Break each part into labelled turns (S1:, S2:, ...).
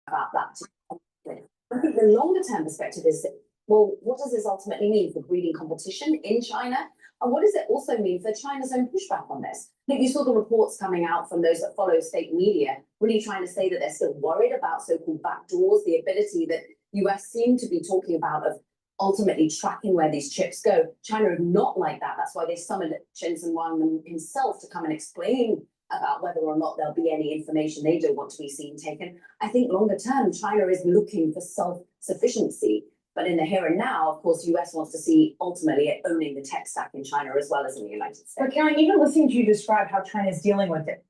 S1: about that. I think the longer term perspective is, well, what does this ultimately mean for breeding competition in China? And what does it also mean for China's own pushback on this? I think you saw the reports coming out from those that follow state media, really trying to say that they're still worried about so-called backdoors, the ability that US seem to be talking about of ultimately tracking where these chips go. China is not like that. That's why they summoned Chen Zhenhuang himself to come and explain about whether or not there'll be any information they don't want to be seen taken. I think longer term, China is looking for self-sufficiency. But in the here and now, of course, US wants to see ultimately it owning the tech stack in China as well as in the United States.
S2: But Caroline, even listening to you describe how China is dealing with it.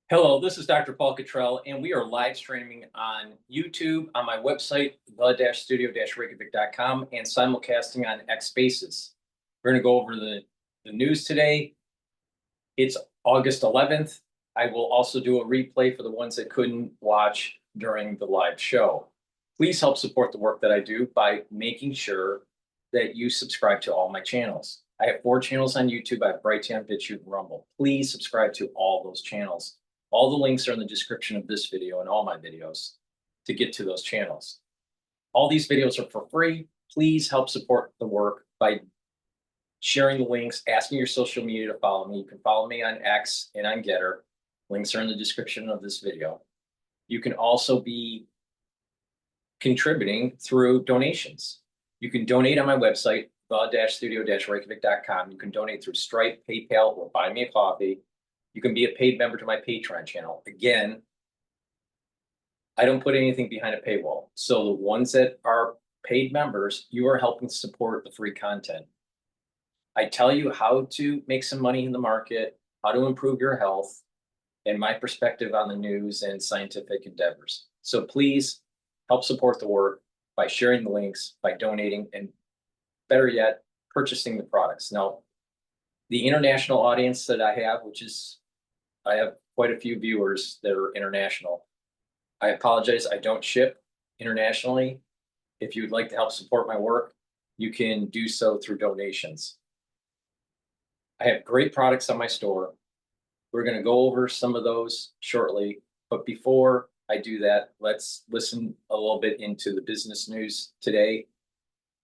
S3: Hello, this is Dr. Paul Cottrell, and we are live streaming on YouTube, on my website, the-studio-reykjavik.com, and simulcasting on X Spaces. We're going to go over the news today. It's August 11th. I will also do a replay for the ones that couldn't watch during the live show. Please help support the work that I do by making sure that you subscribe to all my channels. I have 4 channels on YouTube. I have Brighteon, Bitchute, and Rumble. Please subscribe to all those channels. All the links are in the description of this video and all my videos to get to those channels. All these videos are for free. Please help support the work by sharing the links, asking your social media to follow me. You can follow me on X and on GETTR. Links are in the description of this video. You can also be contributing through donations. You can donate on my website, the-studio-reykjavik.com. You can donate through Stripe, PayPal, or Buy Me a Coffee. You can be a paid member to my Patreon channel. Again, I don't put anything behind a paywall. So the ones that are paid members, you are helping support the free content. I tell you how to make some money in the market, how to improve your health, and my perspective on the news and scientific endeavors. So please help support the work by sharing the links, by donating, and better yet, purchasing the products. Now, the international audience that I have, I have quite a few viewers that are international. I apologize, I don't ship internationally. If you would like to help support my work, you can do so through donations. I have great products on my store. We're going to go over some of those shortly, but before I do that, let's listen a little bit into the business news today.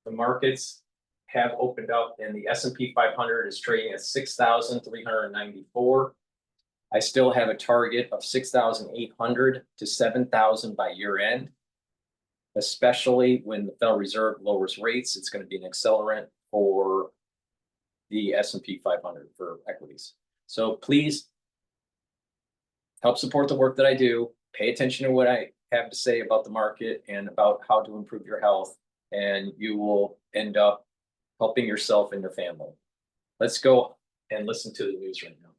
S3: The markets have opened up and the S&P 500 is trading at 6,394. I still have a target of 6,800 to 7,000 by year end, especially when the Federal Reserve lowers rates. It's going to be an accelerant for the S&P 500 for equities. So please help support the work that I do. Pay attention to what I have to say about the market and about how to improve your health, and you will end up helping yourself and your family. Let's go and listen to the news right now.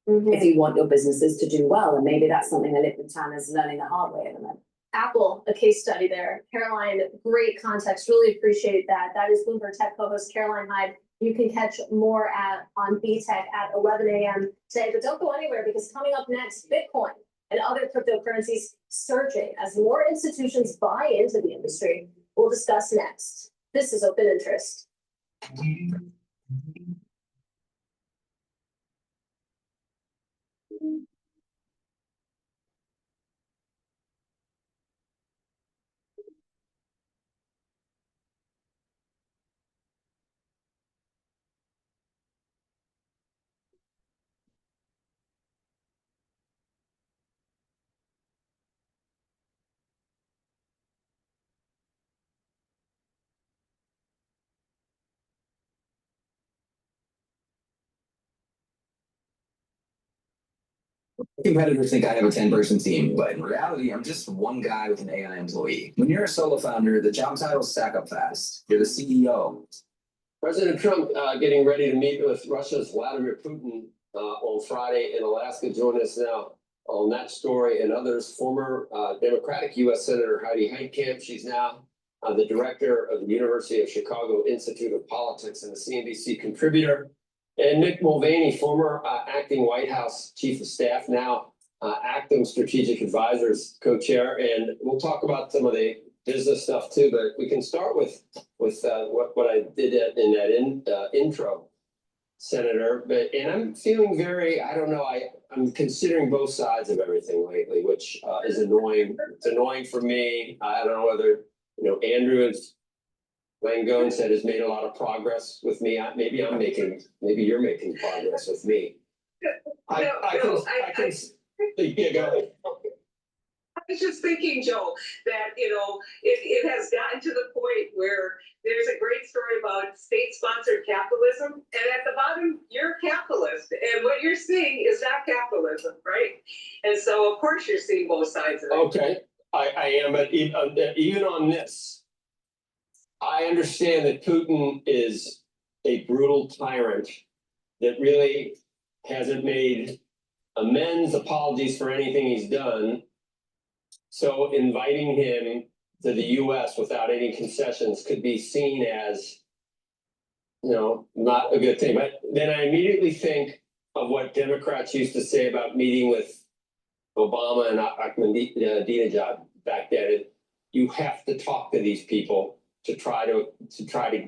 S1: If you want your businesses to do well, and maybe that's something that Ep9 is learning the hard way at the moment.
S4: Apple, a case study there. Caroline, great context. Really appreciate that. That is Bloomberg Tech co-host Caroline Hyde. You can catch more on BTech at 11 a.m. today. But don't go anywhere, because coming up next, Bitcoin and other cryptocurrencies surging as more institutions buy into the industry. We'll discuss next. This is Open Interest.
S5: Competitors think I have a 10-person team, but in reality, I'm just one guy with an AI employee. When you're a solo founder, the job titles stack up fast. You're the CEO.
S6: President Trump getting ready to meet with Russia's Vladimir Putin on Friday in Alaska. Join us now on that story and others. Former Democratic U.S. Senator Heidi Heitkamp. She's now the director of the University of Chicago Institute of Politics and a CNBC contributor. And Mick Mulvaney, former acting White House Chief of Staff, now acting Strategic Advisors co-chair. And we'll talk about some of the business stuff too, but we can start with what I did in that intro. Senator, and I'm feeling very, I don't know, I'm considering both sides of everything lately, which is annoying. It's annoying for me. I don't know whether, Andrew is Langone said has made a lot of progress with me. Maybe you're making progress with me. I can, yeah, go ahead.
S7: I was just thinking, Joe, that, it has gotten to the point where there's a great story about state-sponsored capitalism, and at the bottom, you're a capitalist, and what you're seeing is not capitalism, right? And so, of course, you're seeing both sides of it.
S6: Okay, I am, but even on this, I understand that Putin is a brutal tyrant that really hasn't made apologies for anything he's done. So inviting him to the US without any concessions could be seen as, not a good thing. But then I immediately think of what Democrats used to say about meeting with Obama and Ahmadinejad back then. You have to talk to these people to try to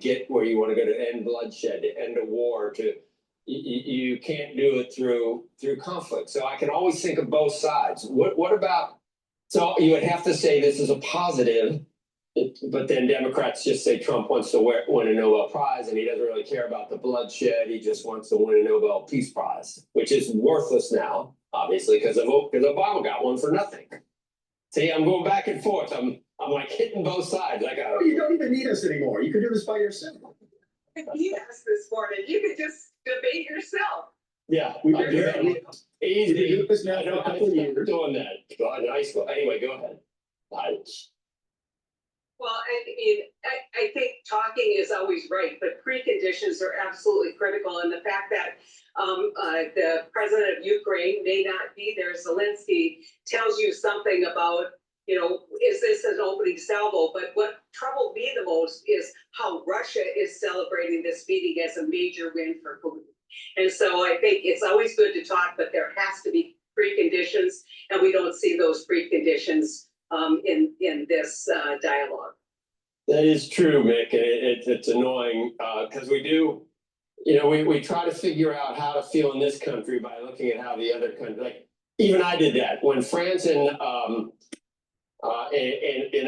S6: get where you want to go, to end bloodshed, to end a war, you can't do it through conflict. So I can always think of both sides. What about, so you would have to say this is a positive, but then Democrats just say Trump wants to win a Nobel Prize and he doesn't really care about the bloodshed. He just wants to win a Nobel Peace Prize, which is worthless now, obviously, because Obama got one for nothing. See, I'm going back and forth. I'm like hitting both sides.
S8: You don't even need us anymore. You can do this by yourself.
S7: You need us this morning. You could just debate yourself.
S6: Yeah,
S8: We've
S6: I'll
S8: been
S6: do
S8: doing
S6: that.
S8: this
S6: Easy.
S8: now
S6: I
S8: for a
S6: know I
S8: couple of years.
S6: stopped doing that. God, nice. Anyway, go ahead.
S7: Well, I think talking is always right, but preconditions are absolutely critical. And the fact that the president of Ukraine may not be there, Zelensky, tells you something about, is this an opening salvo? But what troubled me the most is how Russia is celebrating this meeting as a major win for Putin. And so I think it's always good to talk, but there has to be preconditions, and we don't see those preconditions in this dialogue.
S6: That is true, Mick. It's annoying because we do, we try to figure out how to feel in this country by looking at how the other country, like even I did that when France and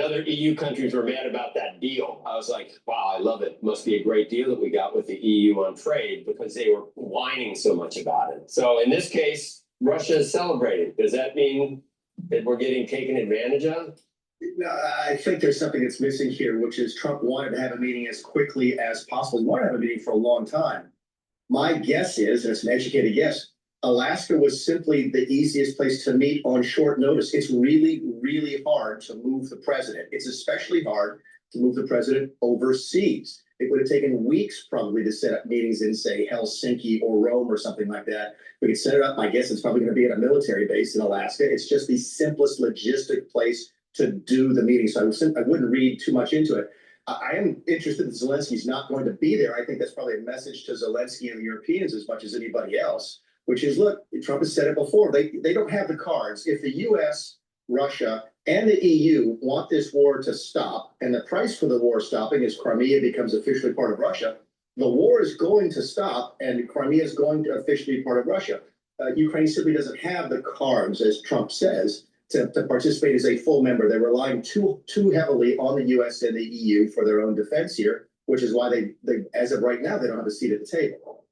S6: other EU countries were mad about that deal. I was like, wow, I love it. Must be a great deal that we got with the EU on trade, because they were whining so much about it. So in this case, Russia is celebrating. Does that mean that we're getting taken advantage of?
S8: No, I think there's something that's missing here, which is Trump wanted to have a meeting as quickly as possible. He wanted to have a meeting for a long time. My guess is, and it's an educated guess, Alaska was simply the easiest place to meet on short notice. It's really, really hard to move the president. It's especially hard to move the president overseas. It would have taken weeks probably to set up meetings in, say, Helsinki or Rome or something like that. We could set it up. My guess it's probably going to be at a military base in Alaska. It's just the simplest logistic place to do the meeting. So I wouldn't read too much into it. I am interested that Zelensky's not going to be there. I think that's probably a message to Zelensky and the Europeans as much as anybody else, which is, look, Trump has said it before. They don't have the cards. If the US, Russia, and the EU want this war to stop, and the price for the war stopping is Crimea becomes officially part of Russia, the war is going to stop and Crimea is going to officially be part of Russia. Ukraine simply doesn't have the cards, as Trump says, to participate as a full member. They're relying too heavily on the US and the EU for their own defense here, which is why they as of right now, they don't have a seat at the table.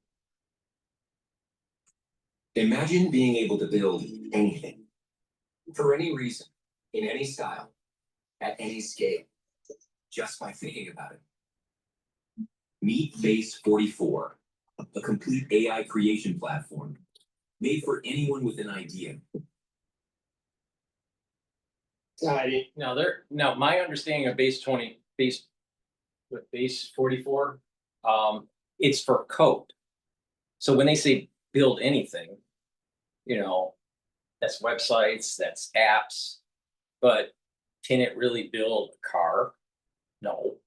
S5: Imagine being able to build anything, for any reason, in any style, at any scale, just by thinking about it. Meet Base 44, a complete AI creation platform made for anyone with an idea.
S3: Now my understanding of base 44, it's for code. So when they say build anything, that's websites, that's apps, but can it really build a car? No.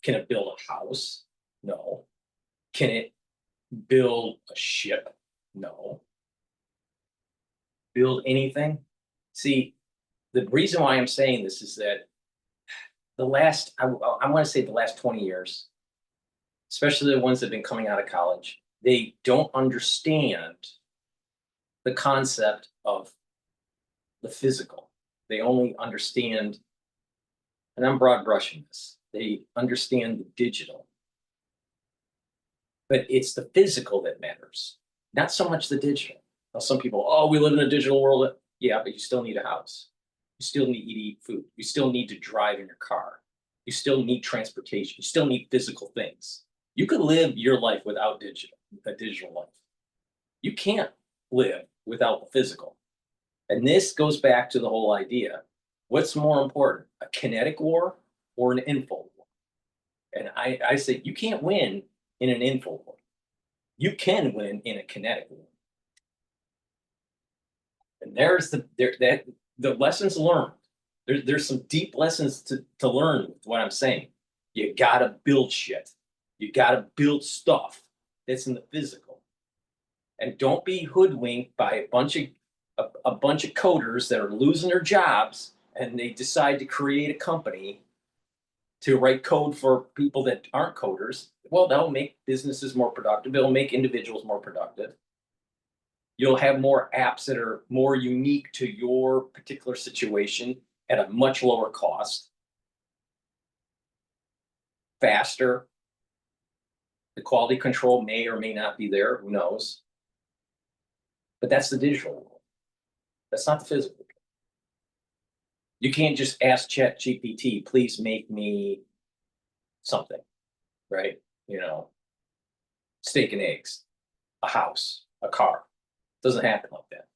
S3: Can it build a house? No. Can it build a ship? No. Build anything? See, the reason why I'm saying this is that I want to say the last 20 years, especially the ones that have been coming out of college, They don't understand the concept of the physical. They only understand, and I'm broad brushing this, they understand the digital. But it's the physical that matters, not so much the digital. Now, some people, oh, we live in a digital world. Yeah, but you still need a house. You still need to eat food. You still need to drive in your car. You still need transportation. You still need physical things. You could live your life without a digital life. You can't live without the physical. And this goes back to the whole idea. What's more important, a kinetic war or an info war? And I say you can't win in an info war. You can win in a kinetic war. And there's the lessons learned. There's some deep lessons to learn with what I'm saying. You gotta build shit. You gotta build stuff that's in the physical. And don't be hoodwinked by a bunch of coders that are losing their jobs and they decide to create a company to write code for people that aren't coders. Well, that'll make businesses more productive. It'll make individuals more productive. You'll have more apps that are more unique to your particular situation at a much lower cost. Faster. The quality control may or may not be there, who knows? But that's the digital world. That's not the physical world. You can't just ask ChatGPT, please make me something, right? You know, steak and eggs, a house, a car. It doesn't happen like that.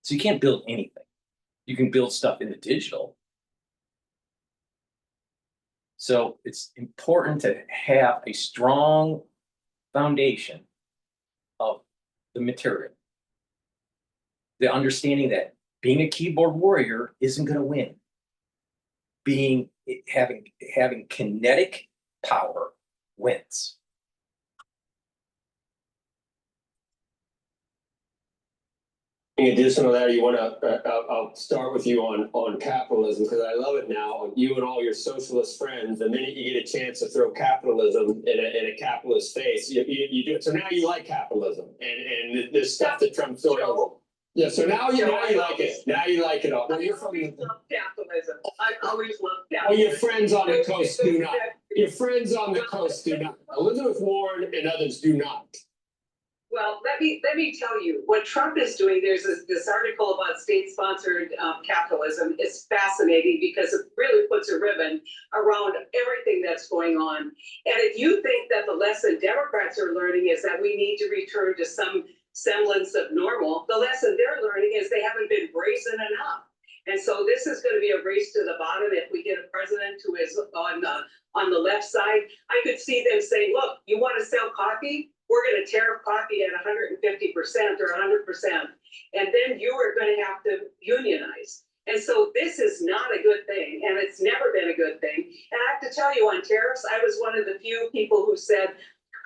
S3: So you can't build anything. You can build stuff in the digital. So it's important to have a strong foundation of the material. The understanding that being a keyboard warrior isn't going to win. Having kinetic power wins.
S6: In addition to that, you want to, I'll start with you on capitalism, because I love it now. You and all your socialist friends, the minute you get a chance to throw capitalism in a capitalist face, you do it. So now you like capitalism and this stuff that Trump's doing. Yeah, so now you like it. Now you like it all. Now you're from
S7: love capitalism. I always love capitalism.
S6: Oh, your friends on the coast do not. Your friends on the coast do not. Elizabeth Warren and others do not.
S7: Well, let me tell you what Trump is doing. There's this article about state-sponsored capitalism. It's fascinating because it really puts a ribbon around everything that's going on. And if you think that the lesson Democrats are learning is that we need to return to some semblance of normal, the lesson they're learning is they haven't been brazen enough. And so this is going to be a race to the bottom if we get a president who is on the left side. I could see them saying, look, you want to sell coffee? We're going to tariff coffee at 150% or 100%. And then you are going to have to unionize. And so this is not a good thing. And it's never been a good thing. And I have to tell you, on tariffs, I was one of the few people who said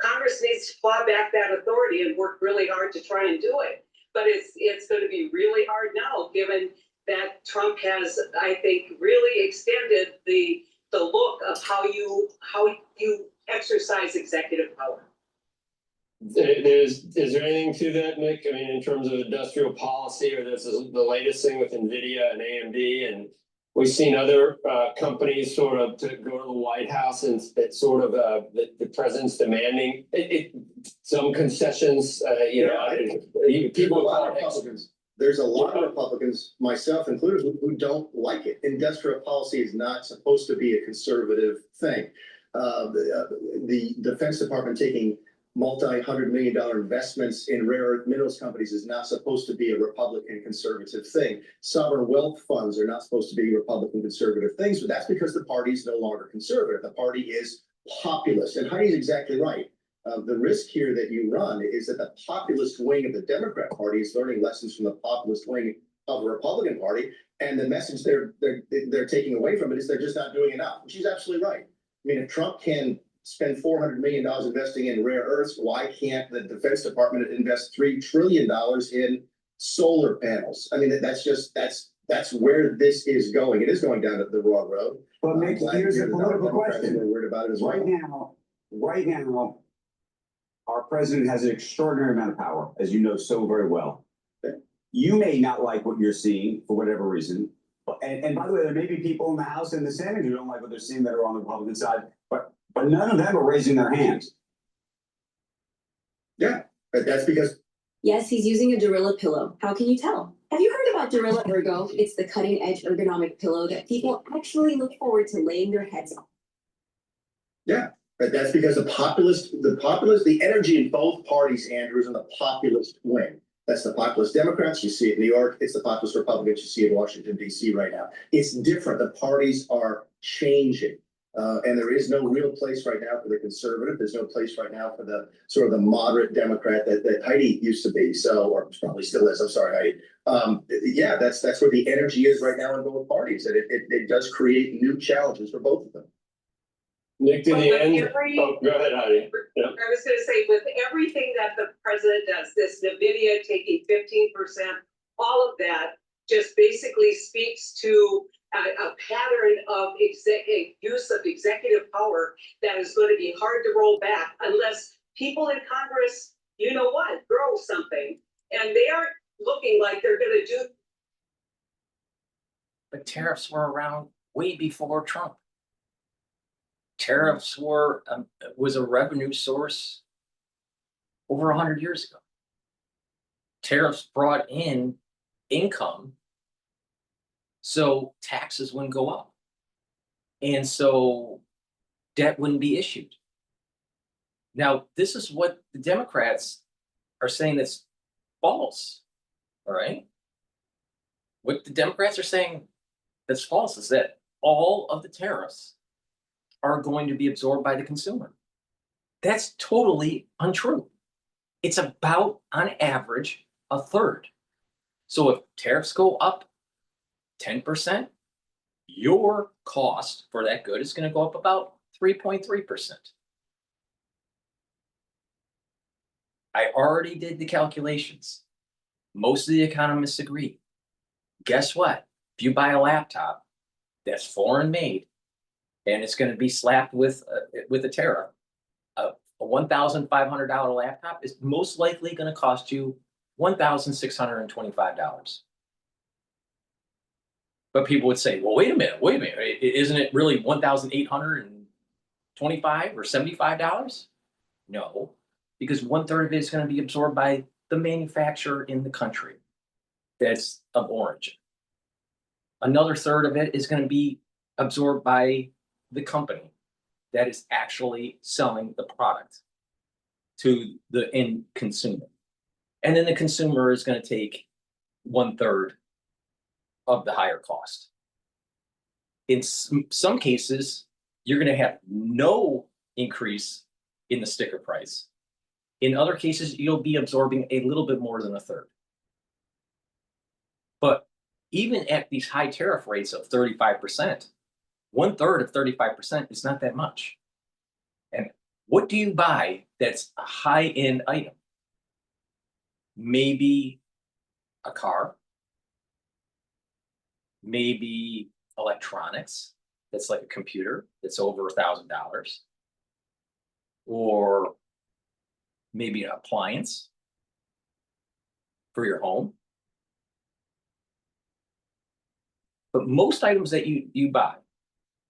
S7: Congress needs to claw back that authority and work really hard to try and do it. But it's going to be really hard now, given that Trump has, I think, really extended the look of how you exercise executive power.
S6: Is there anything to that, Nick? I mean, in terms of industrial policy, or this is the latest thing with NVIDIA and AMD, and we've seen other companies sort of to go to the White House and it's sort of the president's demanding some concessions. People.
S8: There's a lot of Republicans, myself included, who don't like it. Industrial policy is not supposed to be a conservative thing. The Defense Department taking multi-$100-million investments in rare earth minerals companies is not supposed to be a Republican conservative thing. Sovereign wealth funds are not supposed to be Republican conservative things, but that's because the party is no longer conservative. The party is populist. And Heidi's exactly right. The risk here that you run is that the populist wing of the Democrat Party is learning lessons from the populist wing of the Republican Party, and the message they're taking away from it is they're just not doing enough. And she's absolutely right. I mean, if Trump can spend $400 million investing in rare earths, why can't the Defense Department invest $3 trillion in solar panels? I mean, that's where this is going. It is going down the wrong road.
S9: But Nick, here's a political question.
S8: We're worried about it as well.
S9: Right now, our president has an extraordinary amount of power, as you know so very well. You may not like what you're seeing for whatever reason. And by the way, there may be people in the House and the Senate who don't like what they're seeing that are on the Republican side, but none of them are raising their hands.
S8: Yeah, but that's because
S10: Yes, he's using a Gorilla pillow. How can you tell? Have you heard about Gorilla Ergo? It's the cutting edge ergonomic pillow that people actually look forward to laying their heads on.
S8: Yeah, but that's because the energy in both parties, Andrew, is in the populist wing. That's the populist Democrats. You see it in New York. It's the populist Republicans. You see it in Washington, D.C. right now. It's different. The parties are changing. And there is no real place right now for the conservative. There's no place right now for the sort of the moderate Democrat that Heidi used to be. So, or probably still is. I'm sorry, Heidi. Yeah, that's where the energy is right now in both parties. And it does create new challenges for both of them.
S6: Nick, to
S7: Well,
S6: the
S7: with
S6: end.
S7: every-
S6: Oh, go ahead, Heidi. Yeah.
S7: I was gonna say, with everything that the president does, this NVIDIA taking 15%, all of that just basically speaks to a pattern of use of executive power that is going to be hard to roll back unless people in Congress, you know what, grow something. And they aren't looking like they're gonna do.
S3: But tariffs were around way before Trump. Tariffs was a revenue source over 100 years ago. Tariffs brought in income, so taxes wouldn't go up. And so debt wouldn't be issued. Now, this is what the Democrats are saying that's false, all right? What the Democrats are saying that's false is that all of the tariffs are going to be absorbed by the consumer. That's totally untrue. It's about, on average, a third. So if tariffs go up 10%, your cost for that good is going to go up about 3.3%. I already did the calculations. Most of the economists agree. Guess what? If you buy a laptop that's foreign made and it's going to be slapped with a tariff, a $1,500 laptop is most likely going to cost you $1,625. But people would say, well, wait a minute, isn't it really $1,825 or $75? No, because 1/3 of it is going to be absorbed by the manufacturer in the country that's of origin. Another third of it is going to be absorbed by the company that is actually selling the product to the end consumer. And then the consumer is going to take 1/3 of the higher cost. In some cases, you're going to have no increase in the sticker price. In other cases, you'll be absorbing a little bit more than 1/3. But even at these high tariff rates of 35%, 1/3 of 35% is not that much. And what do you buy that's a high-end item? Maybe a car, maybe electronics, that's like a computer that's over $1,000, or maybe an appliance for your home. But most items that you buy,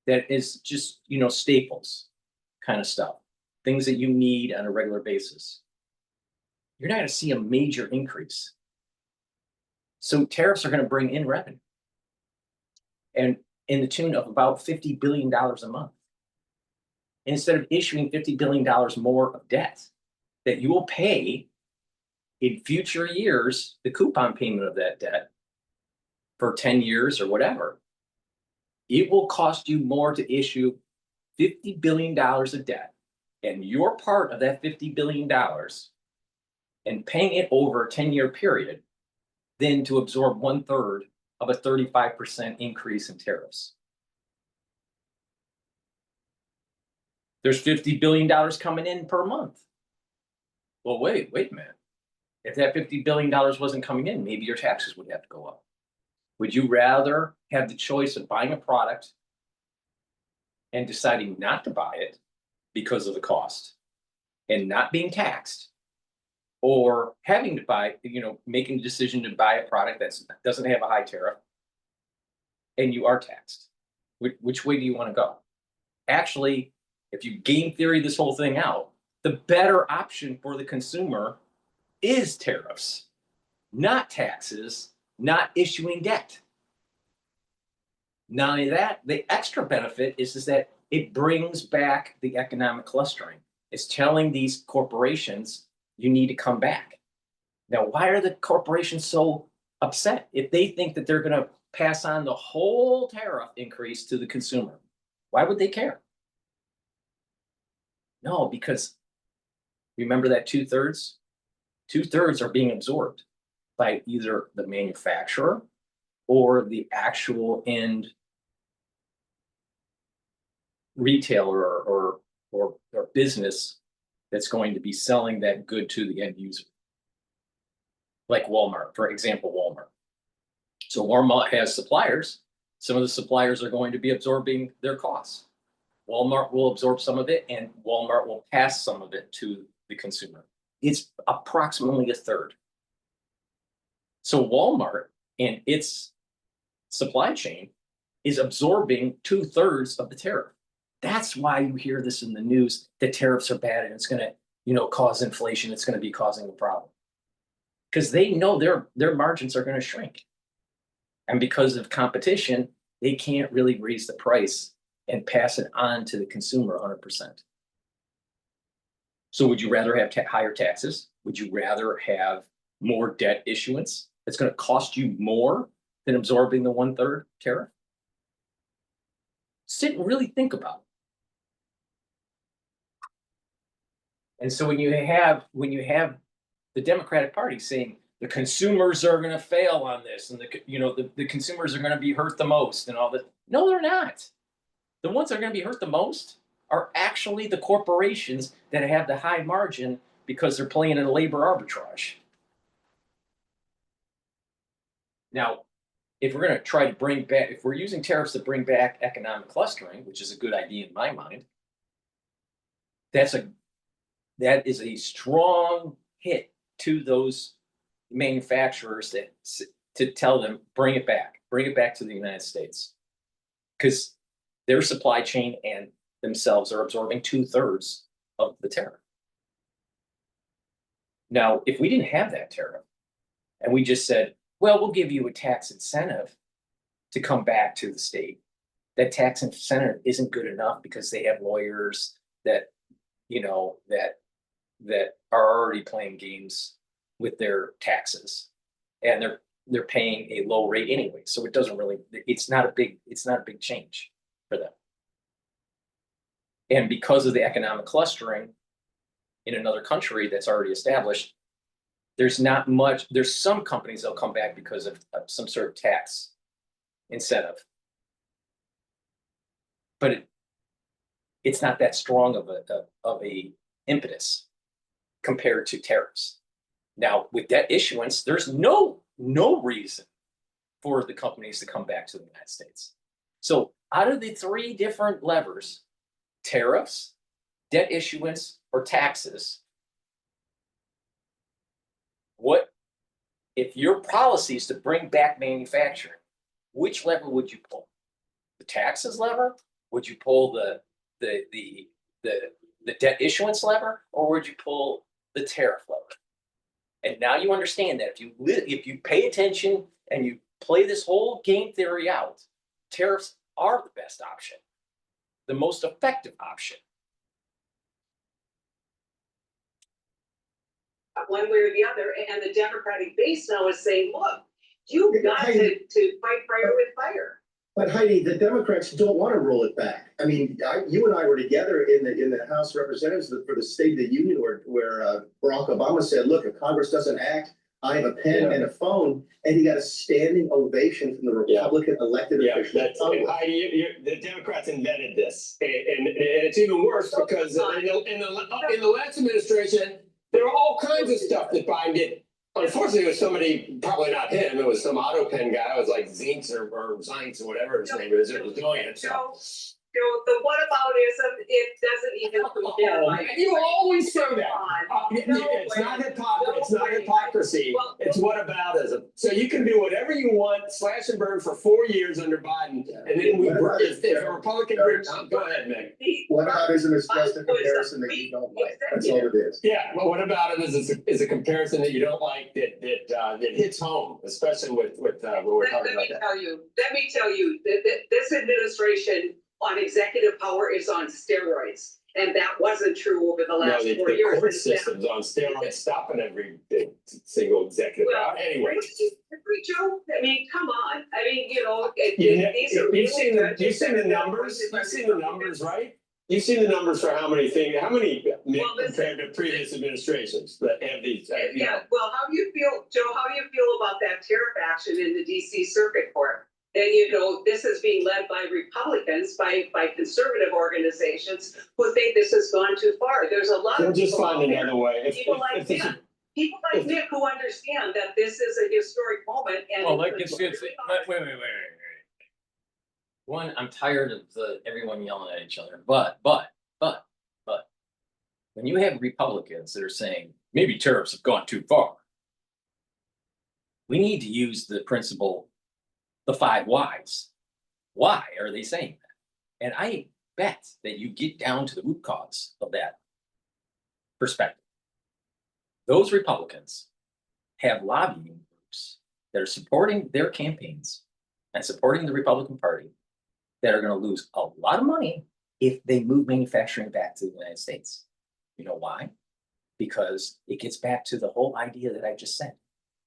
S3: that is just, staples kind of stuff, things that you need on a regular basis, you're not going to see a major increase. So tariffs are going to bring in revenue, and in the tune of about $50 billion a month. And instead of issuing $50 billion more of debt that you will pay in future years, the coupon payment of that debt for 10 years or whatever, it will cost you more to issue $50 billion of debt, and your part of that $50 billion and paying it over a 10-year period than to absorb 1/3 of a 35% increase in tariffs. There's $50 billion coming in per month. Well, wait a minute. If that $50 billion wasn't coming in, maybe your taxes would have to go up. Would you rather have the choice of buying a product and deciding not to buy it because of the cost, and not being taxed, or having to buy, making the decision to buy a product that doesn't have a high tariff, and you are taxed, which way do you want to go? Actually, if you game theory this whole thing out, the better option for the consumer is tariffs, not taxes, not issuing debt. Not only that, the extra benefit is that it brings back the economic clustering. It's telling these corporations, you need to come back. Now, why are the corporations so upset if they think that they're going to pass on the whole tariff increase to the consumer? Why would they care? No, because remember that 2/3? 2/3 are being absorbed by either the manufacturer or the actual end retailer or business that's going to be selling that good to the end user. Like Walmart, for example, Walmart. So Walmart has suppliers. Some of the suppliers are going to be absorbing their costs. Walmart will absorb some of it, and Walmart will pass some of it to the consumer. It's approximately 1/3. So Walmart and its supply chain is absorbing 2/3 of the tariff. That's why you hear this in the news, that tariffs are bad and it's going to, cause inflation. It's going to be causing a problem. Because they know their margins are going to shrink. And because of competition, they can't really raise the price and pass it on to the consumer 100%. So would you rather have higher taxes? Would you rather have more debt issuance that's going to cost you more than absorbing the 1/3 tariff? Sit and really think about it. And so when you have the Democratic Party saying the consumers are going to fail on this, and the consumers are going to be hurt the most, and all that, no, they're not. The ones that are going to be hurt the most are actually the corporations that have the high margin because they're playing in a labor arbitrage. Now, if we're going to try to bring back, if we're using tariffs to bring back economic clustering, which is a good idea in my mind, that is a strong hit to those manufacturers to tell them, bring it back to the United States, because their supply chain and themselves are absorbing 2/3 of the tariff. Now, if we didn't have that tariff and we just said, well, we'll give you a tax incentive to come back to the state, that tax incentive isn't good enough because they have lawyers that are already playing games with their taxes, and they're paying a low rate anyway. So it doesn't really, it's not a big change for them. And because of the economic clustering in another country that's already established, there's not much, there's some companies that'll come back because of some sort of tax incentive. But it's not that strong of a impetus compared to tariffs. Now, with debt issuance, there's no reason for the companies to come back to the United States. So out of the 3 different levers, tariffs, debt issuance, or taxes, what if your policy is to bring back manufacturing, which lever would you pull? The taxes lever? Would you pull the debt issuance lever, or would you pull the tariff lever? And now you understand that if you pay attention and you play this whole game theory out, tariffs are the best option, the most effective option.
S7: One way or the other, and the Democratic base now is saying, look, you've got to fight fire with fire.
S8: But Heidi, the Democrats don't want to roll it back. I mean, you and I were together in the House of Representatives for the State of the Union where Barack Obama said, look, if Congress doesn't act, I have a pen and a phone, and he got a standing ovation from the Republican elected officials.
S6: Heidi, the Democrats invented this, and it's even worse because in the last administration, there were all kinds of stuff that Biden did. Unfortunately, it was somebody, probably not him, it was some auto pen guy. It was like Zinks or Zinks or whatever his name is. It was doing it. So
S7: the whataboutism, it doesn't even compare.
S6: You always say that.
S7: On.
S6: It's not hypocrisy, it's not hypocrisy,
S7: Well,
S6: it's whataboutism. So you can do whatever you want, slash and burn for 4 years under Biden, and then if a Republican brings, go ahead, Mick.
S8: Whataboutism is just a comparison that you don't like. That's all it is.
S6: Yeah, but what about it is a comparison that you don't like that hits home, especially with what we're talking about.
S7: Let me tell you, that this administration on executive power is on steroids. And that wasn't true over the last 4
S6: The
S7: years.
S6: court system's on steroids, stopping every single executive.
S7: Well,
S6: Anyway.
S7: Joe, I mean, come on, I mean, you know.
S6: You've seen the numbers, right? You've seen the numbers for how many compared to previous administrations that have these.
S7: Yeah, well, how do you feel, Joe, how do you feel about that tariff action in the DC Circuit Court? And you know, this is being led by Republicans, by conservative organizations who think this has gone too far. There's a lot
S6: We'll
S7: of
S6: just
S7: people
S6: find
S7: out there,
S6: another way.
S7: people like Nick who understand that this is a historic moment and.
S3: Well, like it's, wait. One, I'm tired of everyone yelling at each other, but when you have Republicans that are saying maybe tariffs have gone too far, we need to use the principle, the 5 whys. Why are they saying that? And I bet that you get down to the root cause of that perspective. Those Republicans have lobbying groups that are supporting their campaigns and supporting the Republican Party that are going to lose a lot of money if they move manufacturing back to the United States. You know why? Because it gets back to the whole idea that I just said.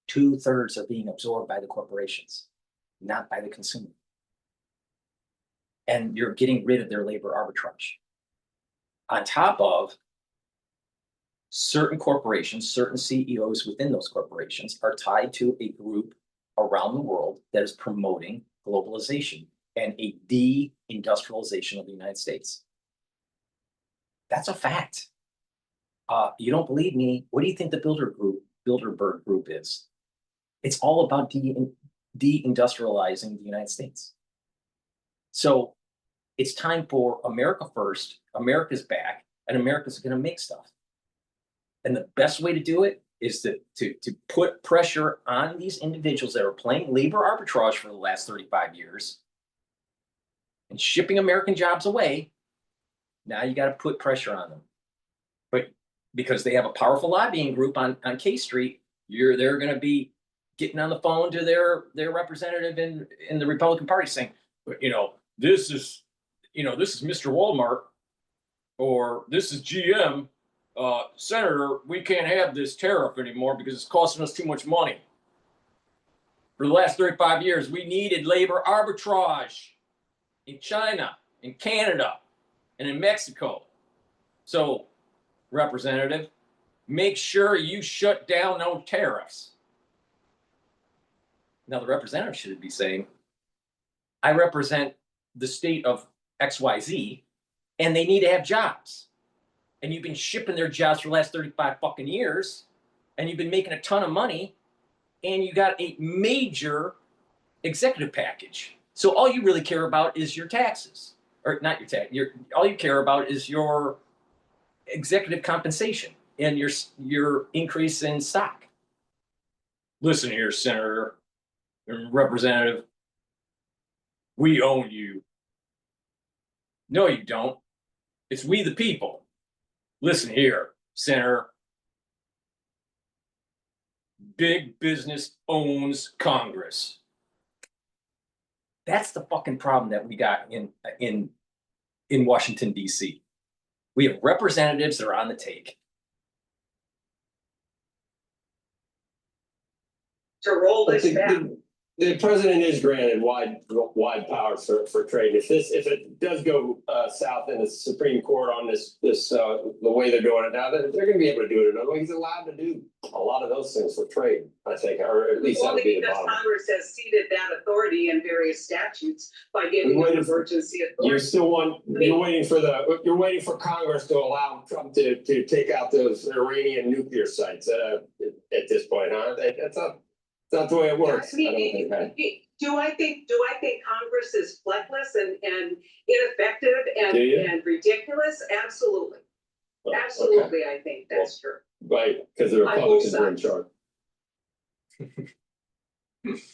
S3: 2/3 are being absorbed by the corporations, not by the consumer. And you're getting rid of their labor arbitrage. On top of certain corporations, certain CEOs within those corporations are tied to a group around the world that is promoting globalization and a de-industrialization of the United States. That's a fact. You don't believe me? What do you think the Bilderberg group is? It's all about de-industrializing the United States. So it's time for America first. America's back, and America's going to make stuff. And the best way to do it is to put pressure on these individuals that are playing labor arbitrage for the last 35 years and shipping American jobs away. Now you got to put pressure on them. But because they have a powerful lobbying group on K Street, they're going to be getting on the phone to their representative in the Republican Party saying, you know, this is Mr. Walmart, or this is GM. Senator, we can't have this tariff anymore because it's costing us too much money. For the last 35 years, we needed labor arbitrage in China, in Canada, and in Mexico. So, Representative, make sure you shut down no tariffs. Now, the representative should be saying, I represent the state of XYZ, and they need to have jobs. And you've been shipping their jobs for the last 35 fucking years, and you've been making a ton of money, and you got a major executive package. So all you really care about is your taxes, or not your tax. All you care about is your executive compensation and your increase in stock. Listen here, Senator and Representative, we own you. No, you don't. It's we the people. Listen here, Senator. Big business owns Congress. That's the fucking problem that we got in Washington, D.C. We have representatives that are on the take.
S7: To roll this back.
S6: The president is granted wide powers for trade. If it does go south in the Supreme Court on this the way they're doing it now, they're going to be able to do it another way. He's allowed to do a lot of those things for trade, I think, or at least that would be the bottom.
S7: Congress has ceded that authority in various statutes by giving them emergency authority.
S6: You're waiting for Congress to allow Trump to take out those Iranian nuclear sites at this point, huh? That's up. It's not the way it works. I don't think, hey.
S7: Do I think Congress is fleckless and ineffective
S6: Do you?
S7: and ridiculous? Absolutely.
S6: Oh, okay.
S7: Absolutely, I think that's true.
S6: Right, because the
S7: On both
S6: Republicans are in
S7: sides.
S6: charge.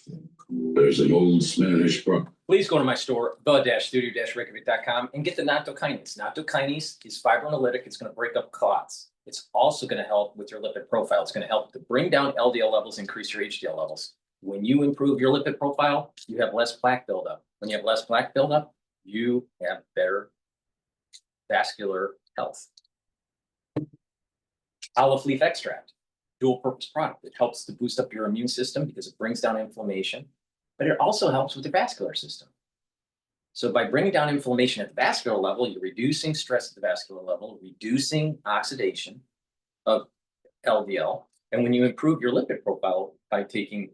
S11: There's an old Spanish proverb.
S3: Please go to my store, the-studio-reykjavik.com, and get the nattokinase. Nattokinase is fibrinolytic. It's going to break up clots. It's also going to help with your lipid profile. It's going to help to bring down LDL levels, increase your HDL levels. When you improve your lipid profile, you have less plaque buildup. When you have less plaque buildup, you have better vascular health. Olive leaf extract, dual purpose product. It helps to boost up your immune system because it brings down inflammation, but it also helps with the vascular system. So by bringing down inflammation at the vascular level, you're reducing stress at the vascular level, reducing oxidation of LDL. And when you improve your lipid profile by taking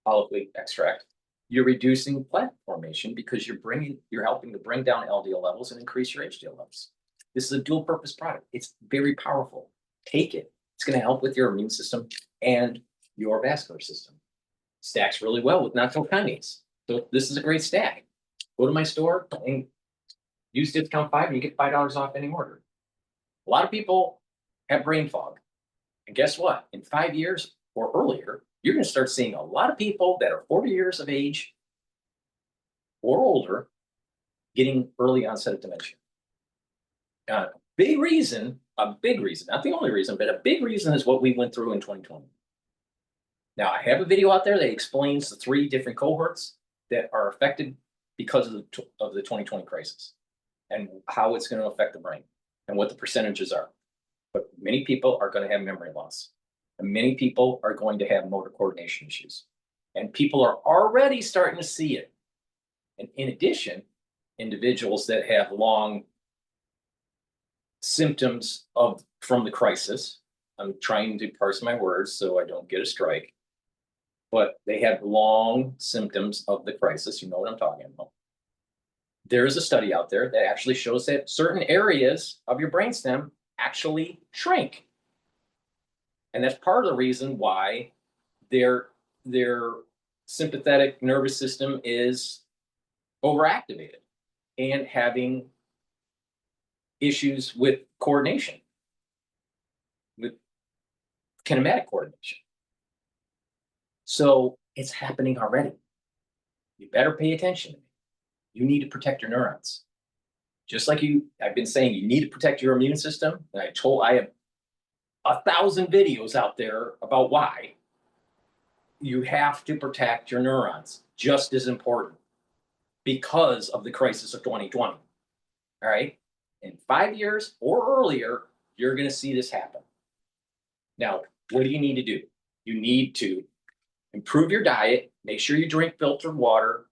S3: olive leaf extract, you're reducing plaque formation because you're helping to bring down LDL levels and increase your HDL levels. This is a dual purpose product. It's very powerful. Take it. It's going to help with your immune system and your vascular system. Stacks really well with nattokinase. So this is a great stack. Go to my store and use discount 5 and you get $5 off any order. A lot of people have brain fog. And guess what? In 5 years or earlier, you're going to start seeing a lot of people that are 40 years of age or older getting early onset of dementia. A big reason, not the only reason, but a big reason is what we went through in 2020. Now, I have a video out there that explains the 3 different cohorts that are affected because of the 2020 crisis and how it's going to affect the brain and what the percentages are. But many people are going to have memory loss. And many people are going to have motor coordination issues. And people are already starting to see it. And in addition, individuals that have long symptoms from the crisis, I'm trying to parse my words so I don't get a strike, but they have long symptoms of the crisis. You know what I'm talking about. There is a study out there that actually shows that certain areas of your brainstem actually shrink. And that's part of the reason why their sympathetic nervous system is overactivated and having issues with coordination, with kinematic coordination. So it's happening already. You better pay attention. You need to protect your neurons. Just like I've been saying, you need to protect your immune system. And I have 1,000 videos out there about why you have to protect your neurons, just as important because of the crisis of 2020. All right. In 5 years or earlier, you're going to see this happen. Now, what do you need to do? You need to improve your diet, make sure you drink filtered water,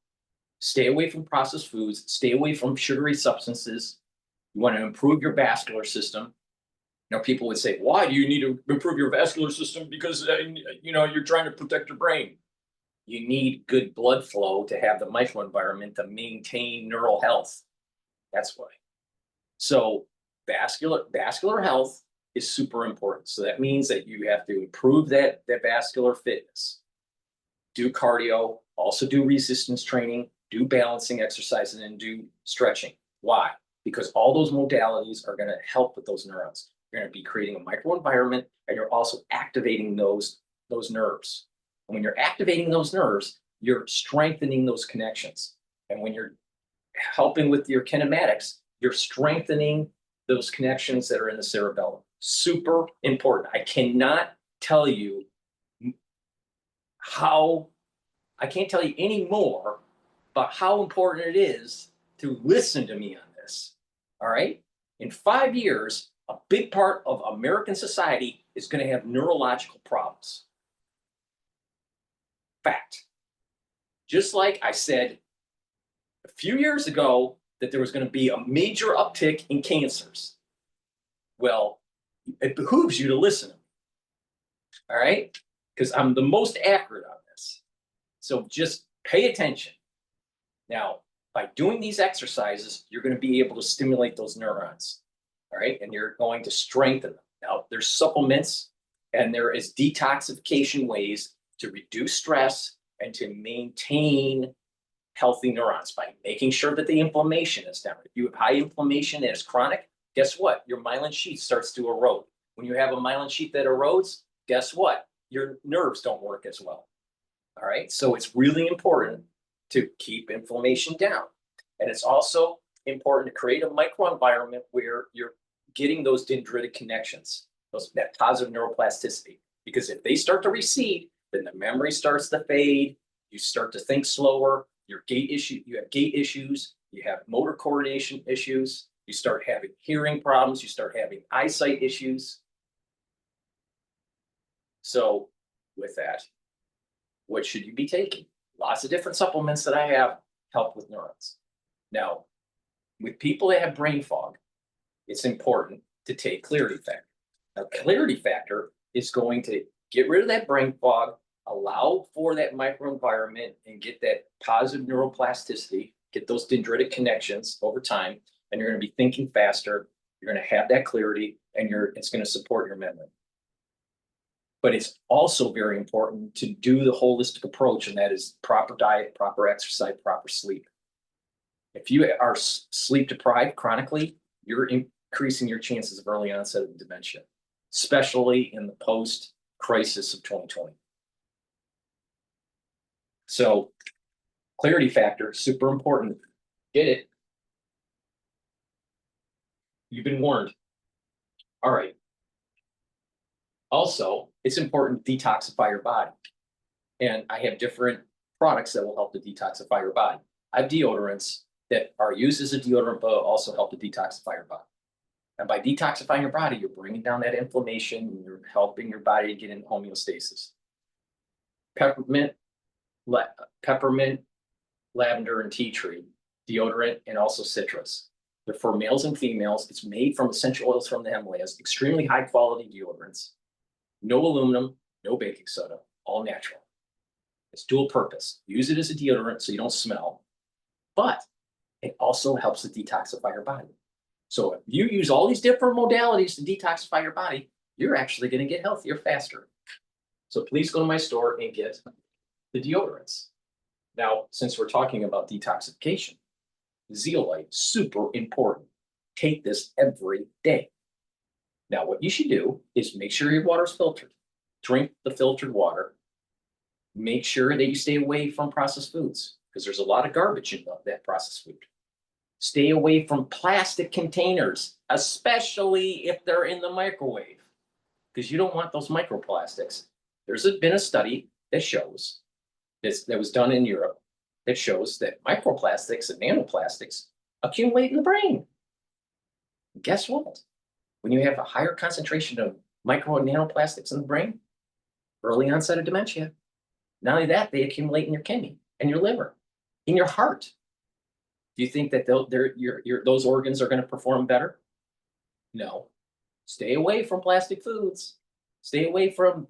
S3: stay away from processed foods, stay away from sugary substances. You want to improve your vascular system. Now, people would say, why do you need to improve your vascular system? Because, you're trying to protect your brain. You need good blood flow to have the microenvironment to maintain neural health. That's why. So vascular health is super important. So that means that you have to improve that vascular fitness. Do cardio, also do resistance training, do balancing exercises, and do stretching. Why? Because all those modalities are going to help with those neurons. You're going to be creating a microenvironment, and you're also activating those nerves. And when you're activating those nerves, you're strengthening those connections. And when you're helping with your kinematics, you're strengthening those connections that are in the cerebellum. Super important. I cannot tell you any more about how important it is to listen to me on this. All right? In 5 years, a big part of American society is going to have neurological problems. Fact. Just like I said a few years ago that there was going to be a major uptick in cancers. Well, it behooves you to listen to me. All right? Because I'm the most accurate on this. So just pay attention. Now, by doing these exercises, you're going to be able to stimulate those neurons. All right? And you're going to strengthen them. Now, there's supplements and there is detoxification ways to reduce stress and to maintain healthy neurons by making sure that the inflammation is down. If you have high inflammation that is chronic, guess what? Your myelin sheath starts to erode. When you have a myelin sheath that erodes, guess what? Your nerves don't work as well. All right, so it's really important to keep inflammation down. And it's also important to create a microenvironment where you're getting those dendritic connections, that positive neuroplasticity. Because if they start to recede, then the memory starts to fade, you start to think slower, you have gait issues, you have motor coordination issues, you start having hearing problems, you start having eyesight issues. So with that, what should you be taking? Lots of different supplements that I have help with neurons. Now, with people that have brain fog, it's important to take clarity factor. Now, clarity factor is going to get rid of that brain fog, allow for that microenvironment, and get that positive neuroplasticity, get those dendritic connections over time, and you're going to be thinking faster, you're going to have that clarity, and it's going to support your memory. But it's also very important to do the holistic approach, and that is proper diet, proper exercise, proper sleep. If you are sleep deprived chronically, you're increasing your chances of early onset of dementia, especially in the post-crisis of 2020. So clarity factor, super important. Get it. You've been warned. All right. Also, it's important to detoxify your body. And I have different products that will help to detoxify your body. I have deodorants that are used as a deodorant, but also help to detoxify your body. And by detoxifying your body, you're bringing down that inflammation, and you're helping your body to get in homeostasis. Peppermint, lavender, and tea tree deodorant, and also citrus. They're for males and females. It's made from essential oils from the Himalayas, extremely high quality deodorants. No aluminum, no baking soda, all natural. It's dual purpose. Use it as a deodorant so you don't smell, but it also helps to detoxify your body. So if you use all these different modalities to detoxify your body, you're actually going to get healthier faster. So please go to my store and get the deodorants. Now, since we're talking about detoxification, zeolite, super important. Take this every day. Now, what you should do is make sure your water is filtered. Drink the filtered water. Make sure that you stay away from processed foods, because there's a lot of garbage in that processed food. Stay away from plastic containers, especially if they're in the microwave, because you don't want those microplastics. There's been a study that shows that was done in Europe that shows that microplastics and nanoplastics accumulate in the brain. And guess what? When you have a higher concentration of micro and nanoplastics in the brain, early onset of dementia. Not only that, they accumulate in your kidney and your liver, in your heart. Do you think that those organs are going to perform better? No. Stay away from plastic foods. Stay away from,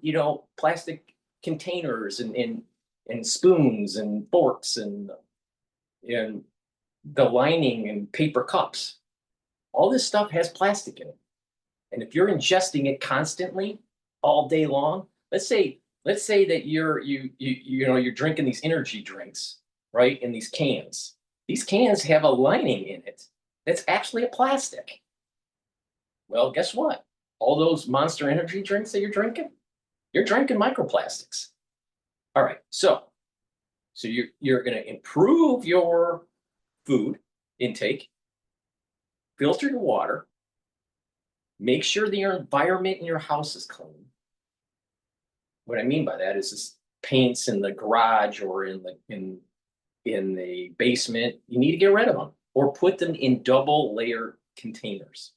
S3: plastic containers and spoons and forks and the lining and paper cups. All this stuff has plastic in it. And if you're ingesting it constantly all day long, let's say that you're drinking these energy drinks, right? In these cans. These cans have a lining in it that's actually a plastic. Well, guess what? All those Monster energy drinks that you're drinking microplastics. All right, so you're going to improve your food intake, filter your water, make sure that your environment in your house is clean. What I mean by that is this paints in the garage or in the basement, you need to get rid of them or put them in double layer containers.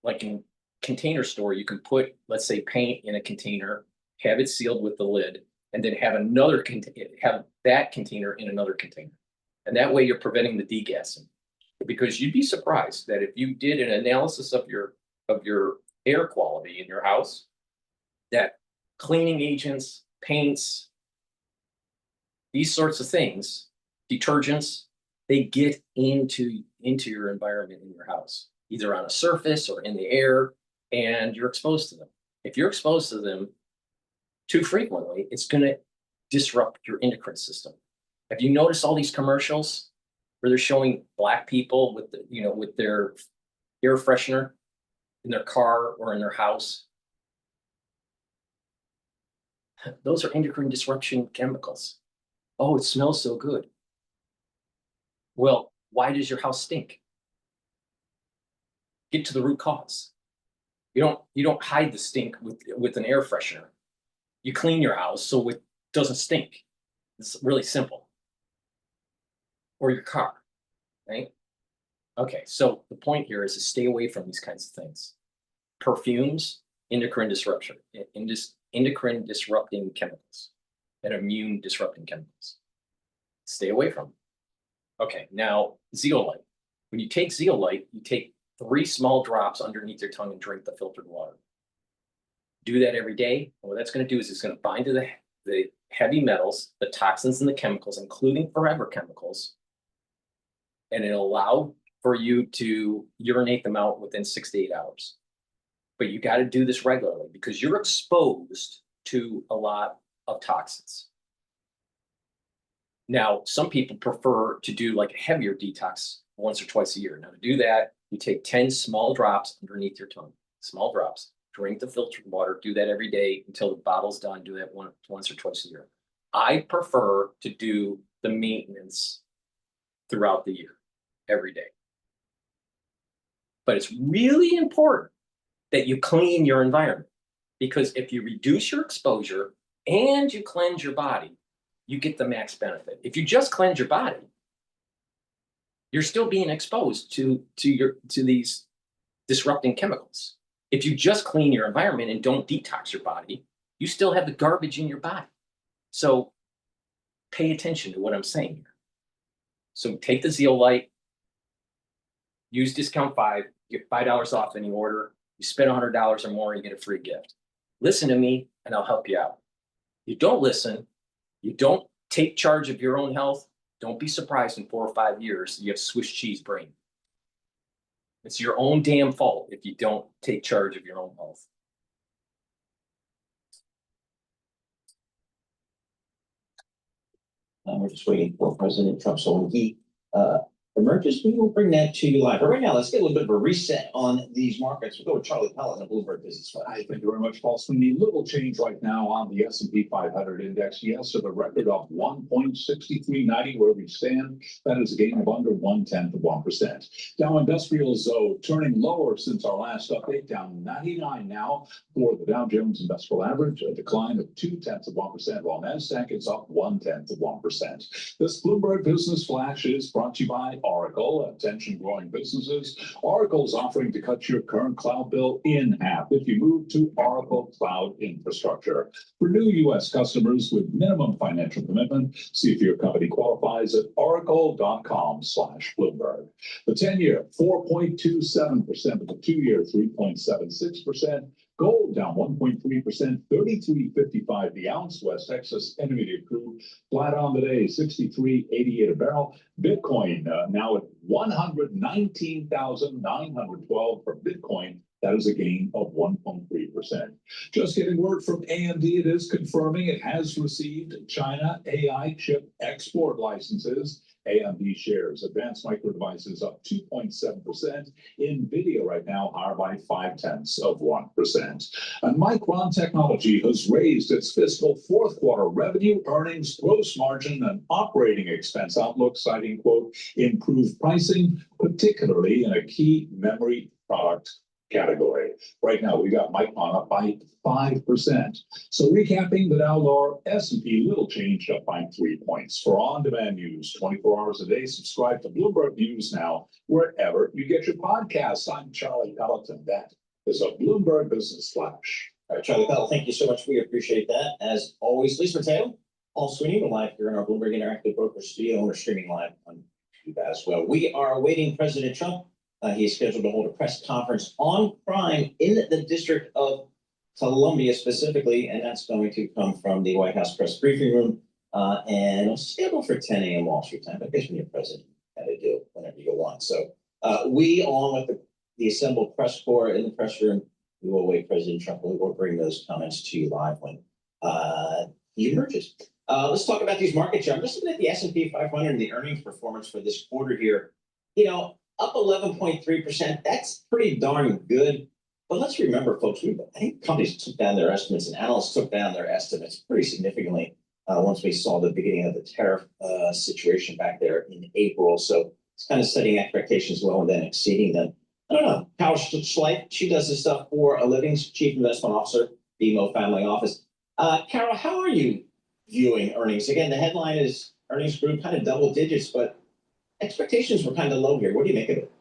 S3: Like in container store, you can put, let's say, paint in a container, have it sealed with the lid, and then have that container in another container. And that way you're preventing the degassing. Because you'd be surprised that if you did an analysis of your air quality in your house, that cleaning agents, paints, these sorts of things, detergents, they get into your environment in your house, either on a surface or in the air, and you're exposed to them. If you're exposed to them, too frequently, it's going to disrupt your endocrine system. Have you noticed all these commercials where they're showing Black people with the, with their air freshener in their car or in their house? Those are endocrine disruption chemicals. Oh, it smells so good. Well, why does your house stink? Get to the root cause. You don't hide the stink with an air freshener. You clean your house so it doesn't stink. It's really simple. Or your car, right? Okay, so the point here is to stay away from these kinds of things. Perfumes, endocrine disruption, endocrine disrupting chemicals, and immune disrupting chemicals. Stay away from them. Okay, now zeolite. When you take zeolite, you take 3 small drops underneath your tongue and drink the filtered water. Do that every day. And what that's going to do is it's going to bind to the heavy metals, the toxins, and the chemicals, including forever chemicals, and it'll allow for you to urinate them out within 6 to 8 hours. But you got to do this regularly because you're exposed to a lot of toxins. Now, some people prefer to do like a heavier detox once or twice a year. Now, to do that, you take 10 small drops underneath your tongue, small drops, drink the filtered water, do that every day until the bottle's done, do that once or twice a year. I prefer to do the maintenance throughout the year, every day. But it's really important that you clean your environment, because if you reduce your exposure and you cleanse your body, you get the max benefit. If you just cleanse your body, you're still being exposed to these disrupting chemicals. If you just clean your environment and don't detox your body, you still have the garbage in your body. So pay attention to what I'm saying here. So take the zeolite, use discount 5, get $5 off any order. You spend $100 or more, you get a free gift. Listen to me and I'll help you out. You don't listen, you don't take charge of your own health, don't be surprised in 4 or 5 years you have Swiss cheese brain. It's your own damn fault if you don't take charge of your own health.
S12: We're just waiting for President Trump. So when he emerges, we will bring that to you live. But right now, let's get a little bit of a reset on these markets. We'll go with Charlie Pell on the Bloomberg Business Fund.
S11: Thank you very much, Paul. Sweeney. Little change right now on the S&P 500 index. Yes, so the record of 1.6390 where we stand. That is a gain of under 0.1%. Dow Industrials, though, turning lower since our last update, down 99 now for the Dow Jones Industrial Average, a decline of 0.2%, while NASDAQ is up 0.1%. This Bloomberg Business Flash is brought to you by Oracle. Attention growing businesses. Oracle's offering to cut your current cloud bill in half if you move to Oracle Cloud Infrastructure. For new U.S. customers with minimum financial commitment, see if your company qualifies at oracle.com/Bloomberg. The 10-year, 4.27%, but the 2-year, 3.76%. Gold down 1.3%, 33.55 the ounce. West Texas Intermediate crude flat on the day, 63.88 a barrel. Bitcoin now at 119,912 for Bitcoin. That is a gain of 1.3%. Just getting word from AMD, it is confirming it has received China AI chip export licenses. AMD shares, Advanced Micro Devices up 2.7%. NVIDIA right now higher by 0.5%. And Micron Technology has raised its fiscal fourth quarter revenue, earnings, gross margin, and operating expense outlook, citing, quote, improved pricing, particularly in a key memory product category. Right now, we got Micron up by 5%. So recapping, the Dow lower, S&P little change, up by 3 points. For on-demand news, 24 hours a day, subscribe to Bloomberg News now, wherever you get your podcasts. I'm Charlie Pelleton. That is a Bloomberg Business Flash.
S12: All right, Charlie Pell, thank you so much. We appreciate that. As always, Lisa Mateo, Paul Sweeney, we're live here in our Bloomberg Interactive Broker Studio, and we're streaming live on YouTube as well. We are awaiting President Trump. He is scheduled to hold a press conference on crime in the District of Columbia specifically, and that's going to come from the White House press briefing room, and it's scheduled for 10 a.m. Wall Street time. I guess when you're president, you got to do it whenever you want. So we, along with the assembled press corps in the press room, we will await President Trump. We will bring those comments to you live when he emerges. Let's talk about these market shares. I'm just looking at the S&P 500 and the earnings performance for this quarter here. You know, up 11.3%. That's pretty darn good. But let's remember, folks, I think companies took down their estimates and analysts took down their estimates pretty significantly once we saw the beginning of the tariff situation back there in April. So it's kind of setting expectations low and then exceeding them. I don't know. Carol Schleif, she does this stuff for a living. She's Chief Investment Officer, BMO Family Office. Carol, how are you viewing earnings? Again, the headline is earnings grew kind of double digits, but expectations were kind of low here. What do you make of it?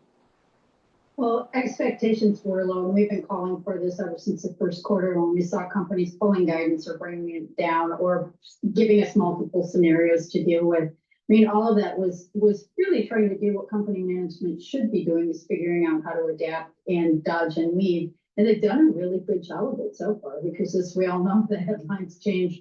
S13: Well, expectations were low, and we've been calling for this ever since the first quarter when we saw companies pulling guidance or bringing it down or giving us multiple scenarios to deal with. I mean, all of that was really trying to do what company management should be doing, is figuring out how to adapt and dodge and weave. And they've done a really good job of it so far, because as we all know, the headlines change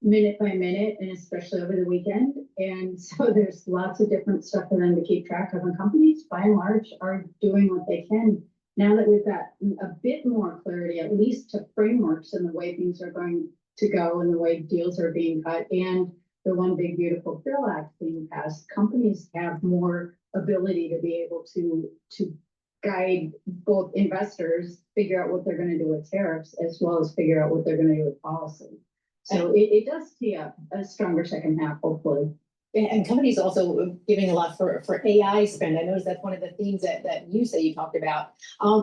S13: minute by minute, and especially over the weekend. And so there's lots of different stuff for them to keep track of. And companies, by and large, are doing what they can. Now that we've got a bit more clarity, at least to frameworks and the way things are going to go and the way deals are being cut, and the One Big Beautiful Bill Act being passed, companies have more ability to be able to guide both investors, figure out what they're going to do with tariffs, as well as figure out what they're going to do with policy. So it does tee up a stronger second half, hopefully.
S2: And companies also giving a lot for AI spend. I noticed that's one of the themes that you say you talked about.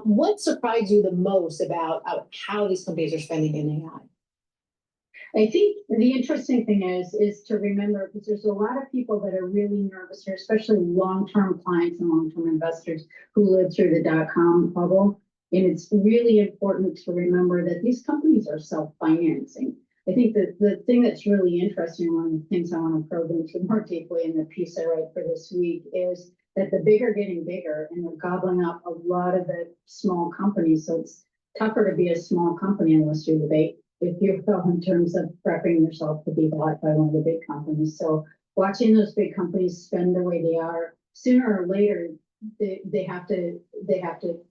S2: What surprised you the most about how these companies are spending in AI?
S13: I think the interesting thing is to remember, because there's a lot of people that are really nervous here, especially long-term clients and long-term investors who lived through the dot-com bubble. And it's really important to remember that these companies are self-financing. I think that the thing that's really interesting, one of the things I want to probe into more deeply in the piece I write for this week, is that the big are getting bigger and they're gobbling up a lot of the small companies. So it's tougher to be a small company unless you're the big, if you will, in terms of prepping yourself to be bought by one of the big companies. So watching those big companies spend the way they are, sooner or later, they have to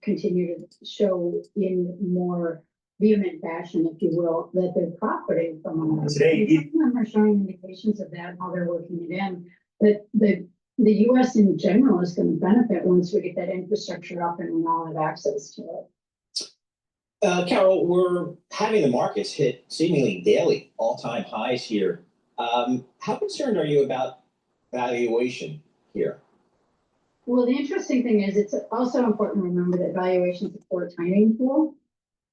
S13: continue to show in more vehement fashion, if you will, that they're profiting from all this. Some of them are showing indications of that, how they're working it in. But the US in general is going to benefit once we get that infrastructure up and we all have access to it.
S12: Carol, we're having the markets hit seemingly daily all-time highs here. How concerned are you about valuation here?
S13: Well, the interesting thing is it's also important to remember that valuation is a poor timing tool.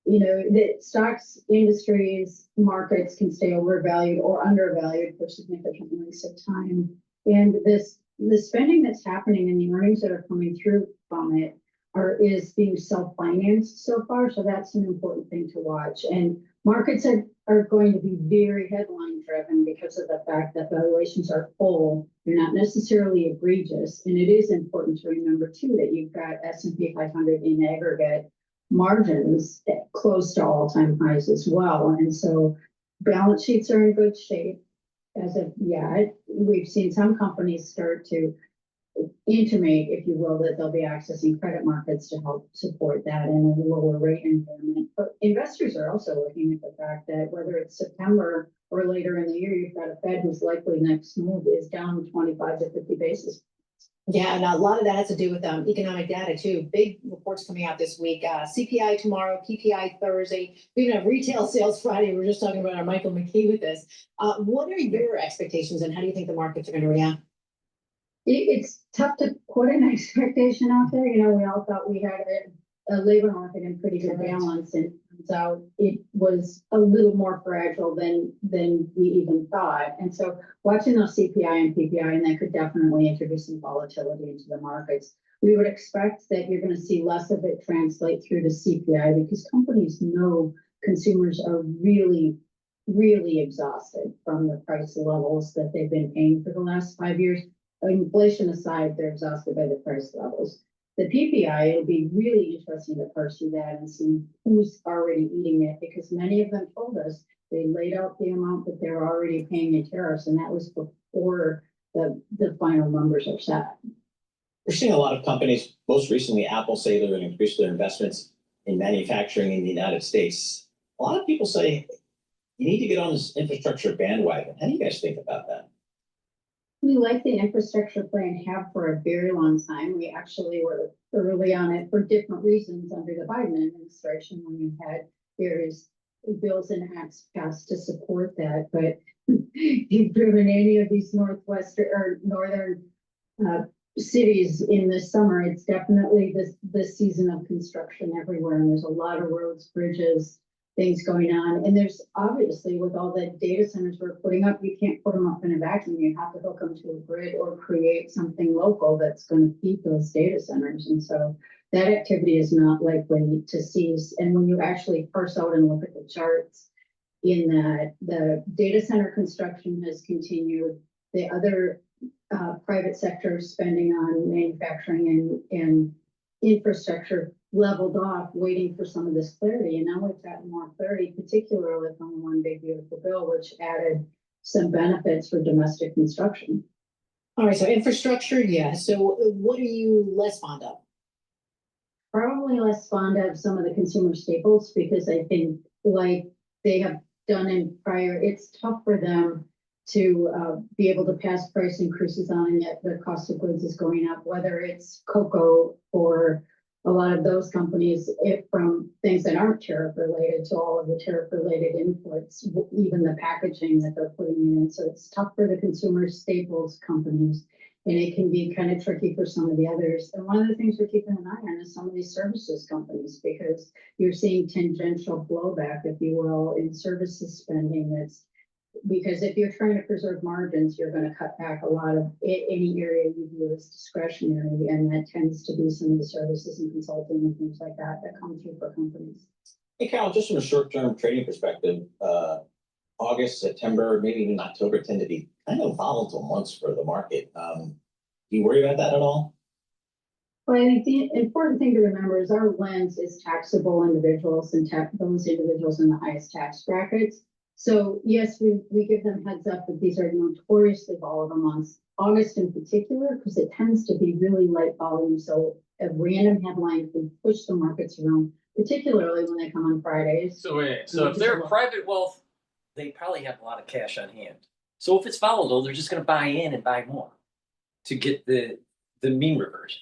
S13: You know, that stocks, industries, markets can stay overvalued or undervalued for significant lengths of time. And the spending that's happening and the earnings that are coming through from it is being self-financed so far. So that's an important thing to watch. And markets are going to be very headline driven because of the fact that valuations are full. They're not necessarily egregious. And it is important to remember too that you've got S&P 500 in aggregate margins close to all-time highs as well. And so balance sheets are in good shape as of yet. We've seen some companies start to intimate, if you will, that they'll be accessing credit markets to help support that in a lower rate environment. But investors are also looking at the fact that whether it's September or later in the year, you've got a Fed whose likely next move is down 25 to 50 basis points.
S2: Yeah, and a lot of that has to do with economic data too. Big reports coming out this week. CPI tomorrow, PPI Thursday. We even have retail sales Friday. We were just talking about our Michael McKee with this. What are your expectations, and how do you think the markets are going to react?
S13: It's tough to put an expectation out there. You know, we all thought we had a labor market in pretty good balance, and turns out it was a little more fragile than we even thought. And so watching those CPI and PPI, and that could definitely introduce some volatility into the markets. We would expect that you're going to see less of it translate through to CPI because companies know consumers are really, really exhausted from the price levels that they've been paying for the last 5 years. Inflation aside, they're exhausted by the price levels. The PPI, it'll be really interesting to parse through that and see who's already eating it, because many of them told us they laid out the amount that they're already paying in tariffs, and that was before the final numbers are set.
S12: We're seeing a lot of companies, most recently Apple, say they're going to increase their investments in manufacturing in the United States. A lot of people say, you need to get on this infrastructure bandwagon. How do you guys think about that?
S13: We like the infrastructure plan have for a very long time. We actually were early on it for different reasons under the Biden administration when you had various bills and acts passed to support that. But if you've driven any of these northwestern or northern cities in the summer, it's definitely this season of construction everywhere. And there's a lot of roads, bridges, things going on. And there's obviously with all the data centers we're putting up, you can't put them up in a vacuum. You have to hook them to a grid or create something local that's going to feed those data centers. And so that activity is not likely to cease. And when you actually parse out and look at the charts in that, the data center construction has continued. The other private sector spending on manufacturing and infrastructure leveled off, waiting for some of this clarity. And now we've gotten more clarity, particularly from the one big beautiful bill, which added some benefits for domestic construction.
S2: All right, so infrastructure, yeah. So what are you less fond of?
S13: Probably less fond of some of the consumer staples because I think like they have done in prior, it's tough for them to be able to pass price increases on, and yet the cost of goods is going up, whether it's cocoa or a lot of those companies, from things that aren't tariff related to all of the tariff related inputs, even the packaging that they're putting in. So it's tough for the consumer staples companies, and it can be kind of tricky for some of the others. And one of the things we're keeping an eye on is some of these services companies, because you're seeing tangential blowback, if you will, in services spending. That's because if you're trying to preserve margins, you're going to cut back a lot of any area you view as discretionary, and that tends to be some of the services and consulting and things like that that come through for companies.
S12: Hey, Carol, just from a short-term trading perspective, August, September, maybe even October tend to be kind of volatile months for the market. Do you worry about that at all?
S13: Well, I think the important thing to remember is our lens is taxable individuals and those individuals in the highest tax brackets. So yes, we give them heads up that these are notoriously volatile months, August in particular, because it tends to be really light volume. So a random headline can push the markets around, particularly when they come on Fridays.
S3: So if they're private wealth, they probably have a lot of cash on hand. So if it's volatile, they're just going to buy in and buy more to get the mean reversion.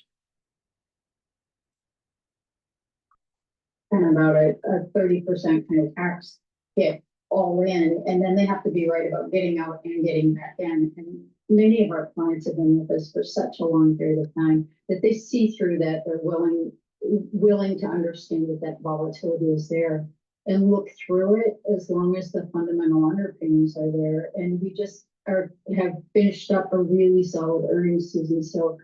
S13: And about a 30% kind of tax hit all in, and then they have to be right about getting out and getting back in. And many of our clients have been with us for such a long period of time that they see through that. They're willing to understand that volatility is there and look through it as long as the fundamental underpinnings are there. And we just have finished up a really solid earnings season. So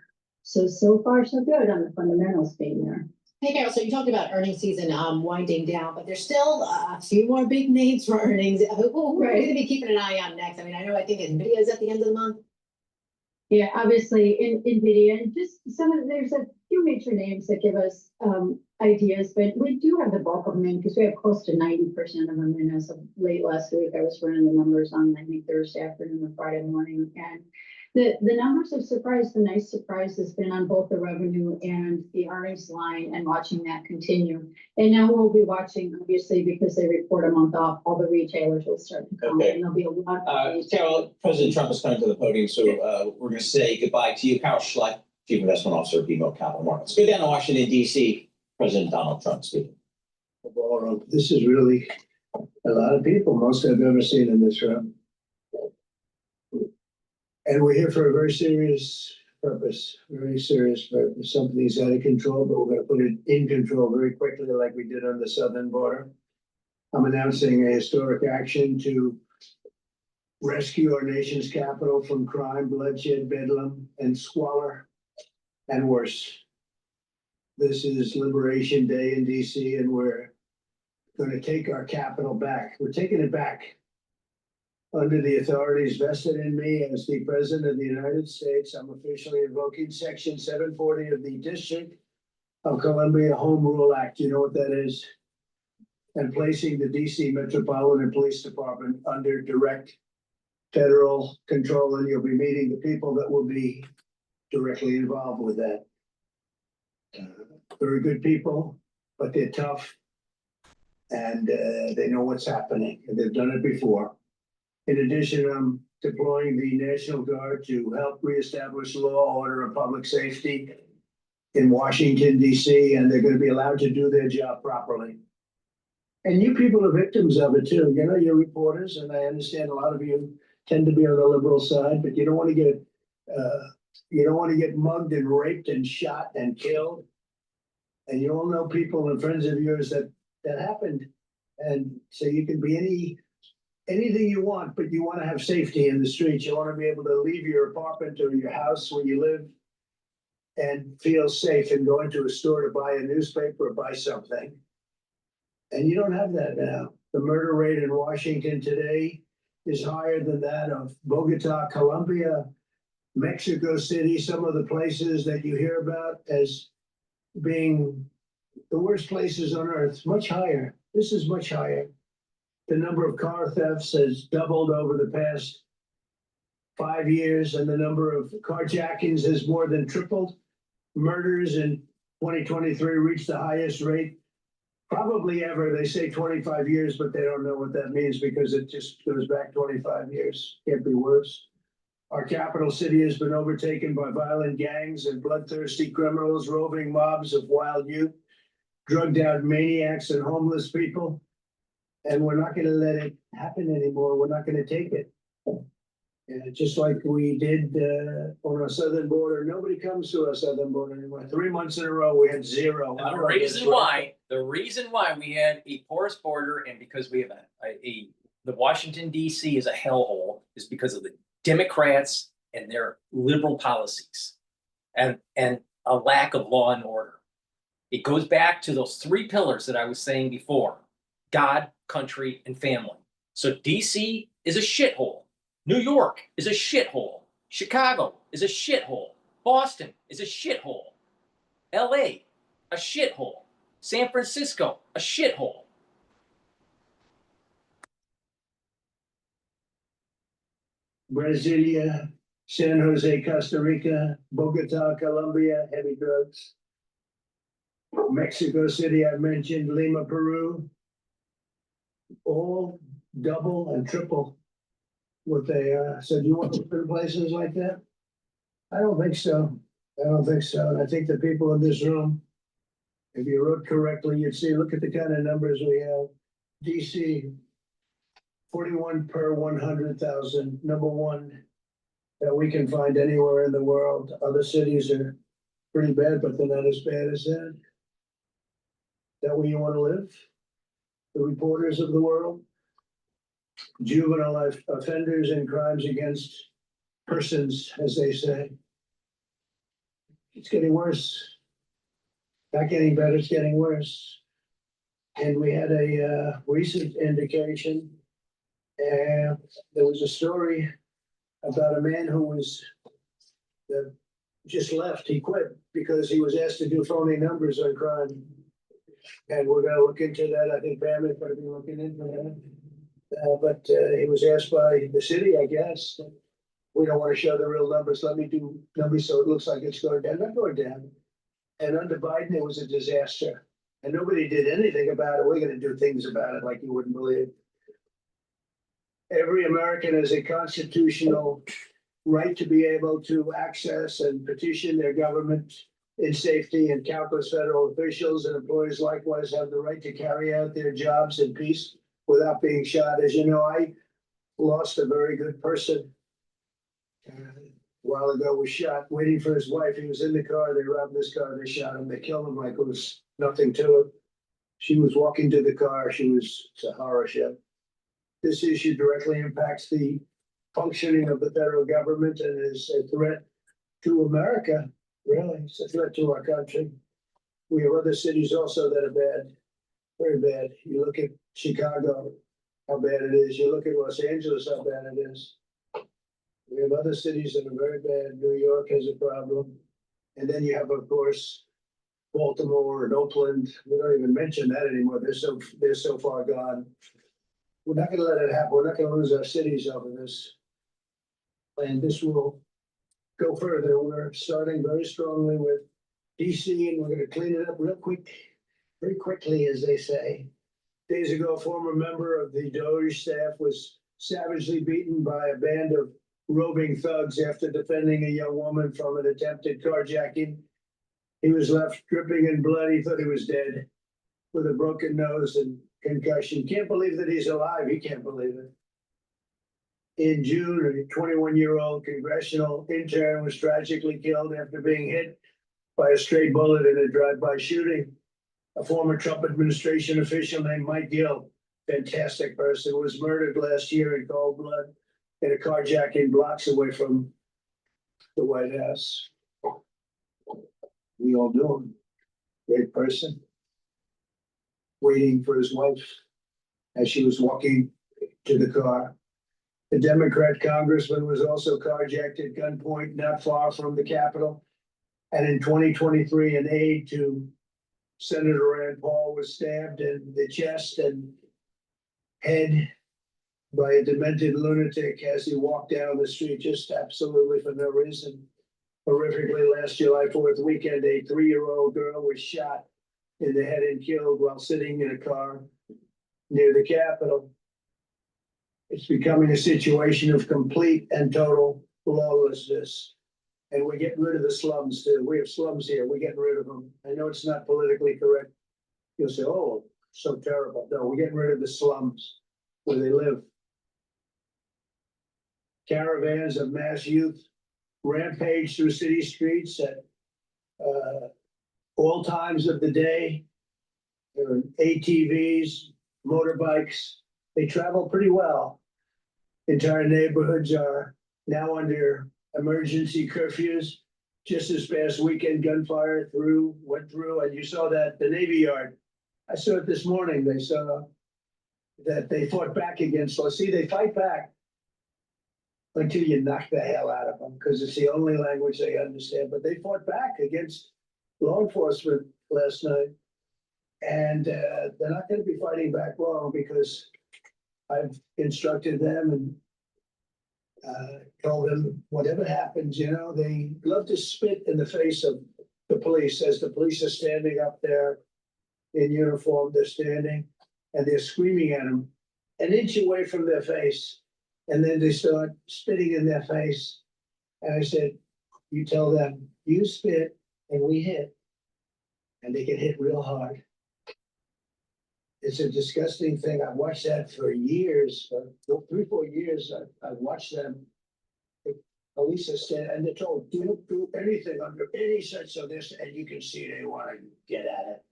S13: far so good on the fundamentals being there.
S2: Hey, Carol, so you talked about earnings season winding down, but there's still a few more big names for earnings. Who are we going to be keeping an eye on next? I mean, I think NVIDIA is at the end of the month.
S13: Yeah, obviously in NVIDIA, and just there's a few major names that give us ideas, but we do have the bulk of them in because we have close to 90% of them in as of late last week. I was running the numbers on, I think, Thursday afternoon or Friday morning, and the numbers have surprised. The nice surprise has been on both the revenue and the earnings line, and watching that continue. And now we'll be watching, obviously, because they report a month off, all the retailers will start to come, and there'll be a lot of
S12: Carol, President Trump is coming to the podium, so we're going to say goodbye to you. Carol Schleck, Chief Investment Officer of BMO Capital Markets. Go down to Washington, D.C., President Donald Trump speaking.
S14: Well, this is really a lot of people, most I've ever seen in this room. And we're here for a very serious purpose, Something's out of control, but we're going to put it in control very quickly, like we did on the southern border. I'm announcing a historic action to rescue our nation's capital from crime, bloodshed, bedlam, and squalor, and worse. This is Liberation Day in DC, and we're going to take our capital back. We're taking it back under the authorities vested in me as the President of the United States. I'm officially invoking Section 740 of the District of Columbia Home Rule Act. You know what that is? And placing the DC Metropolitan Police Department under direct federal control. And you'll be meeting the people that will be directly involved with that. Very good people, but they're tough. And they know what's happening, and they've done it before. In addition, I'm deploying the National Guard to help reestablish law, order, and public safety in Washington, D.C., and they're gonna be allowed to do their job properly. And you people are victims of it too. You know, you're reporters, and I understand a lot of you tend to be on the liberal side, but you don't want to get mugged and raped and shot and killed. And you all know people and friends of yours that happened. And so you can be anything you want, but you want to have safety in the streets. You want to be able to leave your apartment or your house where you live and feel safe and go into a store to buy a newspaper or buy something. And you don't have that now. The murder rate in Washington today is higher than that of Bogota, Colombia, Mexico City, some of the places that you hear about as being the worst places on earth, much higher. This is much higher. The number of car thefts has doubled over the past 5 years, and the number of carjackings has more than tripled. Murders in 2023 reached the highest rate probably ever. They say 25 years, but they don't know what that means because it just goes back 25 years. Can't be worse. Our capital city has been overtaken by violent gangs and bloodthirsty criminals, roving mobs of wild youth, drugged out maniacs and homeless people. And we're not going to let it happen anymore. We're not going to take it. Just like we did on our southern border. Nobody comes to our southern border anymore. 3 months in a row, we had zero.
S3: And the reason why we had a porous border and because we have the Washington DC is a hellhole is because of the Democrats and their liberal policies and a lack of law and order. It goes back to those 3 pillars that I was saying before: God, country, and family. So DC is a shithole. New York is a shithole. Chicago is a shithole. Boston is a shithole. LA, a shithole. San Francisco, a shithole.
S14: Brasilia, San Jose, Costa Rica, Bogota, Colombia, heavy drugs. Mexico City, I mentioned, Lima, Peru, all double and triple what they are. So do you want to live in places like that? I don't think so. I don't think so. And I think the people in this room, if you wrote correctly, you'd see, look at the kind of numbers we have. DC, 41 per 100,000, number one that we can find anywhere in the world. Other cities are pretty bad, but they're not as bad as that. That where you want to live? The reporters of the world? Juvenile offenders and crimes against persons, as they say. It's getting worse. Not getting better, it's getting worse. And we had a recent indication. And there was a story about a man who was just left. He quit because he was asked to do phony numbers on crime. And we're going to look into that. I think Pam is going to be looking into that. But he was asked by the city, I guess. We don't want to show the real numbers. Let me do numbers so it looks like it's going down. Not going down. And under Biden, it was a disaster. And nobody did anything about it. We're going to do things about it like you wouldn't believe. Every American has a constitutional right to be able to access and petition their government in safety, and countless federal officials and employees likewise have the right to carry out their jobs in peace without being shot. As you know, I lost a very good person a while ago, was shot waiting for his wife. He was in the car. They robbed this car. They shot him. They killed him like it was nothing to it. She was walking to the car. It's a horror show. This issue directly impacts the functioning of the federal government and is a threat to America. Really, it's a threat to our country. We have other cities also that are bad, very bad. You look at Chicago, how bad it is. You look at Los Angeles, how bad it is. We have other cities that are very bad. New York has a problem. And then you have, of course, Baltimore and Oakland. We don't even mention that anymore. They're so far gone. We're not going to let it happen. We're not going to lose our cities over this. And this will go further. We're starting very strongly with DC, and we're going to clean it up real quick, very quickly, as they say. Days ago, a former member of the Doge staff was savagely beaten by a band of roving thugs after defending a young woman from an attempted carjacking. He was left dripping in blood. He thought he was dead with a broken nose and concussion. Can't believe that he's alive. He can't believe it. In June, a 21-year-old congressional intern was tragically killed after being hit by a stray bullet in a drive-by shooting. A former Trump administration official named Mike Gill, fantastic person, was murdered last year in cold blood in a carjacking blocks away from the White House. We all know him. Great person. Waiting for his wife as she was walking to the car. The Democrat congressman was also carjacked at gunpoint not far from the Capitol. And in 2023, an aide to Senator Rand Paul was stabbed in the chest and head by a demented lunatic as he walked down the street, just absolutely for no reason. Horrifically, last July 4th weekend, a 3-year-old girl was shot in the head and killed while sitting in a car near the Capitol. It's becoming a situation of complete and total lawlessness. And we're getting rid of the slums too. We have slums here. We're getting rid of them. I know it's not politically correct. You'll say, oh, so terrible. No, we're getting rid of the slums where they live. Caravans of mass youth rampage through city streets at all times of the day. There are ATVs, motorbikes. They travel pretty well. Entire neighborhoods are now under emergency curfews. Just this past weekend, gunfire went through, and you saw that the Navy Yard. I saw it this morning. They saw that they fought back against. Well, see, they fight back until you knock the hell out of them, because it's the only language they understand. But they fought back against law enforcement last night, and they're not going to be fighting back long, because I've instructed them and told them whatever happens, they love to spit in the face of the police as the police are standing up there in uniform. They're standing and they're screaming at them an inch away from their face. And then they start spitting in their face. And I said, you tell them, you spit and we hit. And they get hit real hard. It's a disgusting thing. I've watched that for years, 3-4 years. I've watched them. The police are standing and they're told, don't do anything under any sense of this. And you can see they want to get at it.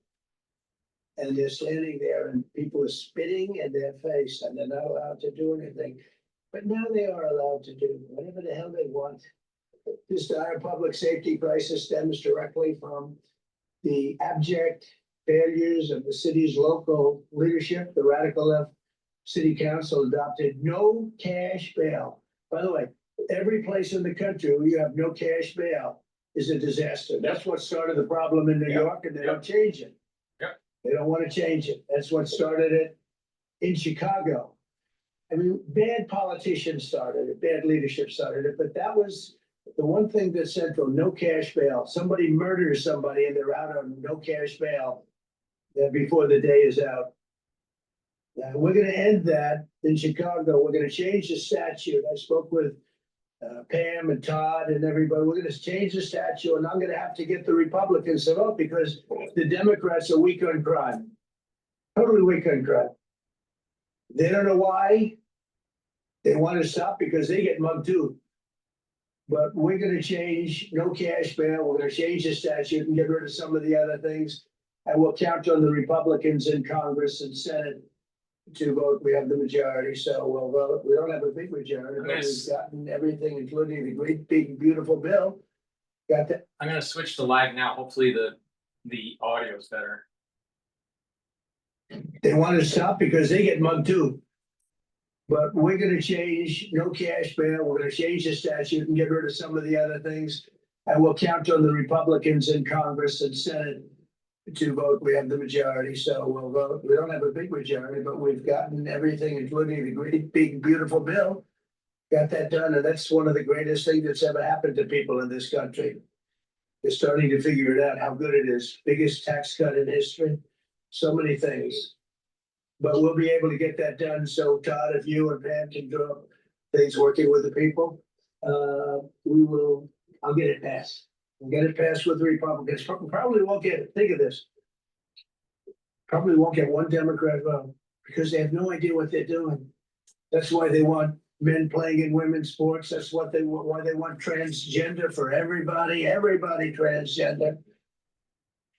S14: And they're standing there and people are spitting in their face and they're not allowed to do anything. But now they are allowed to do whatever the hell they want. This dire public safety crisis stems directly from the abject failures of the city's local leadership. The radical left city council adopted no cash bail. By the way, every place in the country where you have no cash bail is a disaster. That's what started the problem in New York, and they don't change it. They don't want to change it. That's what started it in Chicago. I mean, bad politicians started it, bad leadership started it, but that was the one thing that's central: no cash bail. Somebody murders somebody and they're out on no cash bail before the day is out. We're going to end that in Chicago. We're going to change the statute. I spoke with Pam and Todd and everybody. We're going to change the statute, and I'm going to have to get the Republicans to vote because the Democrats are weak on crime, totally weak on crime. They don't know why. They want to stop because they get mugged too. But we're going to change no cash bail. We're going to change the statute and get rid of some of the other things. And we'll count on the Republicans in Congress and Senate to vote. We have the majority, so we'll vote. We don't have a big majority, but we've gotten everything, including the great, big, beautiful bill. Got that?
S3: I'm going to switch to live now. Hopefully the audio is better.
S14: They want to stop because they get mugged too. But we're going to change no cash bail. We're going to change the statute and get rid of some of the other things. And we'll count on the Republicans in Congress and Senate to vote. We have the majority, so we'll vote. We don't have a big majority, but we've gotten everything, including the great, big, beautiful bill. Got that done, and that's one of the greatest things that's ever happened to people in this country. They're starting to figure it out, how good it is. Biggest tax cut in history. So many things. but we'll be able to get that done. So Todd, if you and Pam can draw up things working with the people, I'll get it passed. We'll get it passed with the Republicans. Probably won't get, think of this. Probably won't get one Democrat vote because they have no idea what they're doing. That's why they want men playing in women's sports. That's why they want transgender for everybody transgender.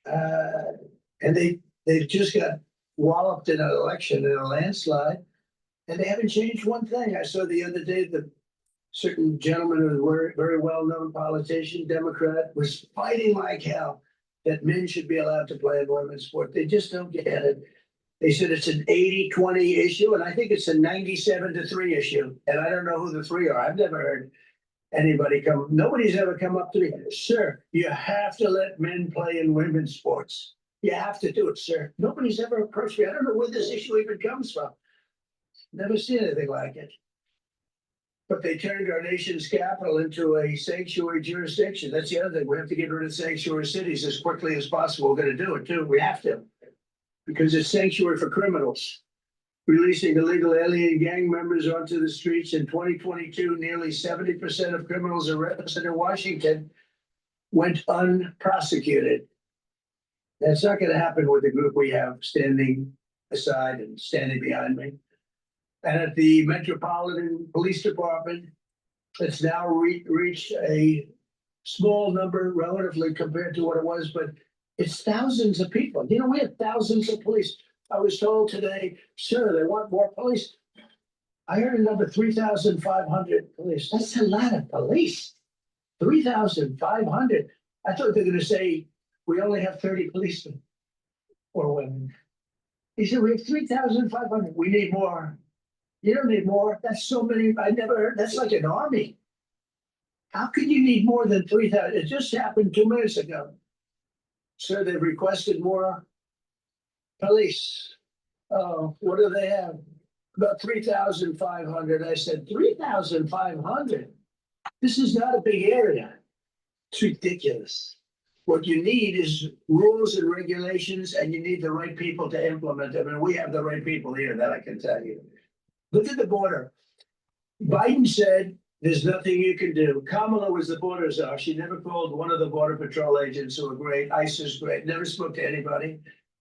S14: And they just got walloped in an election in a landslide, and they haven't changed one thing. I saw the other day that certain gentleman who was very well-known politician, Democrat, was fighting like hell that men should be allowed to play in women's sport. They just don't get it. They said it's an 80-20 issue, and I think it's a 97-3 issue. And I don't know who the three are. I've never heard anybody nobody's ever come up to me, sir, you have to let men play in women's sports. You have to do it, sir. Nobody's ever approached me. I don't know where this issue even comes from. Never seen anything like it. But they turned our nation's capital into a sanctuary jurisdiction. That's the other thing. We have to get rid of sanctuary cities as quickly as possible. We're going to do it too. We have to. Because it's sanctuary for criminals. Releasing illegal alien gang members onto the streets in 2022, nearly 70% of criminals arrested in Washington went unprosecuted. That's not going to happen with the group we have standing aside and standing behind me. And at the Metropolitan Police Department, it's now reached a small number relatively compared to what it was, but it's thousands of people. You know, we have thousands of police. I was told today, sir, they want more police. I heard a number 3,500 police. That's a lot of police. 3,500. I thought they were going to say we only have 30 policemen or women. He said we have 3,500. We need more. You don't need more. That's so many. I never heard. That's like an army. How can you need more than 3,000? It just happened 2 minutes ago. Sir, they've requested more police. Oh, what do they have? About 3,500. I said, 3,500? This is not a big area. It's ridiculous. What you need is rules and regulations, and you need the right people to implement them. And we have the right people here, that I can tell you. Look at the border. Biden said there's nothing you can do. Kamala was the border czar. She never called one of the Border Patrol agents who were great. ICE is great. Never spoke to anybody.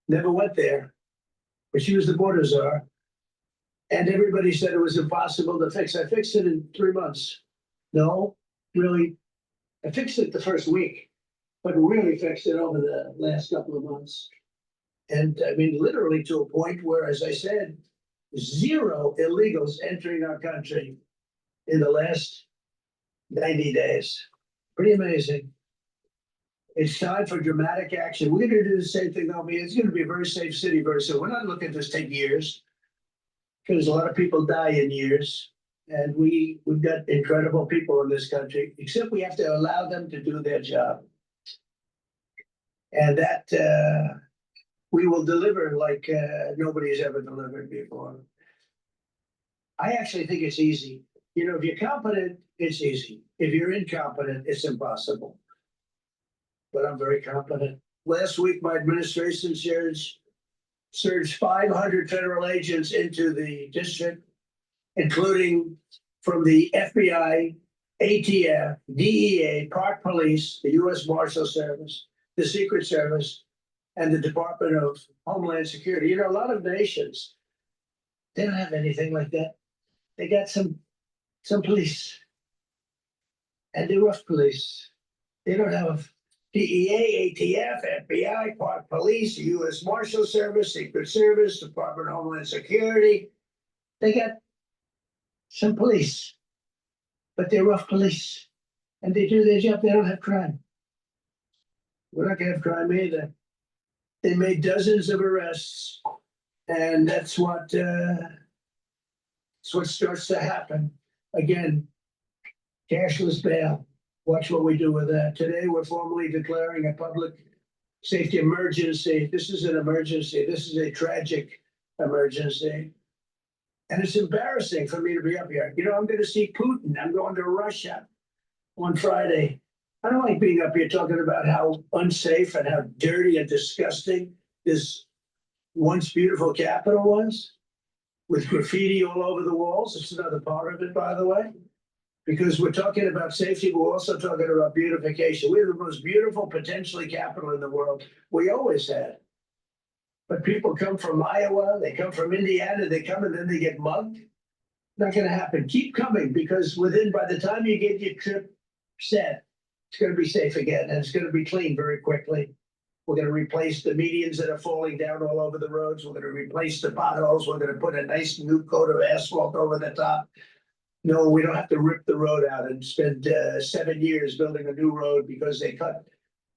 S14: Never went there. But she was the border czar. And everybody said it was impossible to fix. I fixed it in 3 months. No, really. I fixed it the first week, but really fixed it over the last couple of months. And I mean, literally to a point where, as I said, 0 illegals entering our country in the last 90 days. Pretty amazing. It's time for dramatic action. We're going to do the same thing. It's going to be a very safe city very soon. We're not looking at this take years because a lot of people die in years. And we've got incredible people in this country, except we have to allow them to do their job. And that we will deliver like nobody's ever delivered before. I actually think it's easy. You know, if you're competent, it's easy. If you're incompetent, it's impossible. But I'm very competent. Last week, my administration surged 500 federal agents into the district, including from the FBI, ATF, DEA, Park Police, the U.S. Marshal Service, the Secret Service, and the Department of Homeland Security. You know, a lot of nations, they don't have anything like that. They got some police, and they're rough police. They don't have DEA, ATF, FBI, Park Police, U.S. Marshal Service, Secret Service, Department of Homeland Security. They got some police, but they're rough police, and they do their job. They don't have crime. We're not going to have crime either. They made dozens of arrests, and that's what starts to happen. Again, cashless bail. Watch what we do with that. Today, we're formally declaring a public safety emergency. This is an emergency. This is a tragic emergency. And it's embarrassing for me to be up here. You know, I'm going to see Putin. I'm going to Russia on Friday. I don't like being up here talking about how unsafe and how dirty and disgusting this once beautiful capital was, with graffiti all over the walls. It's another part of it, by the way. Because we're talking about safety, but we're also talking about beautification. We have the most beautiful, potentially capital in the world. We always had. But people come from Iowa, they come from Indiana, they come and then they get mugged. Not gonna happen. Keep coming, because by the time you get your trip set, it's gonna be safe again, and it's gonna be clean very quickly. We're gonna replace the medians that are falling down all over the roads. We're gonna replace the potholes. We're gonna put a nice new coat of asphalt over the top. No, we don't have to rip the road out and spend 7 years building a new road because they cut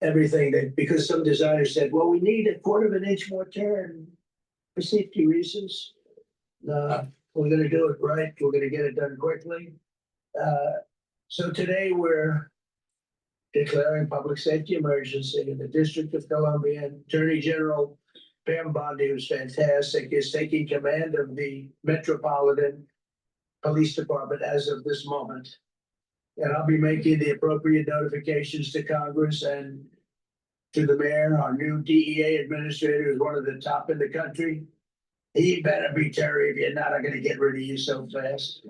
S14: everything because some designer said, well, we need a 1/4 inch more turn for safety reasons. No, we're gonna do it right. We're gonna get it done quickly. So today we're declaring public safety emergency in the District of Columbia. Attorney General Pam Bondi, who's fantastic, is taking command of the Metropolitan Police Department as of this moment. And I'll be making the appropriate notifications to Congress and to the mayor. Our new DEA administrator is one of the top in the country. He better be Terry, if you're not, I'm gonna get rid of you so fast.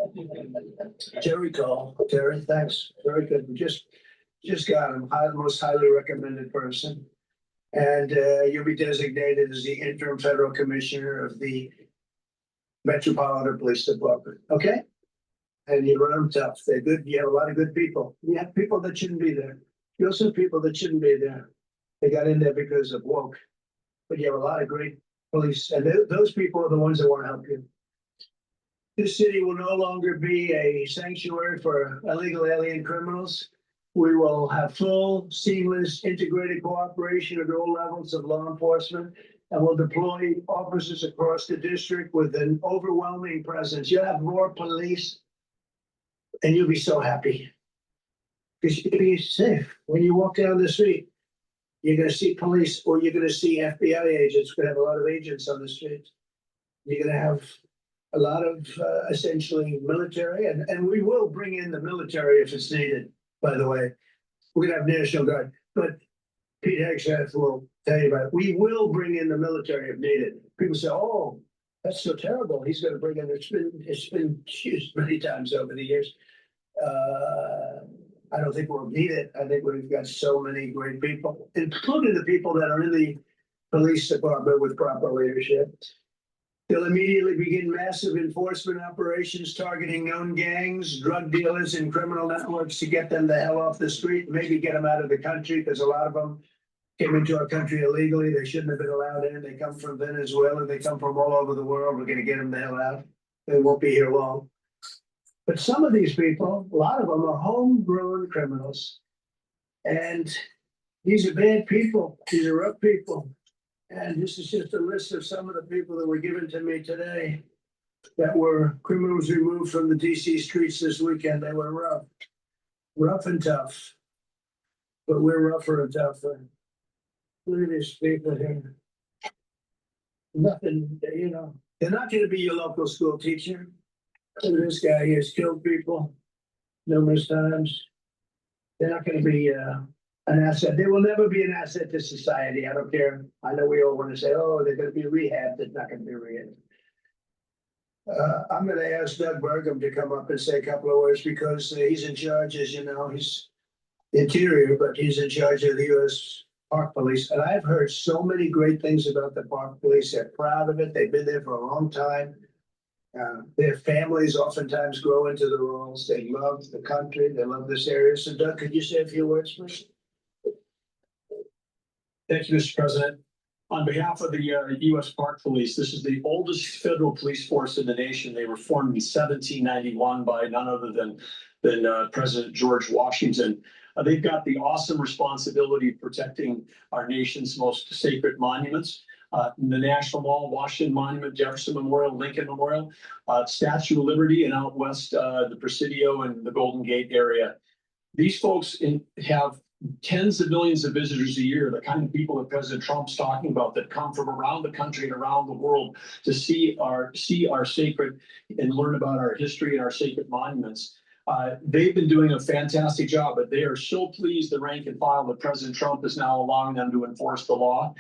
S14: Terry Cole. Terry, thanks. Very good. We just got him, most highly recommended person. And you'll be designated as the interim federal commissioner of the Metropolitan Police Department, okay? And you run them tough. They're good. You have a lot of good people. You have people that shouldn't be there. You also have people that shouldn't be there. They got in there because of woke. But you have a lot of great police, and those people are the ones that want to help you. This city will no longer be a sanctuary for illegal alien criminals. We will have full, seamless, integrated cooperation at all levels of law enforcement. And we'll deploy officers across the district with an overwhelming presence. You'll have more police, and you'll be so happy. Because you'll be safe. When you walk down the street, you're gonna see police, or you're gonna see FBI agents. We're gonna have a lot of agents on the streets. You're gonna have a lot of essentially military, and we will bring in the military if it's needed, by the way. We're gonna have National Guard, but Pete Hegseth will tell you about it. We will bring in the military if needed. People say, oh, that's so terrible. He's gonna bring in, it's been used many times over the years. I don't think we'll need it. I think we've got so many great people, including the people that are in the police department with proper leadership. They'll immediately begin massive enforcement operations targeting known gangs, drug dealers, and criminal networks to get them the hell off the street, maybe get them out of the country, because a lot of them came into our country illegally. They shouldn't have been allowed in. They come from Venezuela. They come from all over the world. We're going to get them the hell out. They won't be here long. But some of these people, a lot of them are homegrown criminals. And these are bad people. These are rough people. And this is just a list of some of the people that were given to me today that were criminals removed from the DC streets this weekend. They were rough and tough. But we're rougher and tougher. Look at these people here. Nothing, you know, they're not going to be your local school teacher. This guy he has killed people numerous times. They're not going to be an asset. They will never be an asset to society. I don't care. I know we all want to say, oh, they're going to be rehabbed. They're not going to be rehabbed. I'm going to ask Doug Burgum to come up and say a couple of words because he's in charge, as you know, he's interior, but he's in charge of the U.S. Park Police. And I've heard so many great things about the Park Police. They're proud of it. They've been there for a long time. Their families oftentimes grow into the roles. They love the country. They love this area. So Doug, could you say a few words, please?
S15: Thank you, Mr. President. On behalf of the U.S. Park Police, this is the oldest federal police force in the nation. They were formed in 1791 by none other than President George Washington. They've got the awesome responsibility of protecting our nation's most sacred monuments. The National Mall, Washington Monument, Jefferson Memorial, Lincoln Memorial, Statue of Liberty, and out west, the Presidio and the Golden Gate area. These folks have tens of millions of visitors a year, the kind of people that President Trump's talking about that come from around the country and around the world to see our sacred and learn about our history and our sacred monuments. They've been doing a fantastic job, but they are so pleased, the rank and file, that President Trump is now allowing them to enforce the law.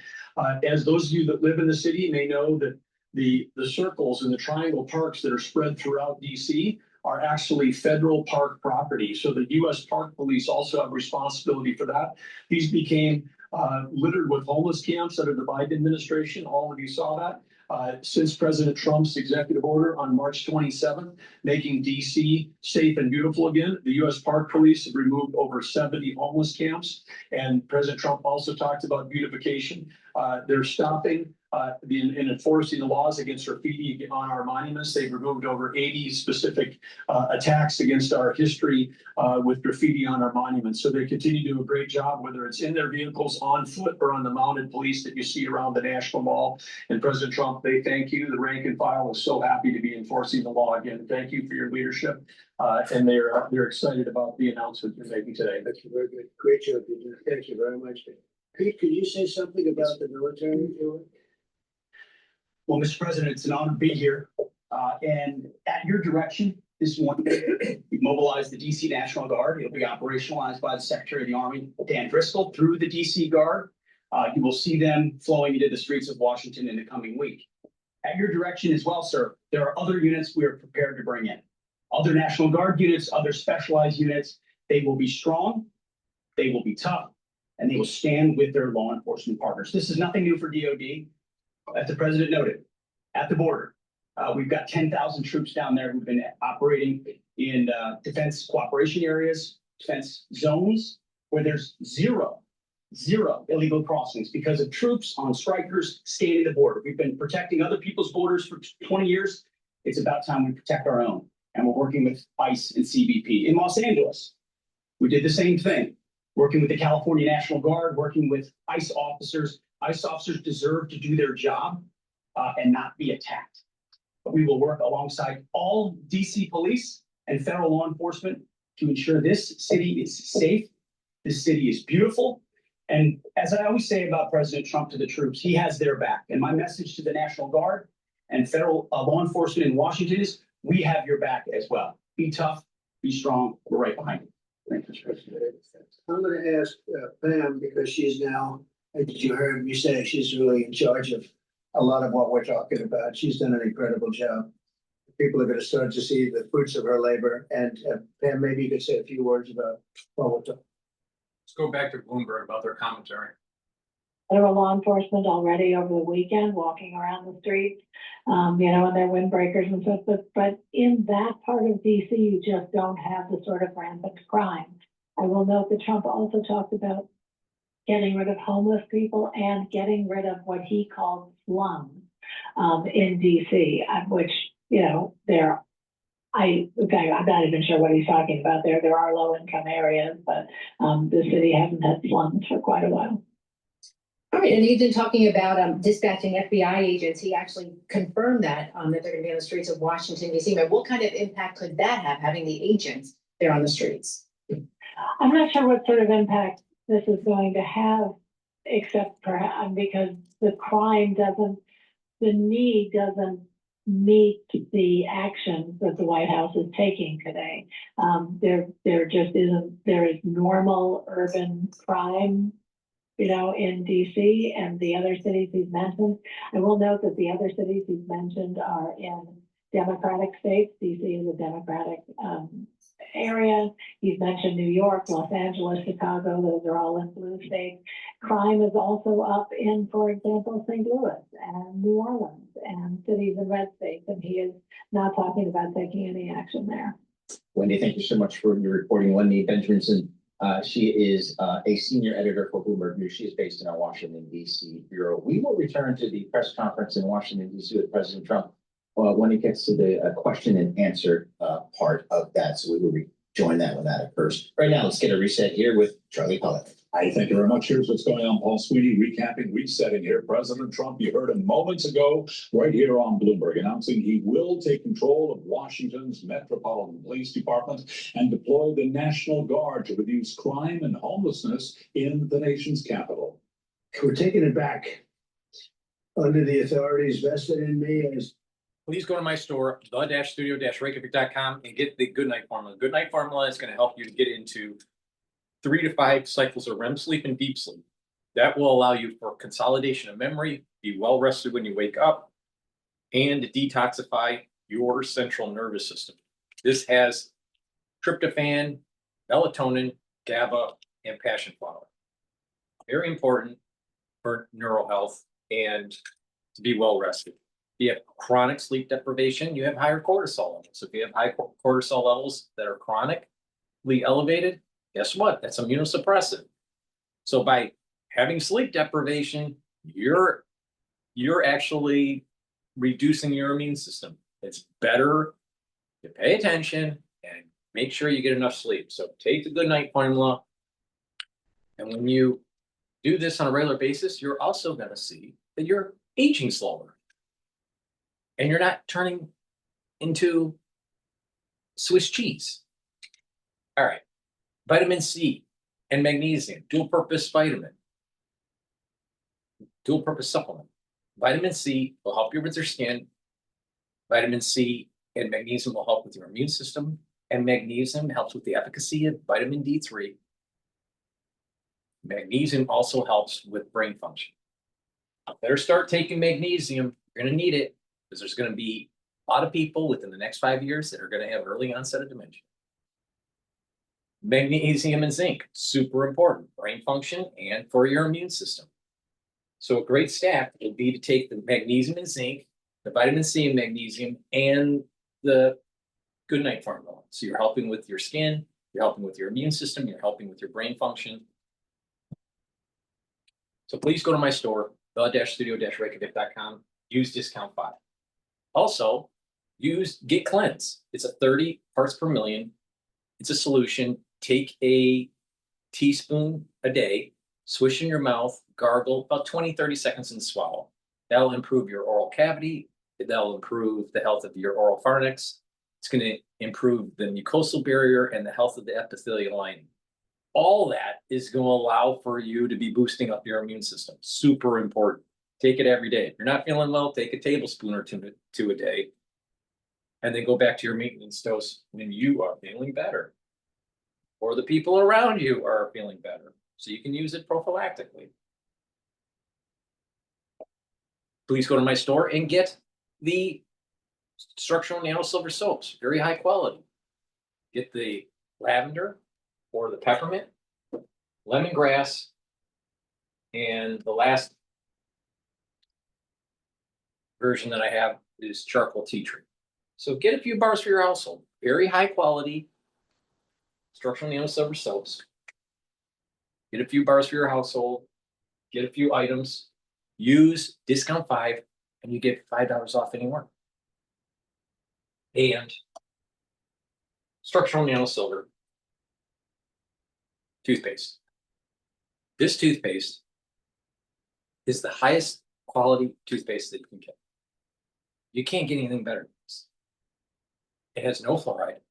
S15: As those of you that live in the city may know, that the circles and the triangle parks that are spread throughout DC are actually federal park property. So the US Park Police also have responsibility for that. These became littered with homeless camps under the Biden administration. All of you saw that. Since President Trump's executive order on March 27th, making DC safe and beautiful again, the US Park Police have removed over 70 homeless camps. And President Trump also talked about beautification. They're stopping and enforcing the laws against graffiti on our monuments. They've removed over 80 specific attacks against our history with graffiti on our monuments. So they continue to do a great job, whether it's in their vehicles, on foot, or on the mounted police that you see around the National Mall. And President Trump, they thank you. The rank and file is so happy to be enforcing the law again. Thank you for your leadership. And they're excited about the announcement you're making today.
S14: That's very good. Great job, Peter. Thank you very much. Pete, could you say something about the military?
S16: Well, Mr. President, it's an honor to be here. And at your direction, this morning, we mobilized the DC National Guard. It'll be operationalized by the Secretary of the Army, Dan Driscoll, through the DC Guard. You will see them flowing into the streets of Washington in the coming week. At your direction as well, sir, there are other units we are prepared to bring in. Other National Guard units, other specialized units. They will be strong, they will be tough, and they will stand with their law enforcement partners. This is nothing new for DOD. As the president noted, at the border, we've got 10,000 troops down there who've been operating in defense cooperation areas, defense zones, where there's zero illegal crossings because of troops on strikers scanning the border. We've been protecting other people's borders for 20 years. It's about time we protect our own. And we're working with ICE and CBP. In Los Angeles, we did the same thing, working with the California National Guard, working with ICE officers. ICE officers deserve to do their job and not be attacked. But we will work alongside all DC police and federal law enforcement to ensure this city is safe, this city is beautiful. And as I always say about President Trump to the troops, he has their back. And my message to the National Guard and federal law enforcement in Washington is, we have your back as well. Be tough, be strong, we're right behind you. Thank you, Mr. President.
S14: I'm going to ask Pam, because she's now, as you heard me say, she's really in charge of a lot of what we're talking about. She's done an incredible job. People are going to start to see the fruits of her labor. And Pam, maybe you could say a few words about what we're talking.
S3: Let's go back to Bloomberg about their commentary.
S17: Federal law enforcement already over the weekend walking around the streets, and their windbreakers and so forth. But in that part of DC, you just don't have the sort of rampant crime. I will note that Trump also talked about getting rid of homeless people and getting rid of what he called slums in DC, which, I'm not even sure what he's talking about there. There are low income areas, but the city hasn't had slums for quite a while.
S2: All right, and you've been talking about dispatching FBI agents. He actually confirmed that they're going to be on the streets of Washington, D.C. But what kind of impact could that have, having the agents there on the streets?
S17: I'm not sure what sort of impact this is going to have, except perhaps because the need doesn't meet the actions that the White House is taking today. There just isn't. There is normal urban crime, in DC and the other cities he's mentioned. I will note that the other cities he's mentioned are in Democratic states. DC is a Democratic area. He's mentioned New York, Los Angeles, Chicago. Those are all in blue states. Crime is also up in, for example, St. Louis and New Orleans and cities in red states. And he is not talking about taking any action there.
S12: Wendy, thank you so much for your reporting. Wendy Benjaminson, she is a senior editor for Bloomberg News. She is based in our Washington, D.C. bureau. We will return to the press conference in Washington, D.C. with President Trump when it gets to the question and answer part of that. So we will rejoin that when that occurs. Right now, let's get a reset here with Charlie Pollack.
S11: Hi, thank you very much. Here's what's going on. Paul Sweeney recapping, resetting here. President Trump, you heard him moments ago, right here on Bloomberg, announcing he will take control of Washington's Metropolitan Police Department and deploy the National Guard to reduce crime and homelessness in the nation's capital.
S14: We're taking it back under the authorities vested in me as
S3: please go to my store, the-studio-reykjavik.com, and get the Good Night Formula. Good Night Formula is going to help you to get into 3 to 5 cycles of REM sleep and deep sleep. That will allow you for consolidation of memory, be well rested when you wake up, and to detoxify your central nervous system. This has tryptophan, melatonin, GABA, and passion flower. Very important for neural health and to be well rested. If you have chronic sleep deprivation, you have higher cortisol levels. So if you have high cortisol levels that are chronically elevated, guess what? That's immunosuppressive. So by having sleep deprivation, you're actually reducing your immune system. It's better to pay attention and make sure you get enough sleep. So take the Good Night Formula. And when you do this on a regular basis, you're also going to see that you're aging slower. And you're not turning into Swiss cheese. All right. Vitamin C and magnesium, dual purpose vitamin, dual purpose supplement. Vitamin C will help you with your skin. Vitamin C and magnesium will help with your immune system. And magnesium helps with the efficacy of vitamin D3. Magnesium also helps with brain function. Better start taking magnesium. You're going to need it because there's going to be a lot of people within the next 5 years that are going to have early onset of dementia. Magnesium and zinc, super important, brain function and for your immune system. So a great stack would be to take the magnesium and zinc, the vitamin C and magnesium, and the Good Night Formula. So you're helping with your skin, you're helping with your immune system, you're helping with your brain function. So please go to my store, the-studio-reykjavik.com, use discount 5. Also, use Get Cleanse. It's a 30 parts per million. It's a solution. Take a teaspoon a day, swish in your mouth, gargle about 20-30 seconds and swallow. That'll improve your oral cavity. That'll improve the health of your oral pharynx. It's going to improve the mucosal barrier and the health of the epithelial lining. All that is going to allow for you to be boosting up your immune system. Super important. Take it every day. If you're not feeling well, take a tablespoon or two a day. And then go back to your maintenance dose when you are feeling better. Or the people around you are feeling better. So you can use it prophylactically. Please go to my store and get the structural nano silver soaps. Very high quality. Get the lavender or the peppermint, lemongrass, and the last version that I have is charcoal tea tree. So get a few bars for your household. Very high quality structural nano silver soaps. Get a few bars for your household. Get a few items. Use discount 5 and you get $5 off anywhere. And structural nano silver toothpaste. This toothpaste is the highest quality toothpaste that you can get. You can't get anything better than this. It has no fluoride.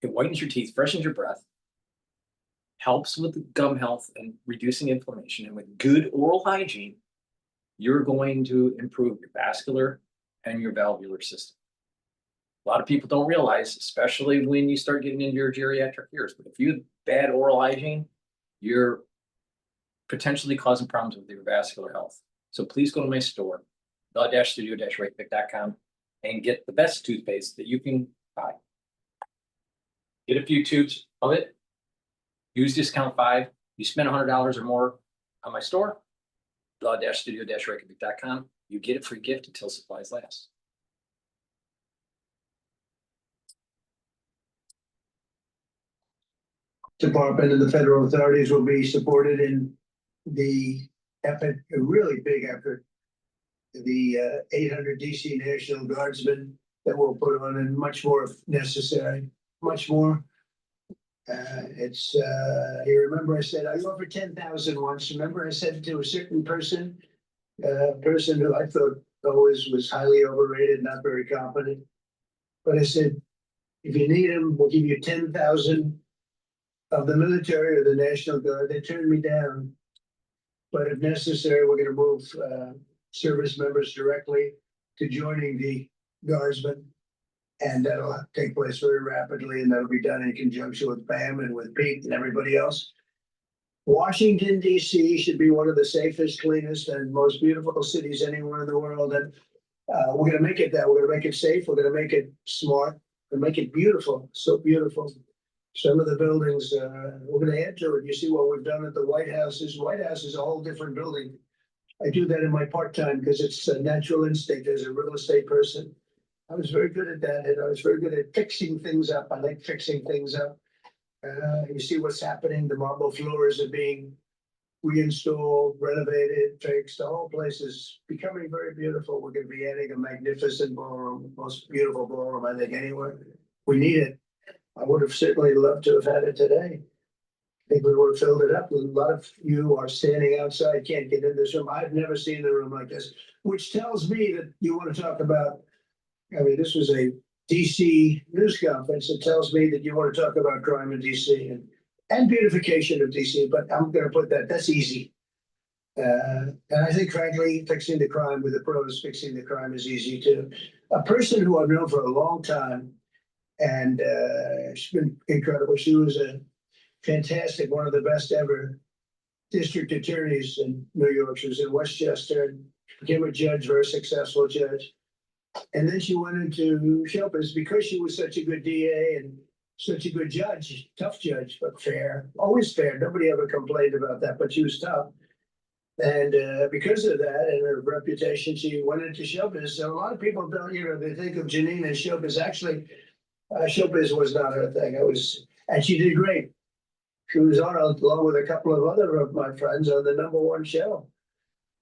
S3: It whitens your teeth, freshens your breath, helps with gum health and reducing inflammation. And with good oral hygiene, you're going to improve your vascular and your valvular system. A lot of people don't realize, especially when you start getting into your geriatric years, but if you have bad oral hygiene, you're potentially causing problems with your vascular health. So please go to my store, the-studio-reykjavik.com, and get the best toothpaste that you can buy. Get a few tubes of it. Use discount 5. You spend $100 or more on my store, the-studio-reykjavik.com. You get a free gift until supplies last.
S14: Department and the federal authorities will be supported in the effort, a really big effort. The 800 DC National Guardsmen that we'll put on, and much more if necessary, much more. You remember I said I offered 10,000 once. Remember I said to a certain person who I thought always was highly overrated, not very competent. But I said, if you need them, we'll give you 10,000 of the military or the National Guard. They turned me down. But if necessary, we're going to move service members directly to joining the guardsmen. And that'll take place very rapidly, and that'll be done in conjunction with Pam and with Pete and everybody else. Washington, D.C. should be one of the safest, cleanest, and most beautiful cities anywhere in the world. And we're gonna make it that. We're gonna make it safe. We're gonna make it smart. We're gonna make it beautiful. So beautiful. Some of the buildings, we're gonna add to it. You see what we've done at the White House. White House is a whole different building. I do that in my part-time because it's a natural instinct as a real estate person. I was very good at that, and I was very good at fixing things up. I like fixing things up. You see what's happening. The marble floors are being reinstalled, renovated, fixed. The whole place is becoming very beautiful. We're going to be adding a magnificent ballroom, most beautiful ballroom, I think, anywhere. We need it. I would have certainly loved to have had it today. I think we would have filled it up. A lot of you are standing outside, can't get in this room. I've never seen a room like this, which tells me that you want to talk about. I mean, this was a DC news conference. It tells me that you want to talk about crime in DC and beautification of DC, but I'm going to put that's easy. And I think, frankly, fixing the crime with the pros, fixing the crime is easy too. A person who I've known for a long time, and she's been incredible. She was a fantastic, one of the best ever district attorneys in New York. She was in Westchester and became a judge, very successful judge. And then she went into show business because she was such a good DA and such a good judge, tough judge, but fair, always fair. Nobody ever complained about that, but she was tough. And because of that and her reputation, she went into show business. So a lot of people don't, they think of Janine as show business. Actually, show business was not her thing. And she did great. She was on along with a couple of other of my friends on the #1 show.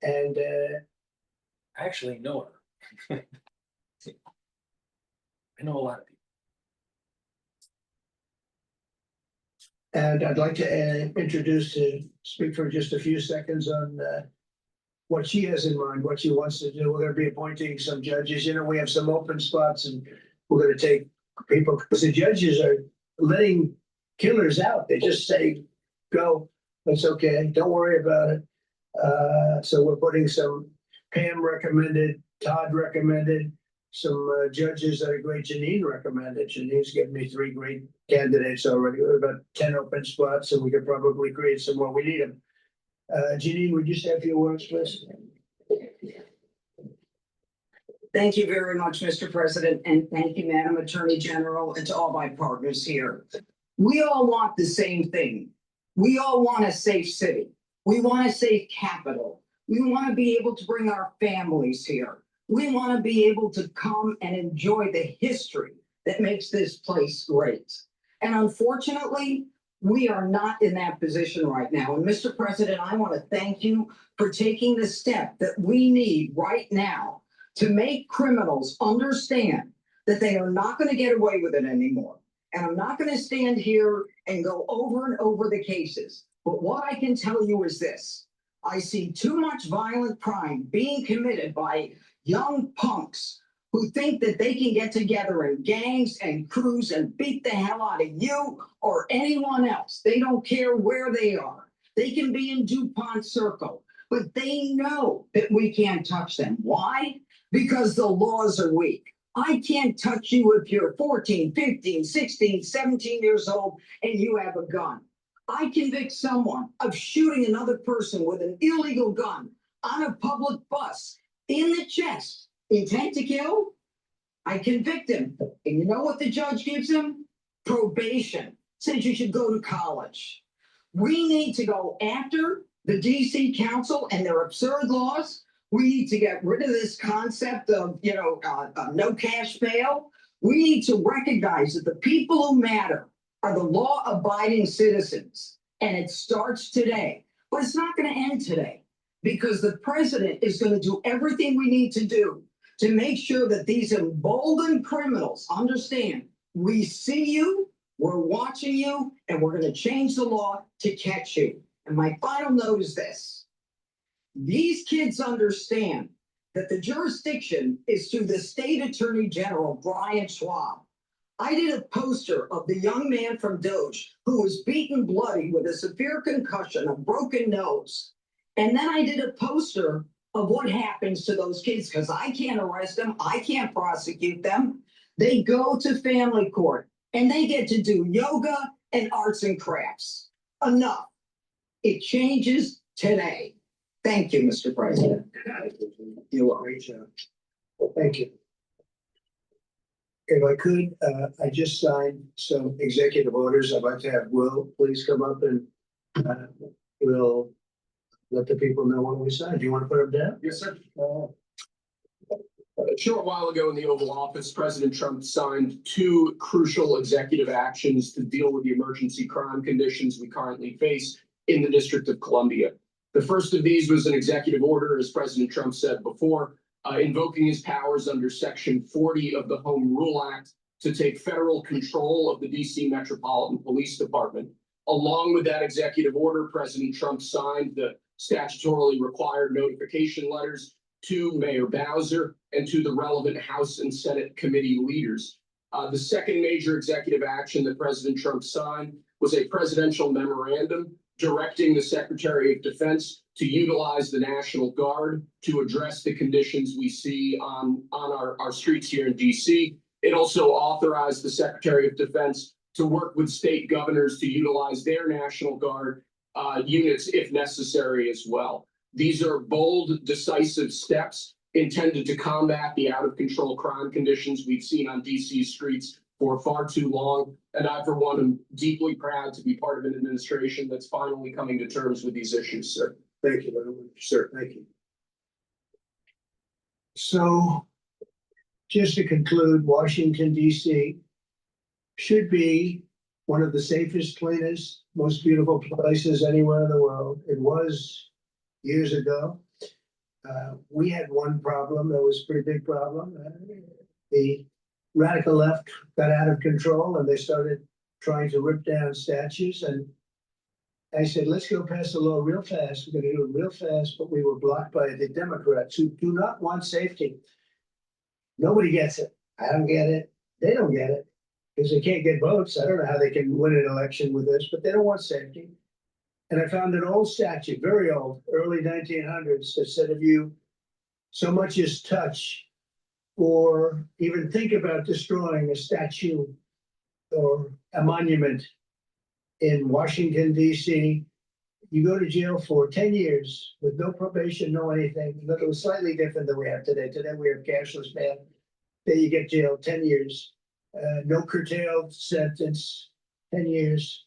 S14: And
S3: I actually know her. I know a lot of people.
S14: And I'd like to speak for just a few seconds on what she has in mind, what she wants to do. We're going to be appointing some judges. We have some open spots, and we're going to take people because the judges are letting killers out. They just say, go, it's okay, don't worry about it. So we're putting some Pam recommended, Todd recommended, some judges that are great. Janine recommended. Janine's given me 3 great candidates already. We have about 10 open spots, and we could probably create some more. We need them. Janine, would you say a few words, please?
S18: Thank you very much, Mr. President, and thank you, Madam Attorney General, and to all my partners here. We all want the same thing. We all want a safe city. We want a safe capital. We want to be able to bring our families here. We want to be able to come and enjoy the history that makes this place great. And unfortunately, we are not in that position right now. And Mr. President, I want to thank you for taking the step that we need right now to make criminals understand that they are not going to get away with it anymore. And I'm not going to stand here and go over and over the cases. But what I can tell you is this. I see too much violent crime being committed by young punks who think that they can get together in gangs and crews and beat the hell out of you or anyone else. They don't care where they are. They can be in DuPont Circle, but they know that we can't touch them. Why? Because the laws are weak. I can't touch you if you're 14, 15, 16, 17 years old and you have a gun. I convict someone of shooting another person with an illegal gun on a public bus in the chest, intent to kill. I convict him. And you know what the judge gives him? Probation. Says you should go to college. We need to go after the DC Council and their absurd laws. We need to get rid of this concept of, no cash bail. We need to recognize that the people who matter are the law-abiding citizens. And it starts today. But it's not going to end today because the president is going to do everything we need to do to make sure that these emboldened criminals understand we see you, we're watching you, and we're going to change the law to catch you. And my final note is this. These kids understand that the jurisdiction is through the state attorney general, Brian Schwab. I did a poster of the young man from Doge who was beaten bloody with a severe concussion, a broken nose. And then I did a poster of what happens to those kids, because I can't arrest them, I can't prosecute them. They go to family court and they get to do yoga and arts and crafts. Enough. It changes today. Thank you, Mr. President.
S14: You are great job. Thank you. If I could, I just signed some executive orders. I'd like to have Will please come up and we'll let the people know what we signed. Do you want to put them down?
S19: Yes, sir. A short while ago in the Oval Office, President Trump signed 2 crucial executive actions to deal with the emergency crime conditions we currently face in the District of Columbia. The first of these was an executive order, as President Trump said before, invoking his powers under Section 40 of the Home Rule Act to take federal control of the DC Metropolitan Police Department. Along with that executive order, President Trump signed the statutorily required notification letters to Mayor Bowser and to the relevant House and Senate committee leaders. The second major executive action that President Trump signed was a presidential memorandum directing the Secretary of Defense to utilize the National Guard to address the conditions we see on our streets here in DC. It also authorized the Secretary of Defense to work with state governors to utilize their National Guard units if necessary as well. These are bold, decisive steps intended to combat the out-of-control crime conditions we've seen on DC's streets for far too long. And I, for one, am deeply proud to be part of an administration that's finally coming to terms with these issues, sir.
S14: Thank you very much, sir. Thank you. So, just to conclude, Washington, D.C. should be one of the safest, cleanest, most beautiful places anywhere in the world. It was years ago. We had one problem that was a pretty big problem. The radical left got out of control and they started trying to rip down statues. And I said, let's go pass the law real fast. We're going to do it real fast. But we were blocked by the Democrats who do not want safety. Nobody gets it. I don't get it. They don't get it because they can't get votes. I don't know how they can win an election with this, but they don't want safety. And I found an old statute, very old, early 1900s, that said if you so much as touch or even think about destroying a statue or a monument in Washington, D.C., you go to jail for 10 years with no probation, no anything. But it was slightly different than we have today. Today we have cashless bail. There you get jailed 10 years. No curtailed sentence, 10 years.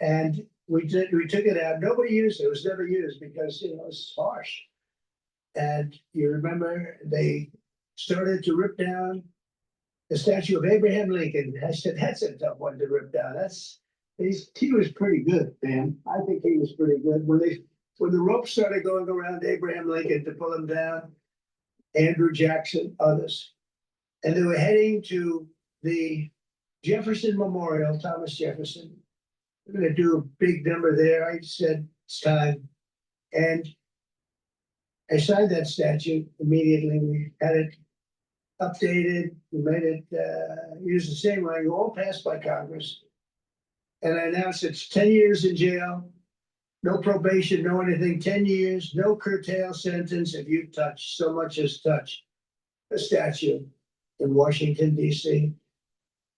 S14: And we took it out. Nobody used it. It was never used because, you know, it's harsh. And you remember they started to rip down the statue of Abraham Lincoln. I said, that's a tough one to rip down. He was pretty good, man. I think he was pretty good. When the rope started going around Abraham Lincoln to pull him down, Andrew Jackson, others, and they were heading to the Jefferson Memorial, Thomas Jefferson. We're going to do a big number there. I said, it's time. And I signed that statute immediately. We had it updated. We made it use the same language, all passed by Congress. And I announced it's 10 years in jail, no probation, no anything, 10 years, no curtail sentence if you touch so much as touch a statue in Washington, D.C.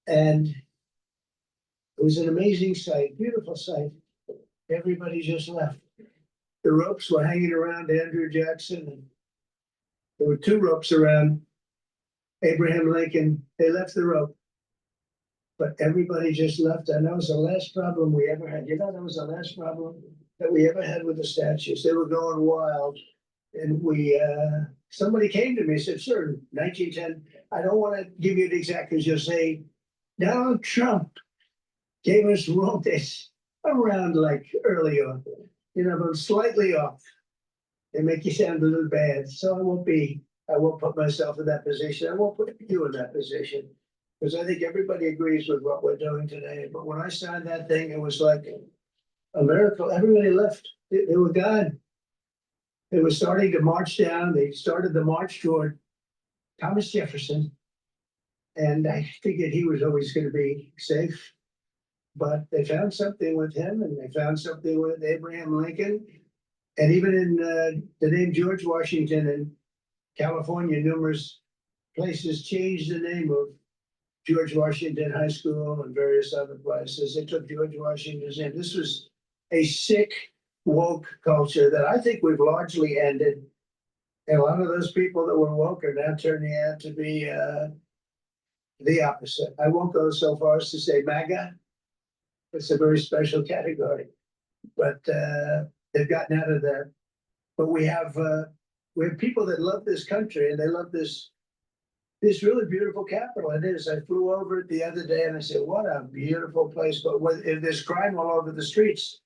S14: And it was an amazing sight, beautiful sight. Everybody just left. The ropes were hanging around Andrew Jackson. And there were 2 ropes around Abraham Lincoln. They left the rope. But everybody just left. And that was the last problem we ever had. You know, that was the last problem that we ever had with the statues. They were going wild. And somebody came to me and said, sir, in 1910, I don't want to give you the exact, because you'll say, Donald Trump gave us this around like early on, you know, but slightly off. They make you sound a little bad. So I won't put myself in that position. I won't put you in that position. Because I think everybody agrees with what we're doing today. But when I signed that thing, it was like a miracle. Everybody left. They were gone. They were starting to march down. They started the march toward Thomas Jefferson. And I figured he was always going to be safe. But they found something with him, and they found something with Abraham Lincoln. And even in the name George Washington in California, numerous places changed the name of George Washington High School and various other places. They took George Washington's name. This was a sick, woke culture that I think we've largely ended. And a lot of those people that were woke are now turning out to be the opposite. I won't go so far as to say MAGA. It's a very special category, but they've gotten out of that. But we have people that love this country and they love this really beautiful capital. It is. I flew over it the other day and I said, what a beautiful place. But if there's crime all over the streets,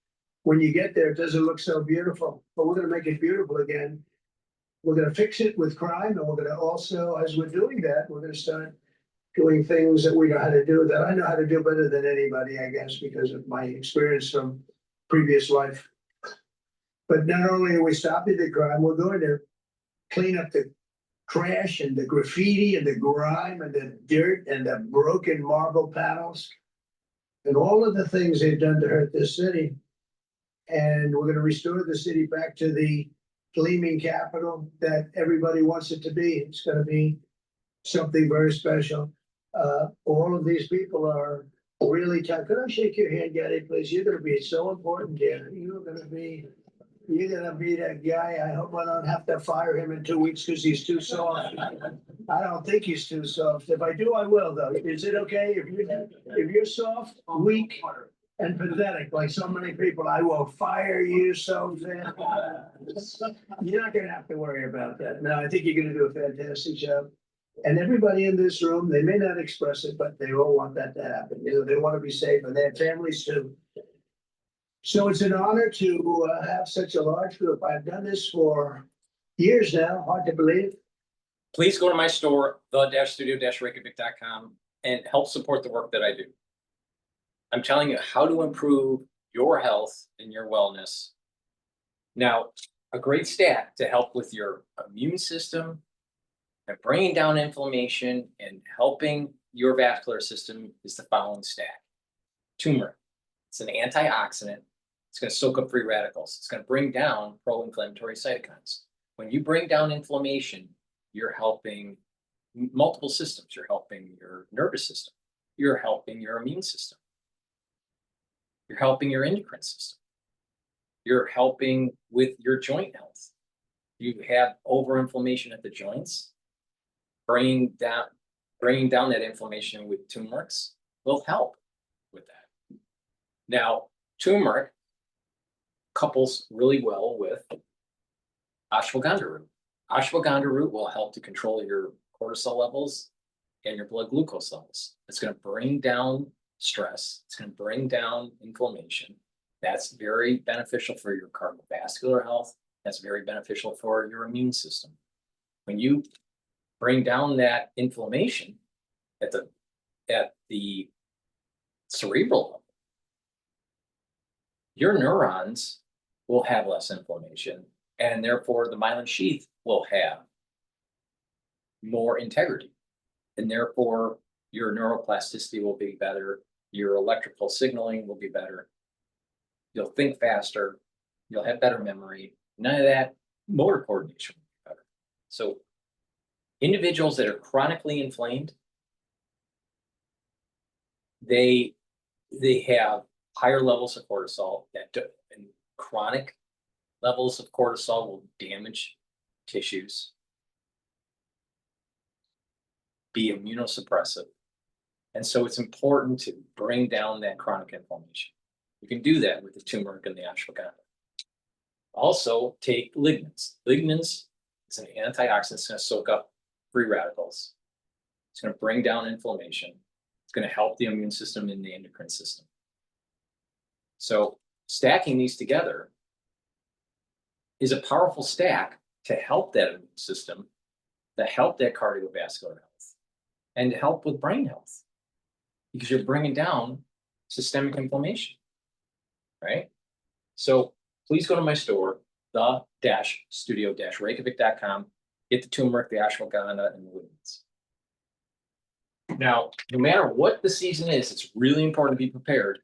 S14: when you get there, it doesn't look so beautiful. But we're going to make it beautiful again. We're going to fix it with crime. And we're going to also, as we're doing that, we're going to start doing things that we know how to do, that I know how to do better than anybody, I guess, because of my experience from previous life. But not only are we stopping the crime, we're going to clean up the trash and the graffiti and the grime and the dirt and the broken marble panels and all of the things they've done to hurt this city. And we're going to restore the city back to the gleaming capital that everybody wants it to be. It's going to be something very special. All of these people are really tough. Could I shake your hand, Getty, please? You're going to be so important here. You're going to be that guy. I hope I don't have to fire him in 2 weeks because he's too soft. I don't think he's too soft. If I do, I will, though. Is it okay if you're soft, weak, and pathetic, like so many people? I will fire you so fast. You're not going to have to worry about that. No, I think you're going to do a fantastic job. And everybody in this room, they may not express it, but they all want that to happen. You know, they want to be safe, and they have families too. So it's an honor to have such a large group. I've done this for years now, hard to believe.
S3: Please go to my store, the-studio-reykjavik.com, and help support the work that I do. I'm telling you how to improve your health and your wellness. Now, a great stat to help with your immune system and bringing down inflammation and helping your vascular system is the following stack. Turmeric. It's an antioxidant. It's going to soak up free radicals. It's going to bring down pro-inflammatory cytokines. When you bring down inflammation, you're helping multiple systems. You're helping your nervous system. You're helping your immune system. You're helping your endocrine system. You're helping with your joint health. You have overinflammation at the joints. Bringing down that inflammation with turmerics will help with that. Now, turmeric couples really well with ashwagandha root. Ashwagandha root will help to control your cortisol levels and your blood glucose levels. It's going to bring down stress. It's going to bring down inflammation. That's very beneficial for your cardiovascular health. That's very beneficial for your immune system. When you bring down that inflammation at the cerebral level, your neurons will have less inflammation, and therefore the myelin sheath will have more integrity, and therefore your neuroplasticity will be better, your electrical signaling will be better, you'll think faster, you'll have better memory, none of that motor coordination will be better. So individuals that are chronically inflamed, they have higher levels of cortisol. And chronic levels of cortisol will damage tissues, be immunosuppressive. And so it's important to bring down that chronic inflammation. You can do that with the turmeric and the ashwagandha. Also, take lignans. Lignans is an antioxidant. It's going to soak up free radicals. It's going to bring down inflammation. It's going to help the immune system and the endocrine system. So stacking these together is a powerful stack to help that immune system, to help that cardiovascular health, and to help with brain health, because you're bringing down systemic inflammation, right? So please go to my store, the-studio-reykjavik.com, get the turmeric, the ashwagandha, and the lignans. Now, no matter what the season is, it's really important to be prepared.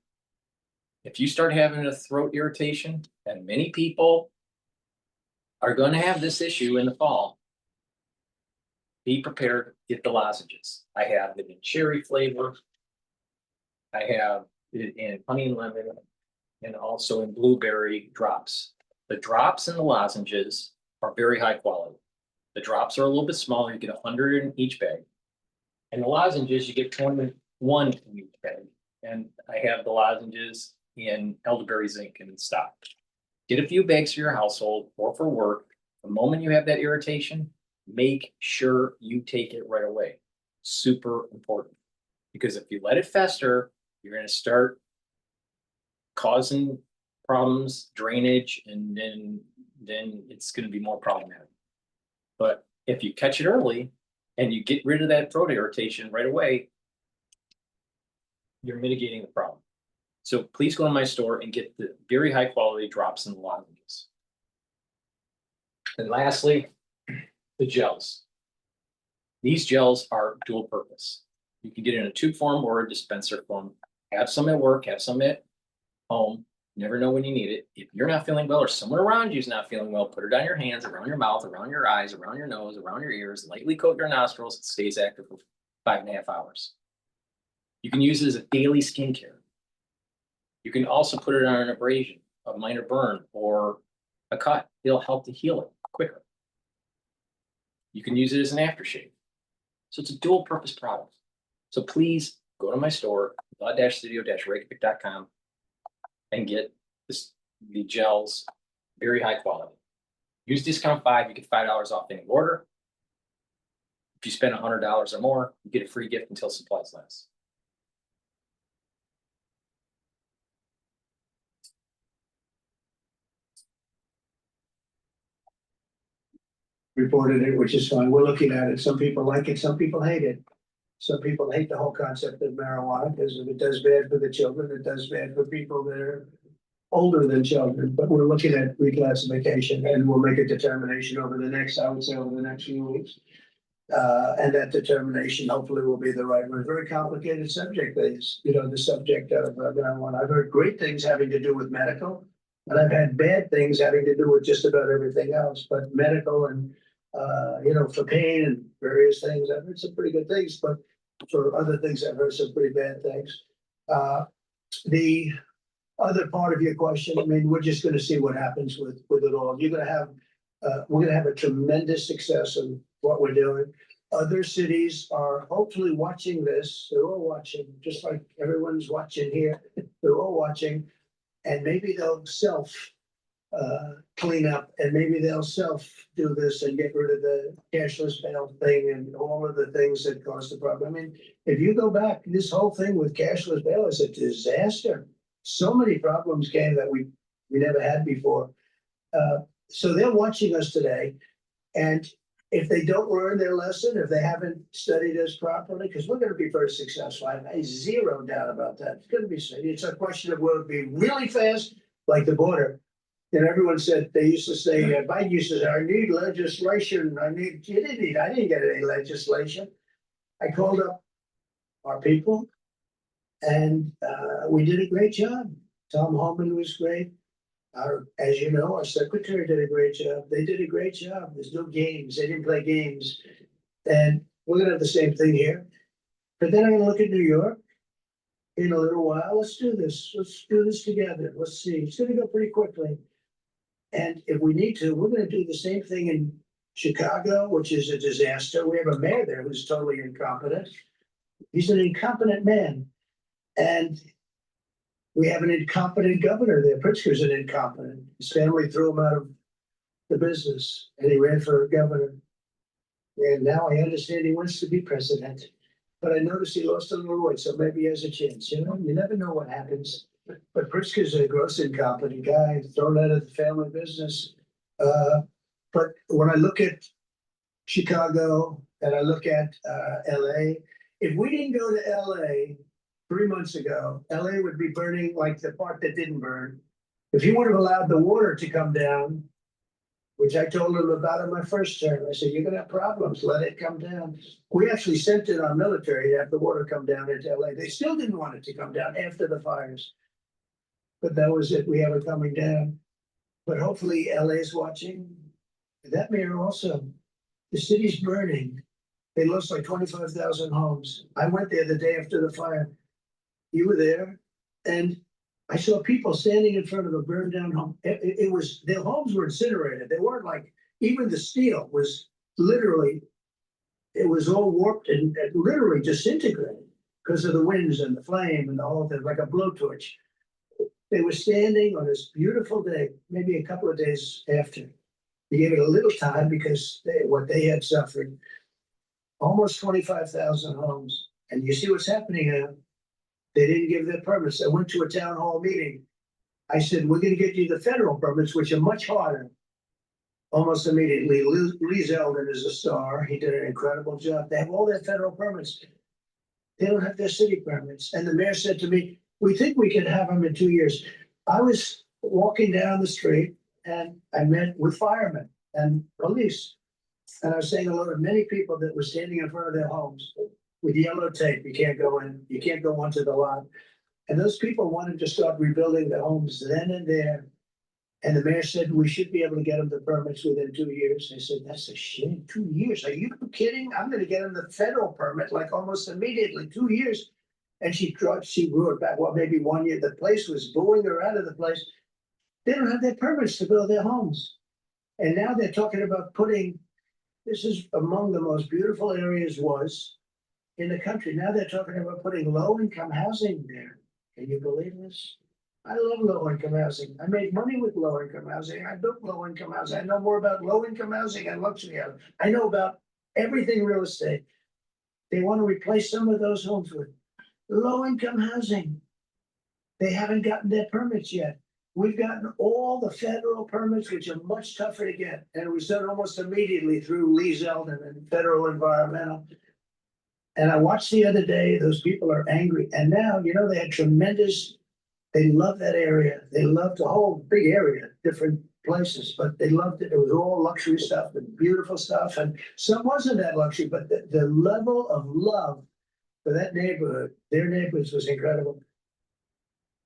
S3: If you start having a throat irritation, and many people are gonna have this issue in the fall, be prepared, get the lozenges. I have it in cherry flavor. I have it in honey and lemon and also in blueberry drops. The drops and the lozenges are very high quality. The drops are a little bit smaller, you get 100 in each bag. And the lozenges, you get 21 in each bag. And I have the lozenges in elderberry zinc in stock. Get a few bags for your household or for work. The moment you have that irritation, make sure you take it right away. Super important. Because if you let it fester, you're gonna start causing problems, drainage, and then it's gonna be more problematic. But if you catch it early and you get rid of that throat irritation right away, you're mitigating the problem. So please go to my store and get the very high quality drops and lozenges. And lastly, the gels. These gels are dual purpose. You can get it in a tube form or a dispenser form. Have some at work, have some at home. Never know when you need it. If you're not feeling well or someone around you is not feeling well, put it on your hands, around your mouth, around your eyes, around your nose, around your ears, lightly coat your nostrils. It stays active for 5.5 hours. You can use it as a daily skincare. You can also put it on an abrasion, a minor burn, or a cut. It'll help to heal it quicker. You can use it as an aftershave. So it's a dual purpose product. So please go to my store, the-studio-reykjavik.com, and get the gels, very high quality. Use discount 5, you get $5 off any order. If you spend $100 or more, you get a free gift until supplies last.
S14: Reported it, which is fine. We're looking at it. Some people like it, some people hate it. Some people hate the whole concept of marijuana because if it does bad for the children, it does bad for people that are older than children. But we're looking at reclassification and we'll make a determination over the next, I would say, over the next few weeks. And that determination hopefully will be the right one. Very complicated subject, the subject of marijuana. I've heard great things having to do with medical, and I've had bad things having to do with just about everything else. But medical and for pain and various things, I've heard some pretty good things. But for other things, I've heard some pretty bad things. The other part of your question, I mean, we're just going to see what happens with it all. We're going to have a tremendous success in what we're doing. Other cities are hopefully watching this. They're all watching, just like everyone's watching here. They're all watching, and maybe they'll clean up, and maybe they'll do this and get rid of the cashless bail thing and all of the things that cause the problem. I mean, if you go back, this whole thing with cashless bail is a disaster. So many problems came that we never had before. So they're watching us today, and if they don't learn their lesson, if they haven't studied us properly, because we're going to be very successful, I have zero doubt about that. It's going to be. It's a question of will it be really fast, like the border. And everyone said, they used to say, Biden used to say, I need legislation. I didn't get any legislation. I called up our people and we did a great job. Tom Homan was great. As you know, our secretary did a great job. They did a great job. There's no games. They didn't play games. And we're going to have the same thing here. But then I'm going to look at New York in a little while. Let's do this. Let's do this together. Let's see. It's going to go pretty quickly. And if we need to, we're going to do the same thing in Chicago, which is a disaster. We have a mayor there who's totally incompetent. He's an incompetent man. And we have an incompetent governor there. Pritzker's an incompetent. His family threw him out of the business and he ran for governor. And now I understand he wants to be president. But I noticed he lost a little weight, so maybe he has a chance. You never know what happens. But Pritzker's a gross incompetent guy, thrown out of the family business. But when I look at Chicago and I look at LA, if we didn't go to LA 3 months ago, LA would be burning like the part that didn't burn. If he would have allowed the water to come down, which I told him about in my first term, I said, you're going to have problems, let it come down. We actually sent in our military to have the water come down into LA. They still didn't want it to come down after the fires. But that was it. We have it coming down. But hopefully LA is watching. That mayor also, the city's burning. They lost like 25,000 homes. I went there the day after the fire. You were there, and I saw people standing in front of a burned down home. It was, their homes were incinerated. They weren't like, even the steel was literally, it was all warped and literally disintegrated because of the winds and the flame and the whole thing, like a blowtorch. They were standing on this beautiful day, maybe a couple of days after. They gave it a little time because what they had suffered, almost 25,000 homes. And you see what's happening now. They didn't give their permits. I went to a town hall meeting. I said, we're going to get you the federal permits, which are much harder. Almost immediately, Lee Zeldin is a star. He did an incredible job. They have all their federal permits. They don't have their city permits. And the mayor said to me, we think we can have them in 2 years. I was walking down the street and I met with firemen and police. And I was saying hello to many people that were standing in front of their homes with yellow tape. You can't go in, you can't go onto the lot. And those people wanted to start rebuilding their homes then and there. And the mayor said, we should be able to get them the permits within 2 years. I said, that's a shame, 2 years. Are you kidding? I'm gonna get them the federal permit like almost immediately, 2 years. And she grew it back, well, maybe 1 year. The place was booing her out of the place. They don't have their permits to build their homes. And now they're talking about putting, this is among the most beautiful areas was in the country. Now they're talking about putting low-income housing there. Can you believe this? I love low-income housing. I made money with low-income housing. I built low-income housing. I know more about low-income housing and luxury housing. I know about everything real estate. They want to replace some of those homes with low-income housing. They haven't gotten their permits yet. We've gotten all the federal permits, which are much tougher to get. And it was done almost immediately through Lee Zeldin and Federal Environmental. And I watched the other day, those people are angry. And now, you know, they had tremendous, they love that area. They loved the whole big area, different places, but they loved it. It was all luxury stuff and beautiful stuff. And some wasn't that luxury, but the level of love for that neighborhood, their neighborhoods was incredible.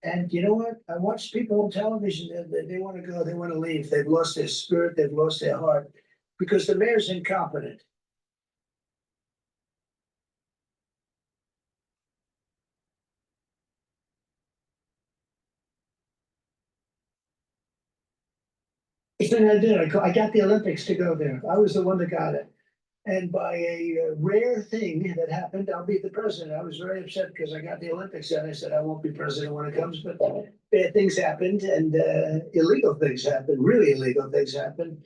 S14: And you know what? I watched people on television, they want to go, they want to leave. They've lost their spirit, they've lost their heart because the mayor's incompetent. The thing I did, I got the Olympics to go there. I was the one that got it. And by a rare thing that happened, I'll be the president. I was very upset because I got the Olympics and I said, I won't be president when it comes, but bad things happened and illegal things happened, really illegal things happened.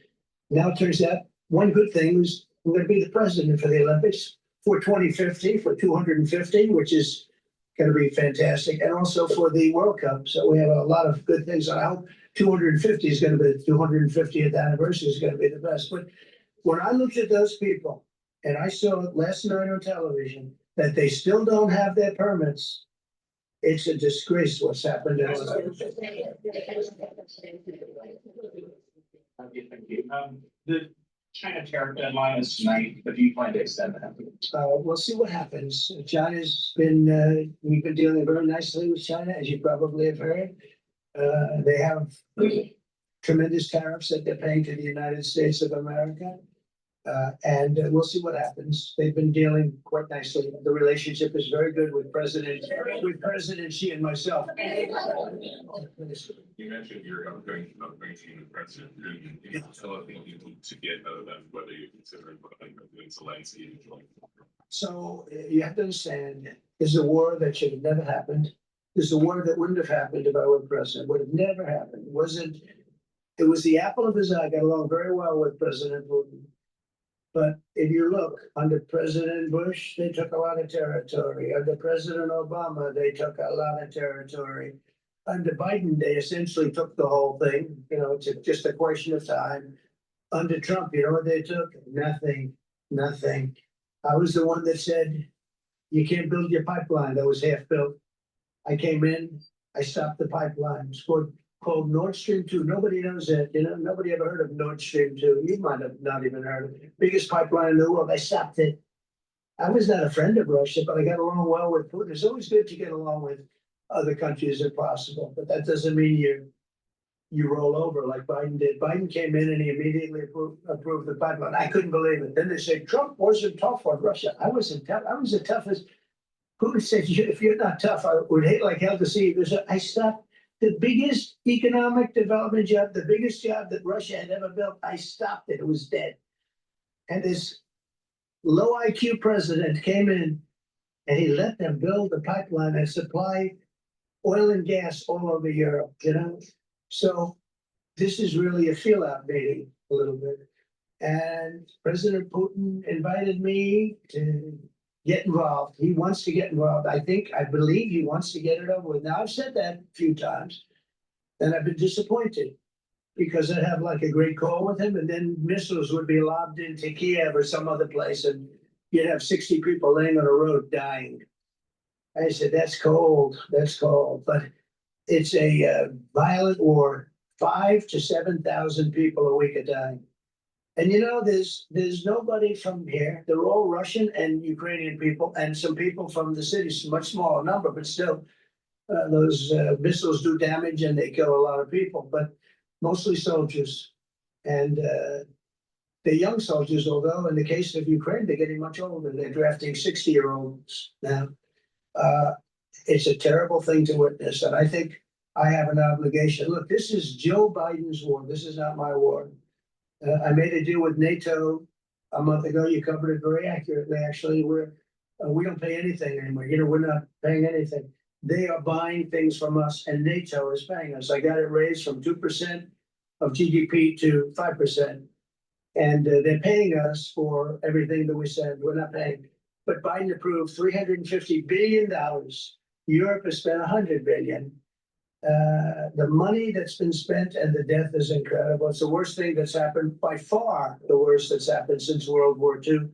S14: Now it turns out one good thing was I'm going to be the president for the Olympics for 2050, for 250, which is going to be fantastic. And also for the World Cup. So we have a lot of good things. I hope 250 is going to be, the 250th anniversary is going to be the best. But when I looked at those people and I saw it last night on television that they still don't have their permits, it's a disgrace what's happened.
S20: Thank you. The China tariff deadline is tonight, but do you plan to extend that?
S14: We'll see what happens. China's been, we've been dealing very nicely with China, as you probably have heard. They have tremendous tariffs that they're paying to the United States of America. And we'll see what happens. They've been dealing quite nicely. The relationship is very good with President Xi and myself.
S11: You mentioned you're going to the president. So I think you need to get out of that, whether you consider Zelensky.
S14: So you have to understand, there's a war that should have never happened. There's a war that wouldn't have happened if I were president. Would have never happened. It was the apple of his eye. I got along very well with President Putin. But if you look, under President Bush, they took a lot of territory. Under President Obama, they took a lot of territory. Under Biden, they essentially took the whole thing. You know, it's just a question of time. Under Trump, you know what they took? Nothing, nothing. I was the one that said, you can't build your pipeline. That was half built. I came in, I stopped the pipeline. It's called Nord Stream 2. Nobody knows that, you know, nobody ever heard of Nord Stream 2. You might have not even heard of it. Biggest pipeline in the world. I stopped it. I was not a friend of Russia, but I got along well with Putin. It's always good to get along with other countries if possible, but that doesn't mean you roll over like Biden did. Biden came in and he immediately approved the pipeline. I couldn't believe it. Then they said Trump wasn't tough on Russia. I wasn't tough. I was the toughest. Putin said, if you're not tough, I would hate like hell to see you. I stopped the biggest economic development job, the biggest job that Russia had ever built. I stopped it. It was dead. And this low IQ president came in and he let them build the pipeline and supply oil and gas all over Europe, you know? So this is really a feel-out meeting a little bit. And President Putin invited me to get involved. He wants to get involved. I believe he wants to get it over with. Now, I've said that a few times, and I've been disappointed because I'd have like a great call with him, and then missiles would be lobbed into Kiev or some other place, and you'd have 60 people laying on a road dying. I said, that's cold, but it's a violent war. 5,000 to 7,000 people a week are dying. And you know, there's nobody from here. They're all Russian and Ukrainian people, and some people from the cities, much smaller number, but still, those missiles do damage and they kill a lot of people, but mostly soldiers. And they're young soldiers, although in the case of Ukraine, they're getting much older. They're drafting 60-year-olds now. It's a terrible thing to witness, and I think I have an obligation. Look, this is Joe Biden's war. This is not my war. I made a deal with NATO a month ago. You covered it very accurately. Actually, we don't pay anything anymore. You know, we're not paying anything. They are buying things from us, and NATO is paying us. I got it raised from 2% of GDP to 5%, and they're paying us for everything that we send. We're not paying. But Biden approved $350 billion. Europe has spent $100 billion. The money that's been spent and the death is incredible. It's the worst thing that's happened, by far the worst that's happened since World War II.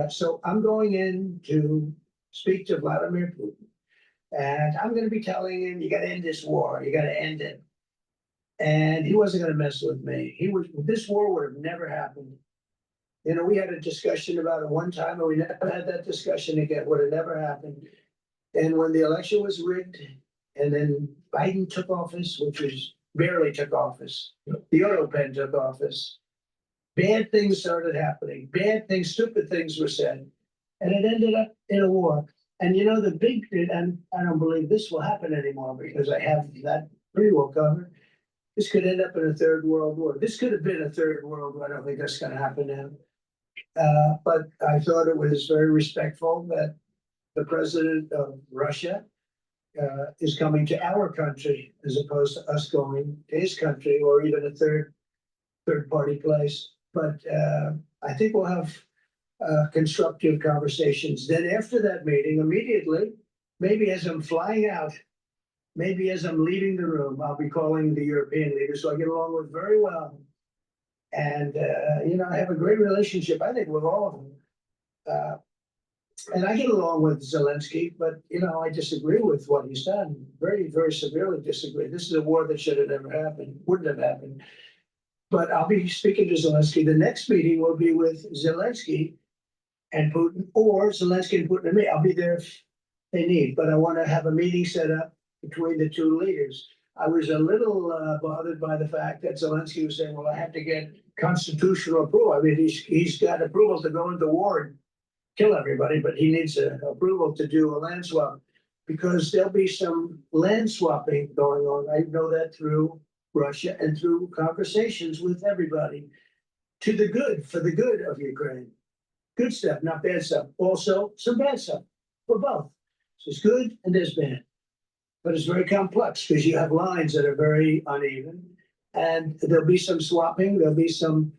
S14: So I'm going in to speak to Vladimir Putin, and I'm going to be telling him, you got to end this war. You got to end it. And he wasn't going to mess with me. This war would have never happened. You know, we had a discussion about it one time, and we never had that discussion again. Would have never happened. And when the election was rigged, and then Biden took office, which was barely took office. The auto pen took office. Bad things started happening. Bad things, stupid things were said. And it ended up in a war. And you know, and I don't believe this will happen anymore because I have that pretty well covered. This could end up in a third world war. This could have been a third world war. I don't think that's going to happen now. But I thought it was very respectful that the president of Russia is coming to our country as opposed to us going to his country or even a third party place. But I think we'll have constructive conversations. Then after that meeting, immediately, maybe as I'm flying out, maybe as I'm leaving the room, I'll be calling the European leaders who I get along with very well. And, you know, I have a great relationship, I think, with all of them. And I get along with Zelensky, but, you know, I disagree with what he's done. Very, very severely disagree. This is a war that should have never happened, wouldn't have happened. But I'll be speaking to Zelensky. The next meeting will be with Zelensky and Putin, or Zelensky and Putin and me. I'll be there if they need, but I want to have a meeting set up between the two leaders. I was a little bothered by the fact that Zelensky was saying, well, I have to get constitutional approval. I mean, he's got approval to go into war and kill everybody, but he needs approval to do a land swap because there'll be some land swapping going on. I know that through Russia and through conversations with everybody to the good, for the good of Ukraine. Good stuff, not bad stuff. Also, some bad stuff for both. So there's good and there's bad. But it's very complex because you have lines that are very uneven. And there'll be some swapping, there'll be some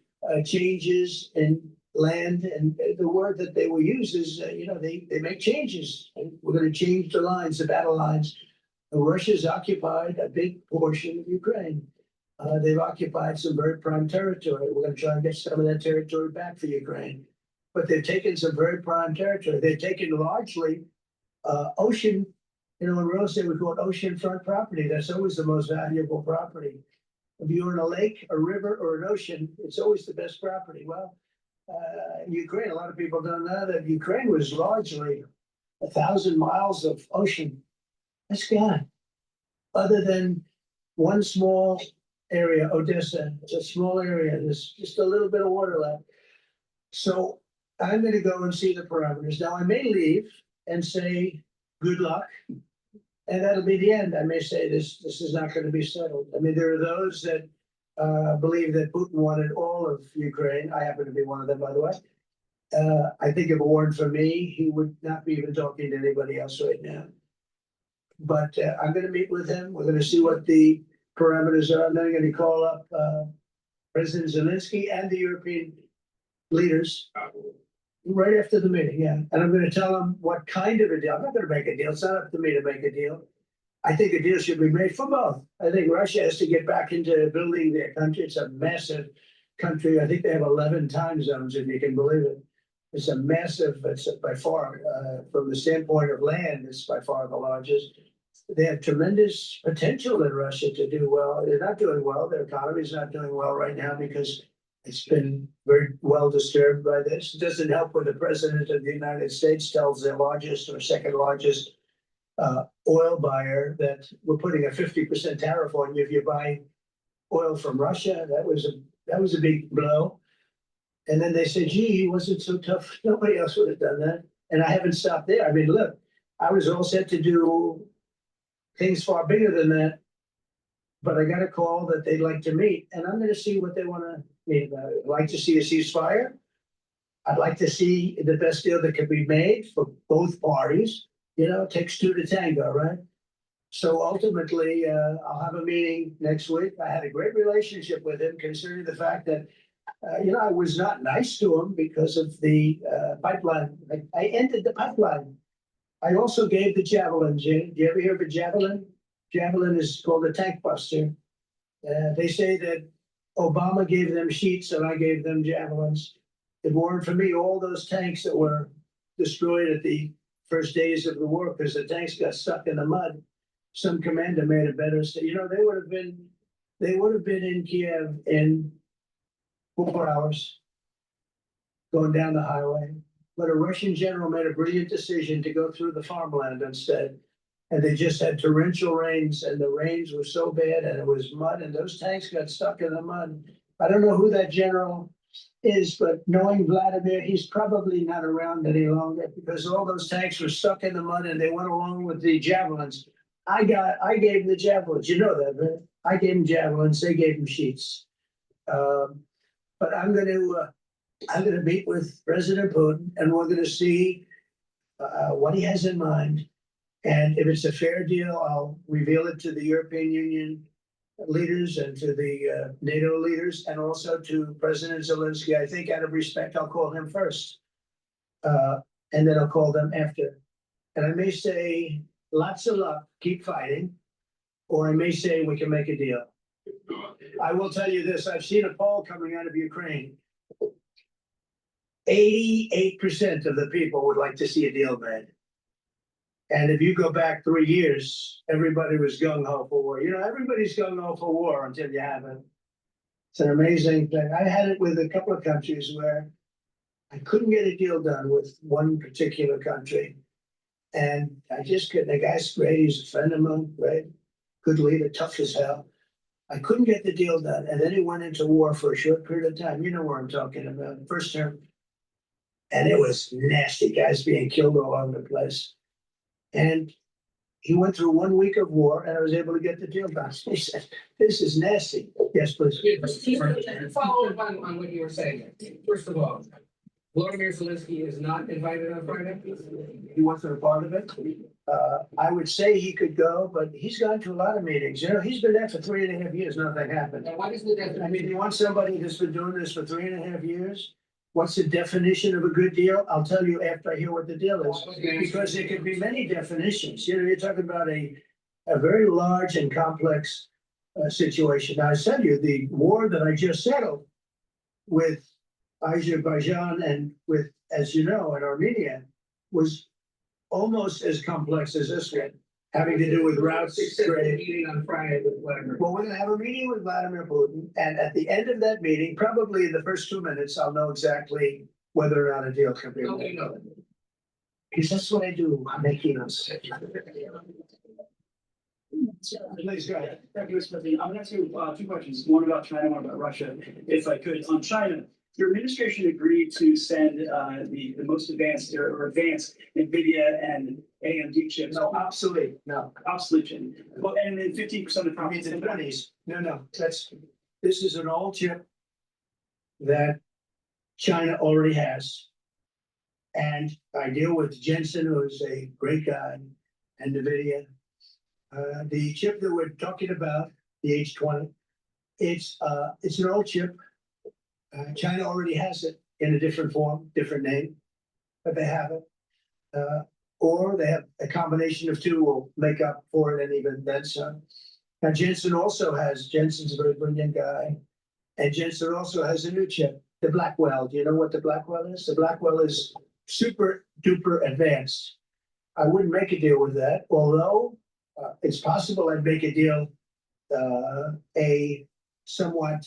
S14: changes in land. And the word that they will use is, you know, they make changes. We're going to change the lines, the battle lines. Russia's occupied a big portion of Ukraine. They've occupied some very prime territory. We're going to try and get some of that territory back for Ukraine. But they've taken some very prime territory. They've taken largely ocean, you know, in real estate, we call it oceanfront property. That's always the most valuable property. If you're in a lake, a river, or an ocean, it's always the best property. Well, Ukraine, a lot of people don't know that Ukraine was largely 1,000 miles of ocean. That's gone. Other than one small area, Odessa. It's a small area. There's just a little bit of water left. So I'm gonna go and see the parameters. Now, I may leave and say, good luck. And that'll be the end. I may say this is not gonna be settled. I mean, there are those that believe that Putin wanted all of Ukraine. I happen to be one of them, by the way. I think if it weren't for me, he would not be even talking to anybody else right now. But I'm gonna meet with him. We're gonna see what the parameters are. And then I'm gonna call up President Zelensky and the European leaders right after the meeting, yeah. And I'm gonna tell them what kind of a deal. I'm not gonna make a deal. It's not up to me to make a deal. I think a deal should be made for both. I think Russia has to get back into building their country. It's a massive country. I think they have 11 time zones, if you can believe it. It's a massive, it's by far, from the standpoint of land, it's by far the largest. They have tremendous potential in Russia to do well. They're not doing well. Their economy is not doing well right now because it's been very well disturbed by this. It doesn't help when the president of the United States tells their largest or second largest oil buyer that we're putting a 50% tariff on you if you buy oil from Russia. That was a big blow. And then they said, gee, he wasn't so tough. Nobody else would have done that. And I haven't stopped there. I mean, look, I was all set to do things far bigger than that. But I got a call that they'd like to meet, and I'm going to see what they want to meet about. I'd like to see a ceasefire. I'd like to see the best deal that can be made for both parties. You know, it takes two to tango, right? So ultimately, I'll have a meeting next week. I had a great relationship with him, considering the fact that I was not nice to him because of the pipeline. I ended the pipeline. I also gave the javelin. Do you ever hear of a javelin? Javelin is called a tank buster. They say that Obama gave them sheets and I gave them javelins. If it weren't for me, all those tanks that were destroyed at the first days of the war because the tanks got stuck in the mud, some commander made a better. They would have been in Kiev in 4 hours going down the highway. But a Russian general made a brilliant decision to go through the farmland instead. And they just had torrential rains, and the rains were so bad, and it was mud, and those tanks got stuck in the mud. I don't know who that general is, but knowing Vladimir, he's probably not around any longer because all those tanks were stuck in the mud, and they went along with the javelins. I gave them the javelins. You know that, right? I gave them javelins. They gave them sheets. But I'm going to meet with President Putin, and we're going to see what he has in mind. And if it's a fair deal, I'll reveal it to the European Union leaders and to the NATO leaders, and also to President Zelensky. I think out of respect, I'll call him first, and then I'll call them after. And I may say, lots of luck, keep fighting, or I may say we can make a deal. I will tell you this, I've seen a poll coming out of Ukraine. 88% of the people would like to see a deal made. And if you go back 3 years, everybody was gung-ho for war. Everybody's gung-ho for war until you have it. It's an amazing thing. I had it with a couple of countries where I couldn't get a deal done with one particular country. And I just couldn't. The guy's great. He's a friend of mine, right? Good leader, tough as hell. I couldn't get the deal done. And then he went into war for a short period of time. You know where I'm talking about. First term. And it was nasty. Guys being killed all over the place. And he went through 1 week of war, and I was able to get the deal done. He said, this is nasty. Yes, please.
S19: Follow up on what you were saying. First of all, Vladimir Zelensky is not invited on Friday.
S14: He wasn't a part of it. I would say he could go, but he's gone to a lot of meetings. He's been there for 3.5 years. Nothing happened.
S19: Why doesn't that?
S14: I mean, you want somebody who's been doing this for 3.5 years? What's the definition of a good deal? I'll tell you after I hear what the deal is, because there could be many definitions. You're talking about a very large and complex situation. Now, I tell you, the war that I just settled with Azerbaijan and with, as you know, in Armenia was almost as complex as this one, having to do with routes.
S19: Meeting on Friday with Vladimir.
S14: Well, we're going to have a meeting with Vladimir Putin, and at the end of that meeting, probably the first 2 minutes, I'll know exactly whether or not a deal can be made. Because that's what I do. I'm making us. Please go ahead.
S16: Thank you, Mr. President. I'm gonna ask you two questions, one about China, one about Russia, if I could. On China, your administration agreed to send the most advanced or advanced NVIDIA and AMD chips.
S14: No, obsolete, no.
S16: Obsolete chip. Well, and then 15% of
S14: I mean, the 20s. No, this is an old chip that China already has. And I deal with Jensen, who is a great guy, and NVIDIA. The chip that we're talking about, the H20, it's an old chip. China already has it in a different form, different name, but they have it. Or they have a combination of two will make up for it, and even then some. Now Jensen's a very brilliant guy, and Jensen also has a new chip, the Blackwell. Do you know what the Blackwell is? The Blackwell is super duper advanced. I wouldn't make a deal with that, although it's possible I'd make a deal, a somewhat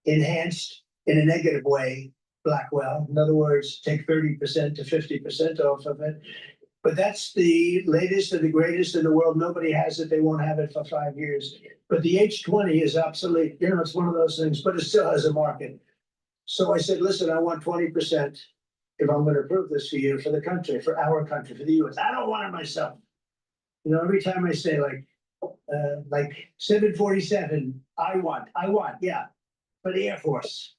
S14: enhanced in a negative way Blackwell. In other words, take 30% to 50% off of it. But that's the latest and the greatest in the world. Nobody has it. They won't have it for 5 years. But the H20 is obsolete. You know, it's one of those things, but it still has a market. So I said, listen, I want 20% if I'm going to approve this for you, for the country, for our country, for the US. I don't want it myself. You know, every time I say like 747, I want, yeah, for the Air Force.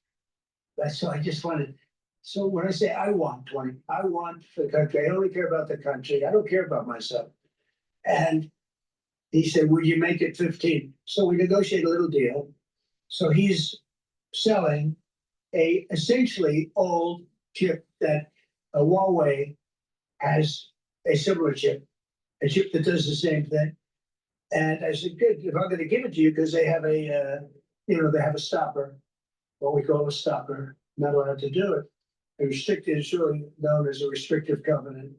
S14: So I just wanted, so when I say I want 20, I want for the country. I only care about the country. I don't care about myself. And he said, would you make it 15? So we negotiate a little deal. So he's selling a essentially old chip that Huawei has a similar chip, a chip that does the same thing. And I said, good, if I'm going to give it to you, because they have a, they have a stopper, what we call a stopper, not allowed to do it. A restricted is really known as a restrictive covenant.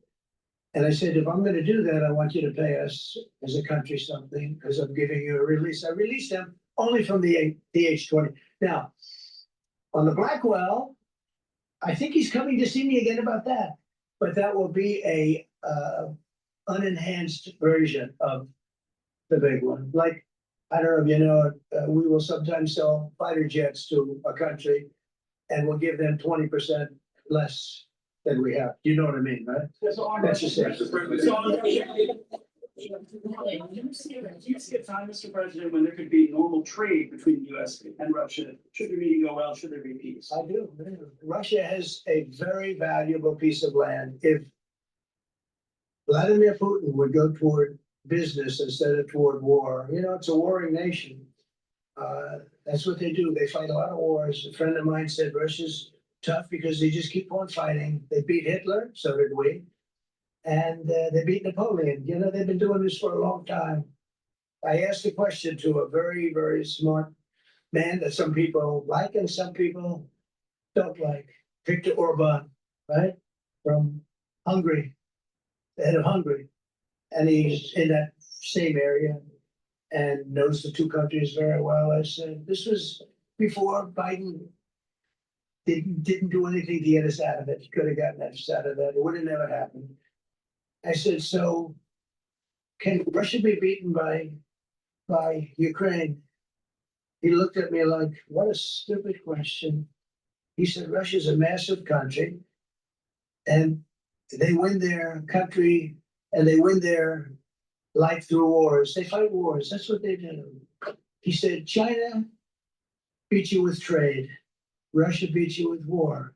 S14: And I said, if I'm going to do that, I want you to pay us as a country something, because I'm giving you a release. I released them only from the H20. Now, on the Blackwell, I think he's coming to see me again about that. But that will be a unenhanced version of the big one. Like, I don't know if you know, we will sometimes sell fighter jets to a country and we'll give them 20% less than we have. You know what I mean, right? That's just it.
S16: Do you see a time, Mr. President, when there could be normal trade between the US and Russia? Should the meeting go well? Should there be peace?
S14: I do. Russia has a very valuable piece of land. If Vladimir Putin would go toward business instead of toward war, it's a warring nation. That's what they do. They fight a lot of wars. A friend of mine said Russia's tough because they just keep on fighting. They beat Hitler, so did we. And they beat Napoleon. They've been doing this for a long time. I asked a question to a very, very smart man that some people like and some people don't like. Viktor Orban, right? From Hungary, the head of Hungary. And he's in that same area and knows the two countries very well. I said, this was before Biden didn't do anything to get us out of it. He could have gotten us out of that. It would have never happened. I said, so can Russia be beaten by Ukraine? He looked at me like, what a stupid question. He said, Russia's a massive country and they win their country and they win their life through wars. They fight wars. That's what they do. He said, China beat you with trade. Russia beat you with war.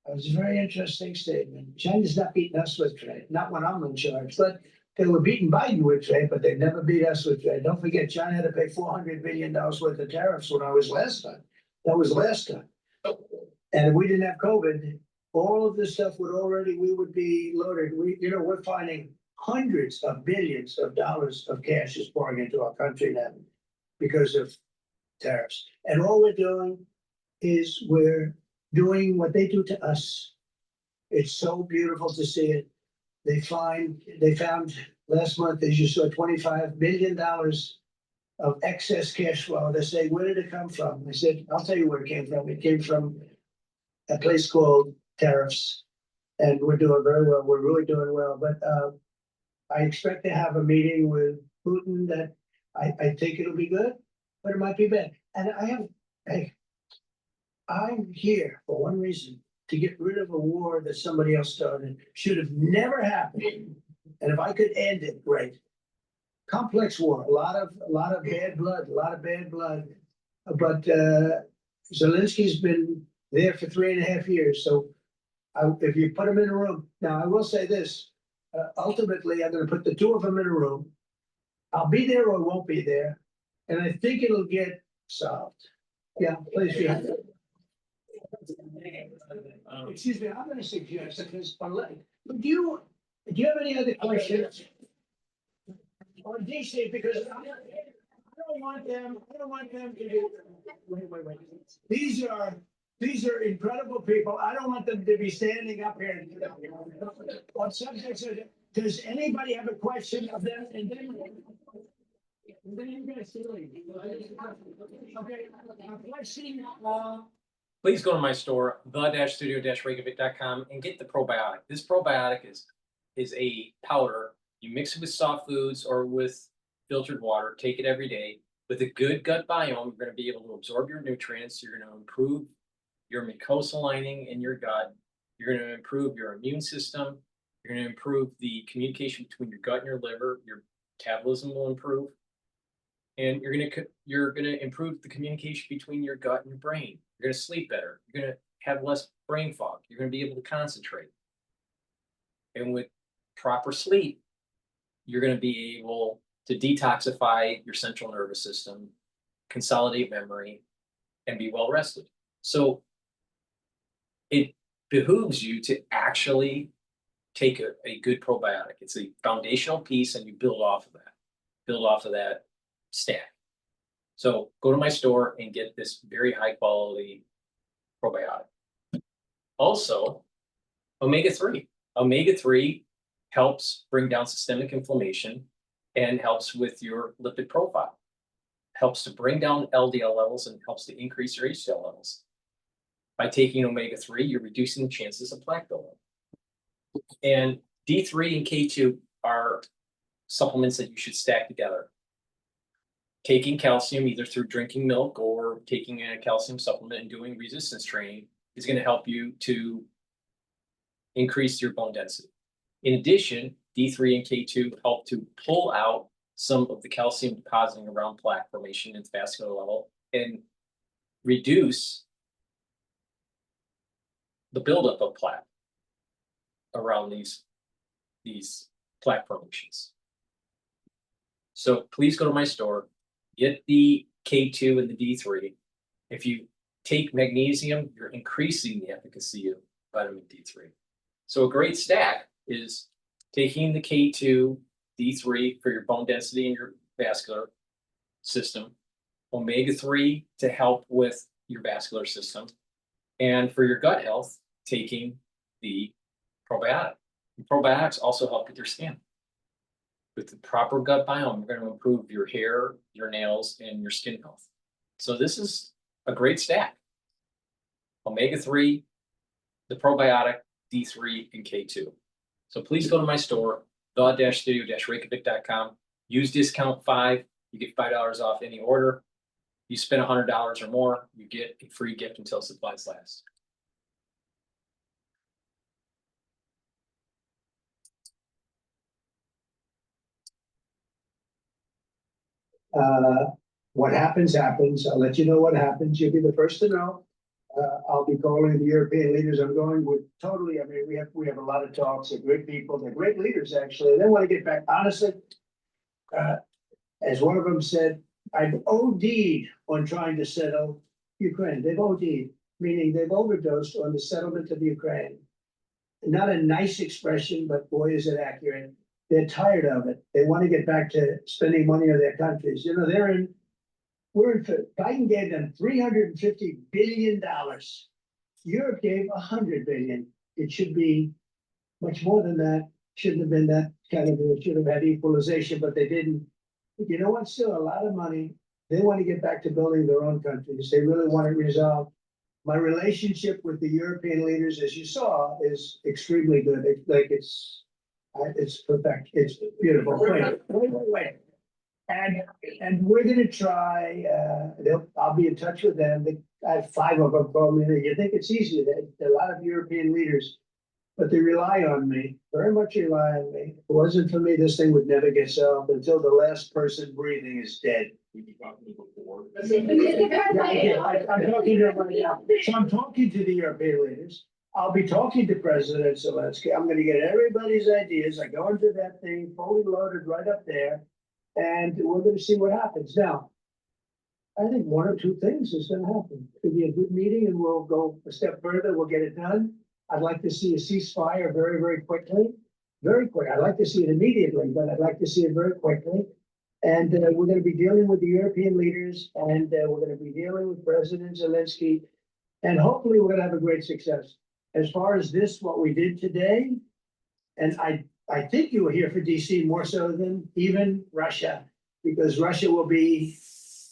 S14: It was a very interesting statement. China's not beating us with trade, not when I'm in charge, but they were beating Biden with trade, but they never beat us with trade. Don't forget, China had to pay $400 billion worth of tariffs when I was last time. That was last time. And if we didn't have COVID, all of this stuff we would be loaded. We're finding hundreds of billions of dollars of cash is pouring into our country now because of tariffs. And all we're doing is we're doing what they do to us. It's so beautiful to see it. They found last month, as you saw, $25 billion of excess cash flow. They say, where did it come from? I said, I'll tell you where it came from. It came from a place called tariffs. And we're doing very well. We're really doing well. But I expect to have a meeting with Putin that I think it'll be good, but it might be bad. And I'm here for one reason, to get rid of a war that somebody else started. Should have never happened. And if I could end it, great. Complex war, a lot of bad blood, But Zelensky's been there for 3.5 years, so if you put him in a room, now I will say this, ultimately, I'm gonna put the two of them in a room. I'll be there or won't be there, and I think it'll get solved. Yeah, please. Yeah. Excuse me, I'm gonna suggest, because, do you have any other questions? On DC, because I don't want them to do, wait. These are incredible people. I don't want them to be standing up here. On subjects, does anybody have a question of them? And then you guys leave. Okay, a question,
S3: Please go to my store, the-studio-reykjavik.com, and get the probiotic. This probiotic is a powder. You mix it with soft foods or with filtered water, take it every day. With a good gut biome, you're going to be able to absorb your nutrients. You're going to improve your mucosal lining in your gut. You're going to improve your immune system. You're going to improve the communication between your gut and your liver. Your metabolism will improve. And you're going to improve the communication between your gut and your brain. You're going to sleep better. You're going to have less brain fog. You're going to be able to concentrate. And with proper sleep, you're going to be able to detoxify your central nervous system, consolidate memory, and be well rested. So it behooves you to actually take a good probiotic. It's a foundational piece, and you build off of that stack. So go to my store and get this very high quality probiotic. Also, omega-3. Omega-3 helps bring down systemic inflammation and helps with your lipid profile. Helps to bring down LDL levels and helps to increase your HDL levels. By taking omega-3, you're reducing the chances of plaque buildup. And D3 and K2 are supplements that you should stack together. Taking calcium either through drinking milk or taking a calcium supplement and doing resistance training is going to help you to increase your bone density. In addition, D3 and K2 help to pull out some of the calcium depositing around plaque formation and vascular level and reduce the buildup of plaque around these plaque formations. So please go to my store, get the K2 and the D3. If you take magnesium, you're increasing the efficacy of vitamin D3. So a great stack is taking the K2, D3 for your bone density and your vascular system, omega-3 to help with your vascular system, and for your gut health, taking the probiotic. And probiotics also help with your skin. With the proper gut biome, you're going to improve your hair, your nails, and your skin health. So this is a great stack. Omega-3, the probiotic, D3, and K2. So please go to my store, the-studio-reykjavik.com. Use discount 5. You get $5 off any order. You spend $100 or more, you get a free gift until supplies last.
S14: What happens, happens. I'll let you know what happens. You'll be the first to know. I'll be calling the European leaders. I'm going with totally, I mean, we have a lot of talks. They're great people. They're great leaders, actually. They want to get back. Honestly, as one of them said, I've OD'd on trying to settle Ukraine. They've OD'd, meaning they've overdosed on the settlement of Ukraine. Not a nice expression, but boy, is it accurate. They're tired of it. They want to get back to spending money on their countries. You know, Biden gave them $350 billion. Europe gave $100 billion. It should be much more than that. Shouldn't have been that kind of, it should have had equalization, but they didn't. But you know what? Still a lot of money. They want to get back to building their own countries. They really want to resolve. My relationship with the European leaders, as you saw, is extremely good. It's perfect, it's beautiful. Wait. And we're gonna try, I'll be in touch with them. I have 5 of them call me. You think it's easy? There are a lot of European leaders, but they rely on me, very much rely on me. If it wasn't for me, this thing would never get solved until the last person breathing is dead. I'm talking to everybody now. So I'm talking to the European leaders. I'll be talking to President Zelensky. I'm gonna get everybody's ideas. I go into that thing fully loaded right up there. And we're gonna see what happens. Now, I think 1 or 2 things is gonna happen. It'll be a good meeting and we'll go a step further. We'll get it done. I'd like to see a ceasefire very, very quickly. Very quick. I'd like to see it immediately, but I'd like to see it very quickly. And we're gonna be dealing with the European leaders and we're gonna be dealing with President Zelensky. And hopefully we're gonna have a great success. As far as this, what we did today, and I think you were here for DC more so than even Russia, because Russia will be,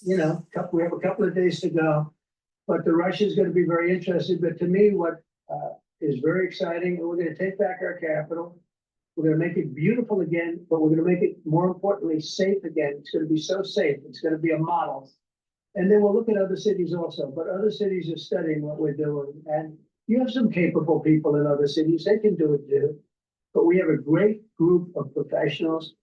S14: we have a couple of days to go. But the Russians going to be very interested. But to me, what is very exciting, and we're going to take back our capital. We're going to make it beautiful again, but we're going to make it, more importantly, safe again. It's going to be so safe. It's going to be a model. And then we'll look at other cities also. But other cities are studying what we're doing. And you have some capable people in other cities. They can do it too. But we have a great group of professionals.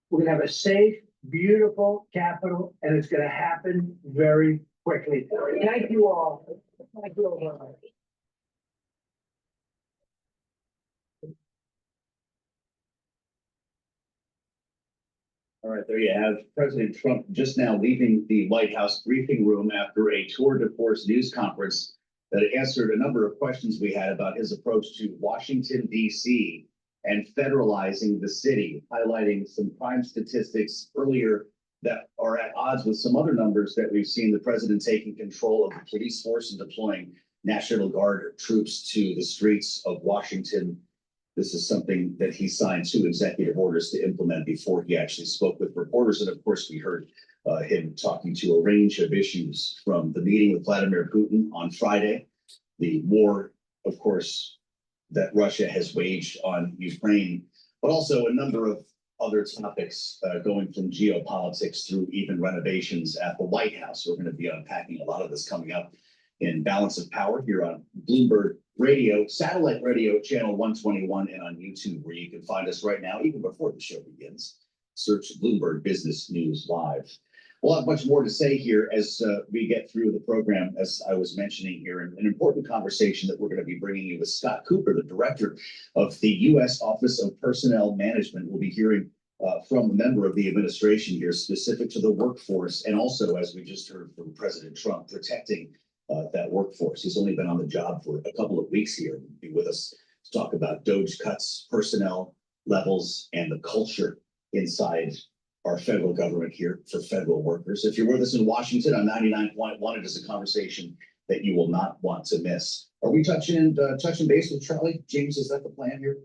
S14: We're gonna have a safe, beautiful capital, and it's gonna happen very quickly. Thank you all. Thank you all very much.
S9: All right, there you have President Trump just now leaving the White House briefing room after a tour de force news conference that answered a number of questions we had about his approach to Washington, D.C. and federalizing the city, highlighting some crime statistics earlier that are at odds with some other numbers that we've seen. The president taking control of the police force and deploying National Guard troops to the streets of Washington. This is something that he signed 2 executive orders to implement before he actually spoke with reporters. And of course, we heard him talking to a range of issues, from the meeting with Vladimir Putin on Friday, the war, of course, that Russia has waged on Ukraine, but also a number of other topics, going from geopolitics through even renovations at the White House. We're going to be unpacking a lot of this coming up in Balance of Power here on Bloomberg Radio, satellite radio channel 121, and on YouTube, where you can find us right now, even before the show begins. Search Bloomberg Business News Live. We'll have much more to say here as we get through the program, as I was mentioning here, an important conversation that we're going to be bringing you with Scott Cooper, the director of the U.S. Office of Personnel Management. We'll be hearing from a member of the administration here specific to the workforce, and also, as we just heard from President Trump, protecting that workforce. He's only been on the job for a couple of weeks here. He'll be with us to talk about DOGE cuts, personnel levels, and the culture inside our federal government here for federal workers. If you're with us in Washington on 99.1, it is a conversation that you will not want to miss. Are we touching base with Charlie? James, is that the plan here?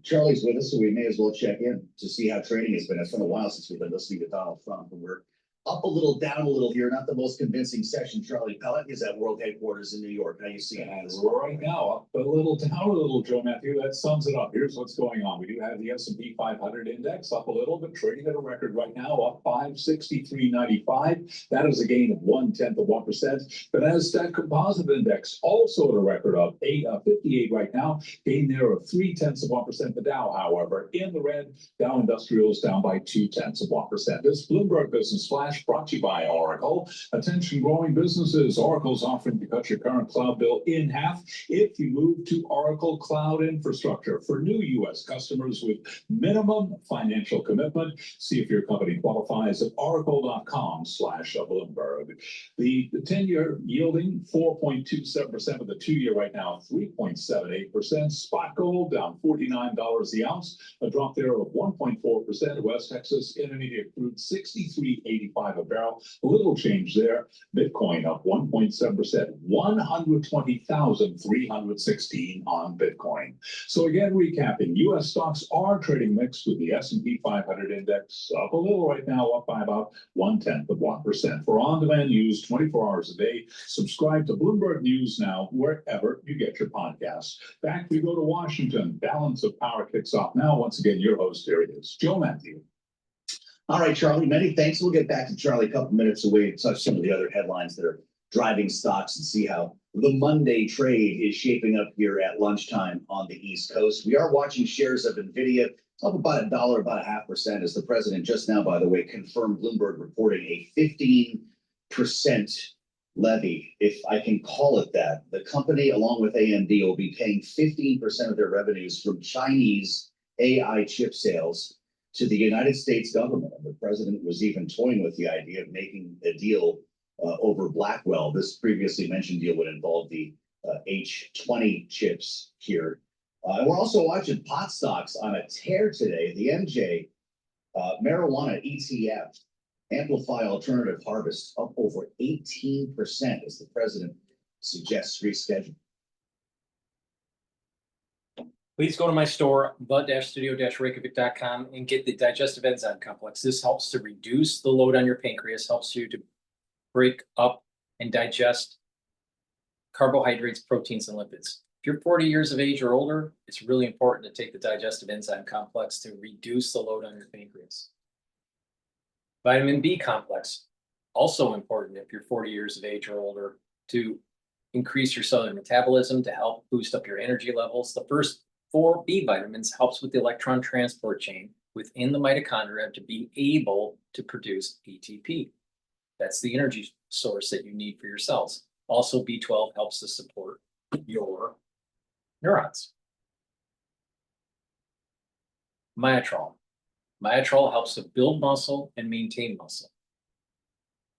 S9: Charlie's with us, so we may as well check in to see how training has been. It's been a while since we've been listening to Donald Trump, and we're up a little, down a little here. Not the most convincing session. Charlie Pellet is at World Headquarters in New York. How you seeing it?
S11: Right now, up a little, down a little, Joe Matthew. That sums it up. Here's what's going on. We do have the S&P 500 index up a little, but trading at a record right now, up 563.95. That is a gain of 0.1%. The Nasdaq Composite Index also at a record of 58 right now. Gain there of 0.3%. The Dow, however, in the red. Dow Industrials down by 0.2%. This Bloomberg Business Flash brought to you by Oracle. Attention growing businesses. Oracle's offering to cut your current cloud bill in half if you move to Oracle Cloud Infrastructure. For new U.S. customers with minimum financial commitment, see if your company qualifies at oracle.com/Bloomberg. The 10-year yielding 4.27%, with the 2-year right now 3.78%. Spot gold down $49 the ounce, a drop there of 1.4%. West Texas Intermediate crude 63.85 $1,005 a barrel. A little change there. Bitcoin up 1.7%, 120,316 on Bitcoin. So again, recapping, U.S. stocks are trading mixed with the S&P 500 index up a little right now, up by about 0.1%. For on-demand news 24 hours a day, subscribe to Bloomberg News Now wherever you get your podcasts. Back we go to Washington. Balance of Power kicks off now. Once again, your host here is Joe Matthew.
S21: All right, Charlie, many thanks. We'll get back to Charlie a couple minutes away to touch some of the other headlines that are driving stocks and see how the Monday trade is shaping up here at lunchtime on the East Coast. We are watching shares of NVIDIA up about $1, about 0.5%, as the president just now, by the way, confirmed Bloomberg reporting a 15% levy, if I can call it that. The company, along with AMD, will be paying 15% of their revenues from Chinese AI chip sales to the United States government. And the president was even toying with the idea of making a deal over Blackwell. This previously mentioned deal would involve the H20 chips here. And we're also watching pot stocks on a tear today. The MJ marijuana ETF, Amplify Alternative Harvest, up over 18% as the president suggests reschedule.
S3: Please go to my store, bud-studio-reykjavik.com, and get the digestive enzyme complex. This helps to reduce the load on your pancreas, helps you to break up and digest carbohydrates, proteins, and lipids. If you're 40 years of age or older, it's really important to take the digestive enzyme complex to reduce the load on your pancreas. Vitamin B complex, also important if you're 40 years of age or older, to increase your cellular metabolism, to help boost up your energy levels. The first 4 B vitamins helps with the electron transport chain within the mitochondria to be able to produce ATP. That's the energy source that you need for your cells. Also, B12 helps to support your neurons. Myotrol. Myotrol helps to build muscle and maintain muscle.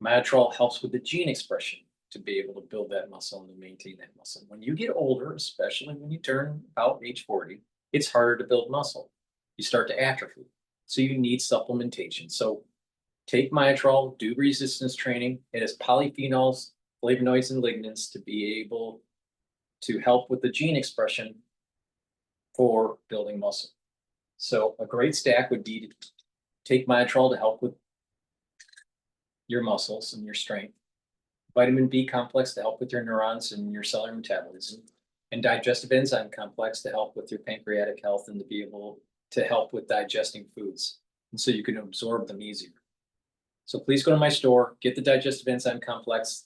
S3: Myotrol helps with the gene expression to be able to build that muscle and to maintain that muscle. When you get older, especially when you turn about age 40, it's harder to build muscle. You start to atrophy. So you need supplementation. So take Myotrol, do resistance training. It has polyphenols, flavonoids, and lignans to be able to help with the gene expression for building muscle. So a great stack would be to take Myotrol to help with your muscles and your strength, vitamin B complex to help with your neurons and your cellular metabolism, and digestive enzyme complex to help with your pancreatic health and to be able to help with digesting foods, and so you can absorb them easier. So please go to my store, get the digestive enzyme complex,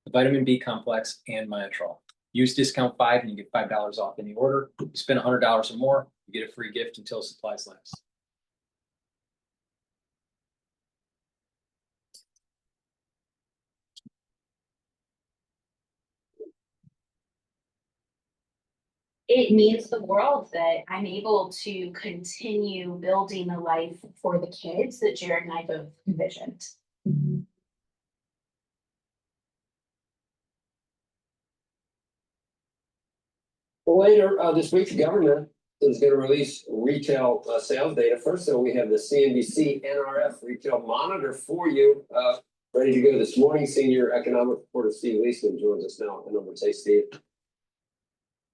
S3: the vitamin B complex, and Myotrol. Use discount 5 and you get $5 off any order. You spend $100 or more, you get a free gift until supplies last.
S22: It means the world that I'm able to continue building a life for the kids that Jared and I both envisioned.
S6: Later this week, the government is going to release retail sales data. First, though, we have the CNBC NRF Retail Monitor for you. Ready to go this morning. Senior economic reporter Steve Leisman joins us now. And over to Steve.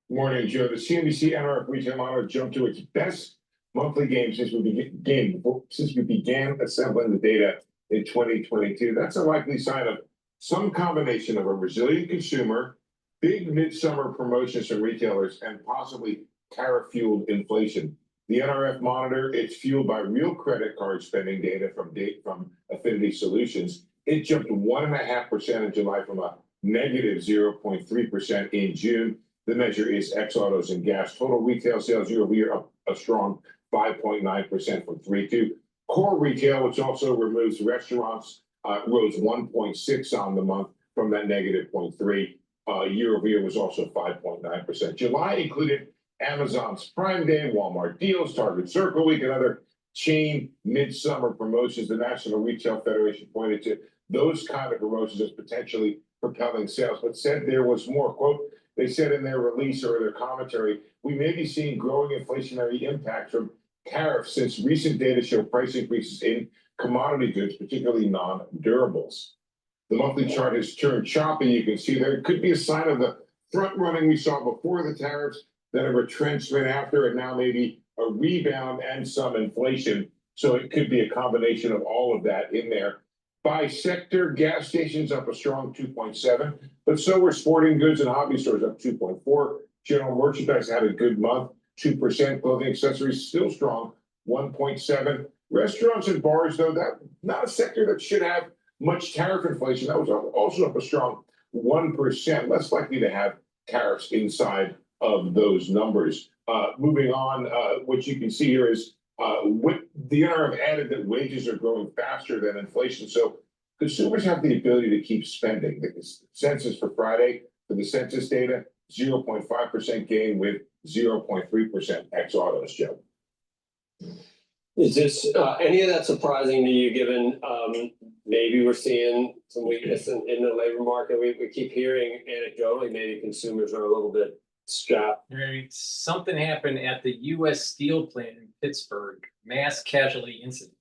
S23: Morning, Joe. The CNBC NRF Retail Monitor jumped to its best monthly gain since we began assembling the data in 2022. That's a likely sign of some combination of a resilient consumer, big midsummer promotions from retailers, and possibly tariff-fueled inflation. The NRF Monitor, it's fueled by real credit card spending data from Affinity Solutions. It jumped 1.5% in July from a negative 0.3% in June. The measure is ex autos and gas. Total retail sales year over year up a strong 5.9% from 3.2. Core retail, which also removes restaurants, rose 1.6 on the month from that negative 0.3. Year over year was also 5.9%. July included Amazon's Prime Day, Walmart deals, Target Circle Week, and other chain midsummer promotions. The National Retail Federation pointed to those kind of promotions as potentially propelling sales, but said there was more. Quote, they said in their release or their commentary, we may be seeing growing inflationary impacts from tariffs since recent data show price increases in commodity goods, particularly non-durables. The monthly chart has turned choppy. You can see there could be a sign of the front running we saw before the tariffs, then a retrenchment after, and now maybe a rebound and some inflation. So it could be a combination of all of that in there. By sector, gas stations up a strong 2.7, but so were sporting goods and hobby stores up 2.4. General merchandise had a good month, 2%. Clothing accessories still strong, 1.7. Restaurants and bars, though, that not a sector that should have much tariff inflation. That was also up a strong 1%, less likely to have tariffs inside of those numbers. Moving on, what you can see here is what the NRF added that wages are growing faster than inflation. So consumers have the ability to keep spending. The census for Friday, for the census data, 0.5% gain with 0.3% ex autos, Joe.
S6: Is this any of that surprising to you, given maybe we're seeing some weakness in the labor market? We keep hearing anecdotally maybe consumers are a little bit strapped.
S3: Right. Something happened at the US steel plant in Pittsburgh, mass casualty incident.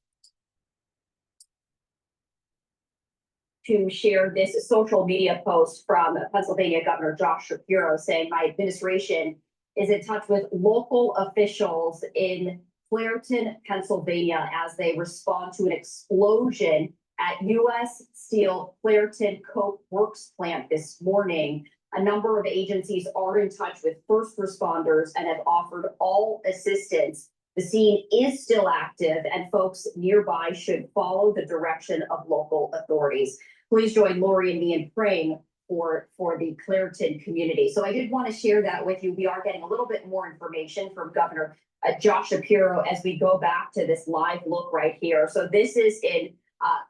S1: To share this social media post from Pennsylvania Governor Josh Shapiro saying, my administration is in touch with local officials in Clairton, Pennsylvania, as they respond to an explosion at U.S. Steel Clairton Coke Works plant this morning. A number of agencies are in touch with first responders and have offered all assistance. The scene is still active, and folks nearby should follow the direction of local authorities. Please join Lori and me in praying for the Clairton community. So I did want to share that with you. We are getting a little bit more information from Governor Josh Shapiro as we go back to this live look right here. So this is in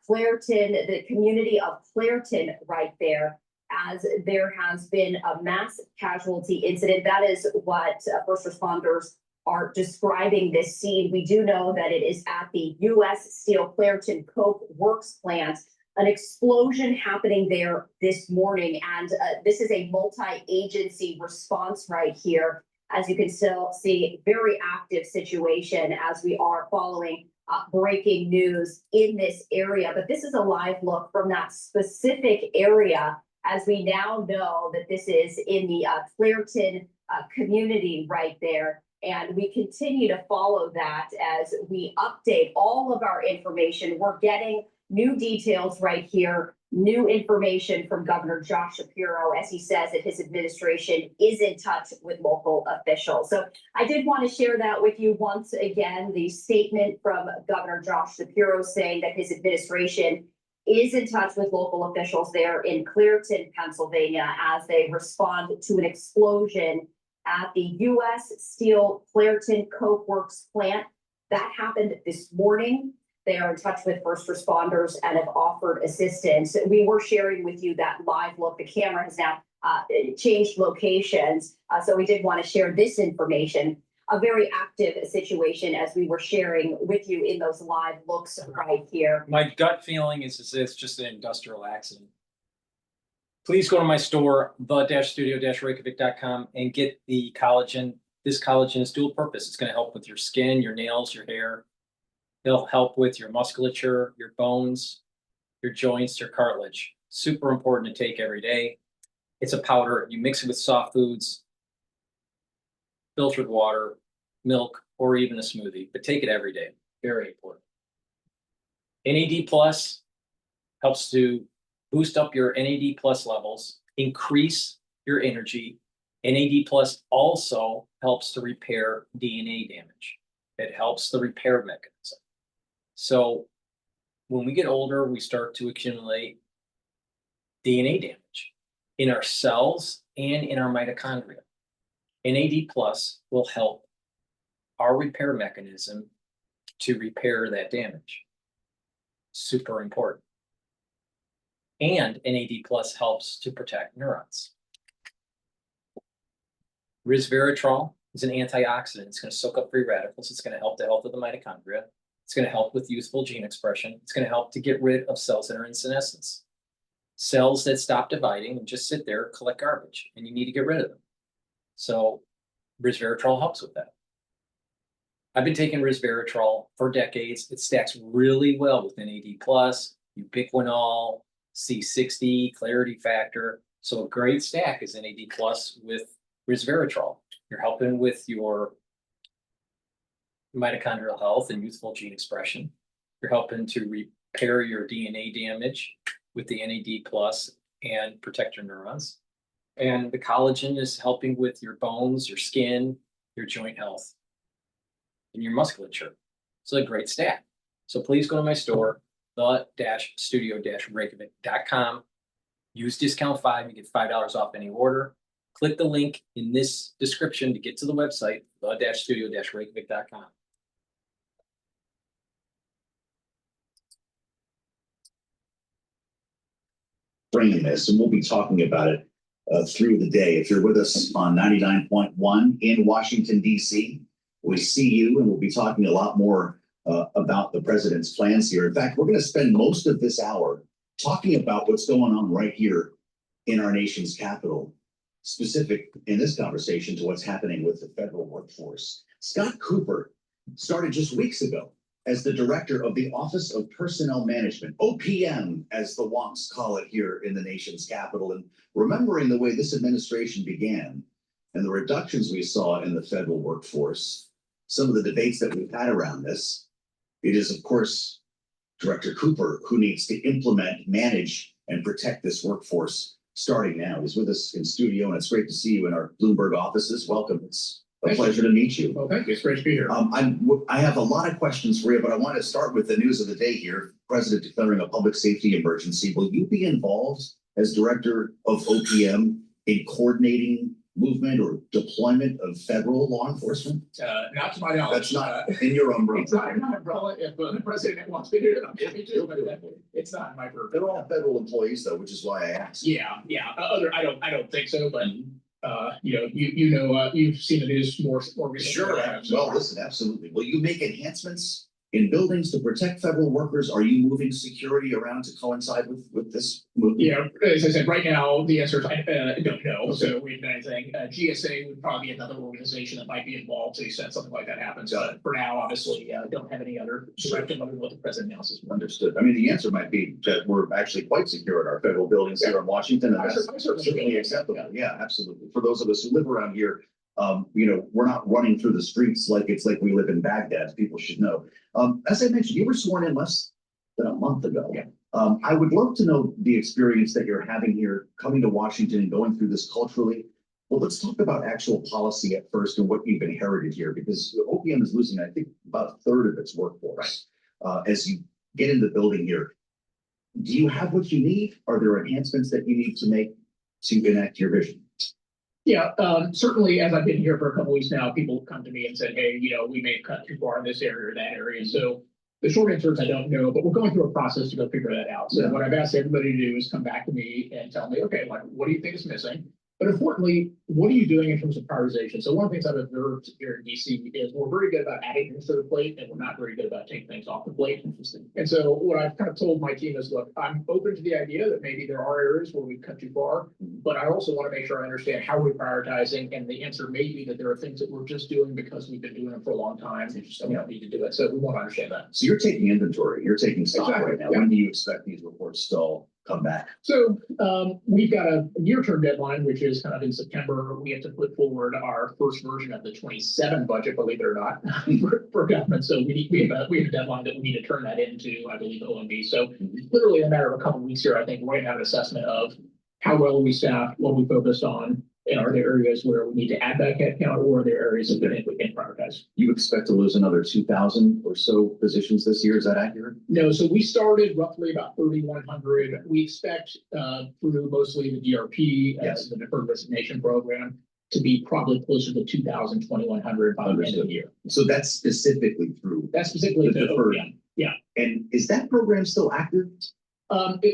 S1: Clairton, the community of Clairton right there, as there has been a mass casualty incident. That is what first responders are describing this scene. We do know that it is at the U.S. Steel Clairton Coke Works plant. An explosion happening there this morning, and this is a multi-agency response right here. As you can still see, very active situation as we are following breaking news in this area. But this is a live look from that specific area, as we now know that this is in the Clairton community right there. And we continue to follow that as we update all of our information. We're getting new details right here, new information from Governor Josh Shapiro, as he says that his administration is in touch with local officials. So I did want to share that with you once again, the statement from Governor Josh Shapiro saying that his administration is in touch with local officials there in Clairton, Pennsylvania, as they respond to an explosion at the U.S. Steel Clairton Coke Works plant. That happened this morning. They are in touch with first responders and have offered assistance. We were sharing with you that live look. The camera has now changed locations. So we did want to share this information. A very active situation as we were sharing with you in those live looks right here.
S3: My gut feeling is it's just an industrial accident. Please go to my store, the-studio-reykjavik.com, and get the collagen. This collagen is dual purpose. It's going to help with your skin, your nails, your hair. It'll help with your musculature, your bones, your joints, your cartilage. Super important to take every day. It's a powder. You mix it with soft foods, filtered water, milk, or even a smoothie, but take it every day. Very important. NAD Plus helps to boost up your NAD Plus levels, increase your energy. NAD Plus also helps to repair DNA damage. It helps the repair mechanism. So when we get older, we start to accumulate DNA damage in our cells and in our mitochondria. NAD Plus will help our repair mechanism to repair that damage. Super important. And NAD Plus helps to protect neurons. Resveratrol is an antioxidant. It's going to soak up free radicals. It's going to help the health of the mitochondria. It's going to help with youthful gene expression. It's going to help to get rid of cells that are in senescence. Cells that stop dividing and just sit there, collect garbage, and you need to get rid of them. So resveratrol helps with that. I've been taking resveratrol for decades. It stacks really well with NAD+, ubiquinol, C60, clarity factor. So a great stack is NAD+ with resveratrol. You're helping with your mitochondrial health and youthful gene expression. You're helping to repair your DNA damage with the NAD+ and protect your neurons. And the collagen is helping with your bones, your skin, your joint health, and your musculature. It's a great stack. So please go to my store, the-studio-reykjavik.com. Use discount 5, you get $5 off any order. Click the link in this description to get to the website, the-studio-reykjavik.com.
S21: Bringing this, and we'll be talking about it through the day. If you're with us on 99.1 in Washington, D.C., we see you, and we'll be talking a lot more about the president's plans here. In fact, we're going to spend most of this hour talking about what's going on right here in our nation's capital, specific in this conversation to what's happening with the federal workforce. Scott Cooper started just weeks ago as the director of the Office of Personnel Management, OPM, as the wonks call it here in the nation's capital. And remembering the way this administration began and the reductions we saw in the federal workforce, some of the debates that we've had around this, it is, of course, Director Cooper who needs to implement, manage, and protect this workforce starting now. He's with us in studio, and it's great to see you in our Bloomberg offices. Welcome. It's a pleasure to meet you.
S19: Well, thank you. It's great to be here.
S21: I have a lot of questions for you, but I want to start with the news of the day here. President declaring a public safety emergency. Will you be involved as director of OPM in coordinating movement or deployment of federal law enforcement?
S19: Not to my knowledge.
S21: That's not in your umbrella.
S19: It's not in my umbrella. If the president wants me to do it, I'm happy to, but it's not in my purview.
S21: They're all federal employees, though, which is why I asked.
S19: Yeah. I don't think so, but you've seen the news more recently.
S21: Sure. Well, listen, absolutely. Will you make enhancements in buildings to protect federal workers? Are you moving security around to coincide with this movement?
S19: Yeah, as I said, right now, the answer is I don't know. Okay. So we haven't done anything. GSA would probably be another organization that might be involved to the extent something like that happens. But for now, obviously, don't have any other directive other than what the president announces.
S21: Understood. I mean, the answer might be that we're actually quite secure at our federal buildings here in Washington, and that's certainly acceptable. Yeah, absolutely. For those of us who live around here, we're not running through the streets like we live in Baghdad. People should know. As I mentioned, you were sworn in less than a month ago.
S19: Yeah.
S21: I would love to know the experience that you're having here, coming to Washington and going through this culturally. Well, let's talk about actual policy at first and what you've inherited here, because OPM is losing, I think, about a third of its workforce. Right. As you get in the building here, do you have what you need? Are there enhancements that you need to make to enact your vision?
S19: Yeah, certainly as I've been here for a couple of weeks now, people come to me and said, hey, we may have cut too far in this area or that area. So the short answer is I don't know, but we're going through a process to go figure that out. So what I've asked everybody to do is come back to me and tell me, okay, what do you think is missing? But importantly, what are you doing in terms of prioritization? So one of the things I've observed here in DC is we're very good about adding things to the plate, and we're not very good about taking things off the plate. Interesting. And so what I've kind of told my team is, look, I'm open to the idea that maybe there are areas where we've cut too far, but I also want to make sure I understand how we're prioritizing. And the answer may be that there are things that we're just doing because we've been doing them for a long time, and we don't need to do it. So we want to understand that.
S21: So you're taking inventory, you're taking stock right now.
S19: Yeah.
S21: When do you expect these reports to all come back?
S19: So we've got a near-term deadline, which is kind of in September. We have to put forward our first version of the 27 budget, believe it or not, for government. So we have a deadline that we need to turn that into, I believe, OMB. So literally in a matter of a couple of weeks here, I think we're going to have an assessment of how well are we staffed, what we focused on, and are there areas where we need to add back headcount, or are there areas that we can prioritize?
S21: You expect to lose another 2,000 or so positions this year? Is that accurate?
S19: No, so we started roughly about 3,100. We expect through mostly the DRP, the Deferred Resignation Program, to be probably closer to 2,000, 2,100 by the end of the year.
S21: So that's specifically through.
S19: That's specifically
S21: the deferred.
S19: Yeah.
S21: And is that program still active?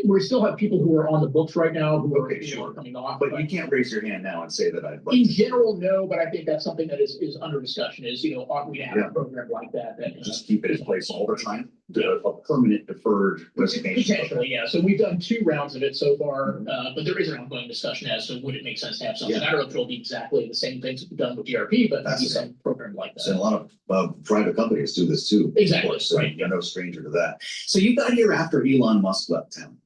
S19: We still have people who are on the books right now who are coming off.
S21: But you can't raise your hand now and say that I'd like
S19: in general, no, but I think that's something that is under discussion is, ought we to have a program like that?
S21: Just keep it in place all the time? a permanent deferred resignation.
S4: Potentially, yeah. So we've done 2 rounds of it so far, but there is an ongoing discussion as to would it make sense to have something. I don't know if it'll be exactly the same things that we've done with DRP, but maybe some program like that.
S21: So a lot of private companies do this too.
S4: Exactly,
S21: of course, so
S4: right.
S21: You're no stranger to that. So you got here after Elon Musk left town.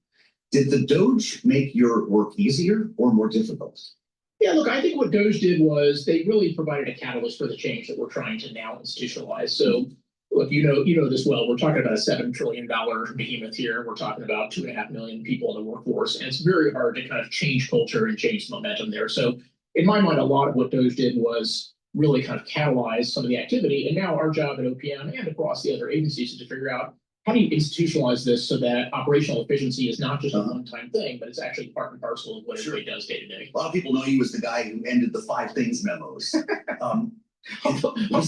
S21: Did the Doge make your work easier or more difficult?
S4: Yeah, look, I think what Doge did was they really provided a catalyst for the change that we're trying to now institutionalize. So look, you know this well. We're talking about a $7 trillion behemoth here. We're talking about 2.5 million people in the workforce, and it's very hard to kind of change culture and change the momentum there. So in my mind, a lot of what Doge did was really kind of catalyze some of the activity. And now our job at OPM and across the other agencies is to figure out how do you institutionalize this so that operational efficiency is not just a one-time thing, but it's actually part and parcel of what everybody does day to day.
S21: A lot of people know you as the guy who ended the 5 things memos. Is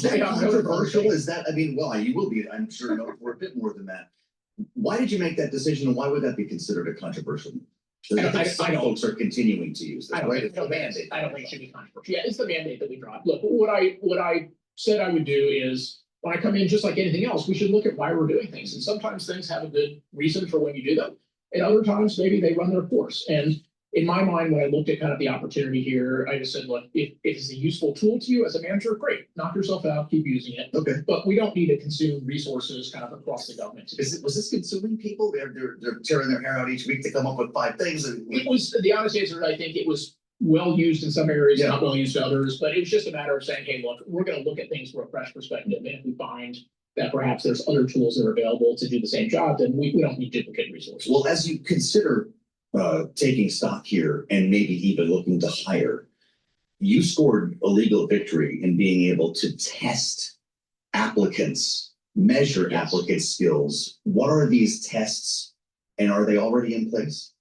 S21: that controversial? Is that, I mean, well, you will be, I'm sure, known for a bit more than that. Why did you make that decision, and why would that be considered a controversial? Some folks are continuing to use this, right? It's a mandate.
S4: I don't think it should be controversial. Yeah, it's the mandate that we dropped. Look, what I said I would do is when I come in, just like anything else, we should look at why we're doing things. And sometimes things have a good reason for when you do them. And other times, maybe they run their course. And in my mind, when I looked at kind of the opportunity here, I just said, look, if it's a useful tool to you as a manager, great, knock yourself out, keep using it.
S21: Okay.
S4: But we don't need to consume resources kind of across the government.
S21: Was this consuming people? They're tearing their hair out each week to come up with 5 things.
S4: It was, the honest answer, I think it was well used in some areas, not well used in others, but it was just a matter of saying, hey, look, we're going to look at things from a fresh perspective. And if we find that perhaps there's other tools that are available to do the same job, then we don't need duplicate resources.
S21: Well, as you consider taking stock here and maybe even looking to hire, you scored a legal victory in being able to test applicants, measure applicants' skills. What are these tests, and are they already in place?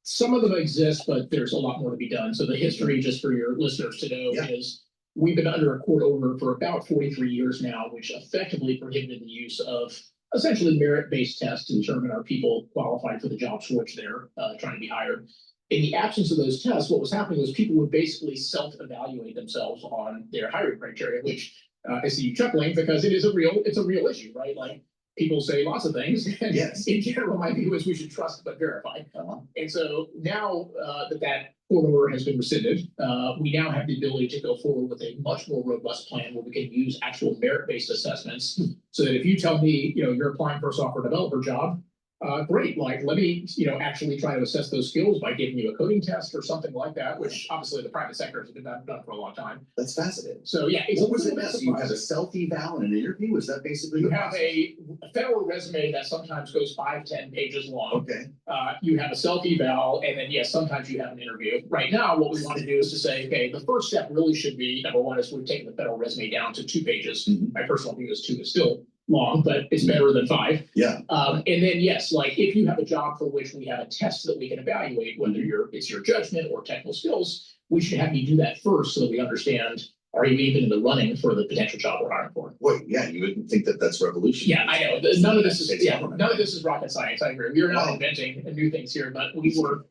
S4: Some of them exist, but there's a lot more to be done. So the history, just for your listeners to know, is we've been under a court order for about 43 years now, which effectively prohibited the use of essentially merit-based tests to determine are people qualified for the jobs for which they're trying to be hired. In the absence of those tests, what was happening was people would basically self-evaluate themselves on their hiring criteria, which I see you chuckling because it's a real issue, right? Like people say lots of things. And in general, my view is we should trust but verify. And so now that court order has been rescinded, we now have the ability to go forward with a much more robust plan where we can use actual merit-based assessments so that if you tell me, you're applying for a software developer job, great, like let me, actually try to assess those skills by giving you a coding test or something like that, which obviously the private sector has been done for a long time.
S21: That's fascinating.
S4: So yeah,
S21: what was it now? So you have a self-eval and an interview? Is that basically
S4: you have a federal resume that sometimes goes 5-10 pages long.
S21: Okay.
S4: You have a self-eval, and then yes, sometimes you have an interview. Right now, what we want to do is to say, okay, the first step really should be, number one, is we've taken the federal resume down to 2 pages. My personal view is 2 is still long, but it's better than 5.
S21: Yeah.
S4: And then yes, like if you have a job for which we have a test that we can evaluate, whether it's your judgment or technical skills, we should have you do that first so that we understand, are you even in the running for the potential job we're hiring for?
S21: Wait, yeah, you wouldn't think that that's revolutionary.
S4: Yeah, I know. None of this is rocket science. I agree. We're not inventing new things here, but we were,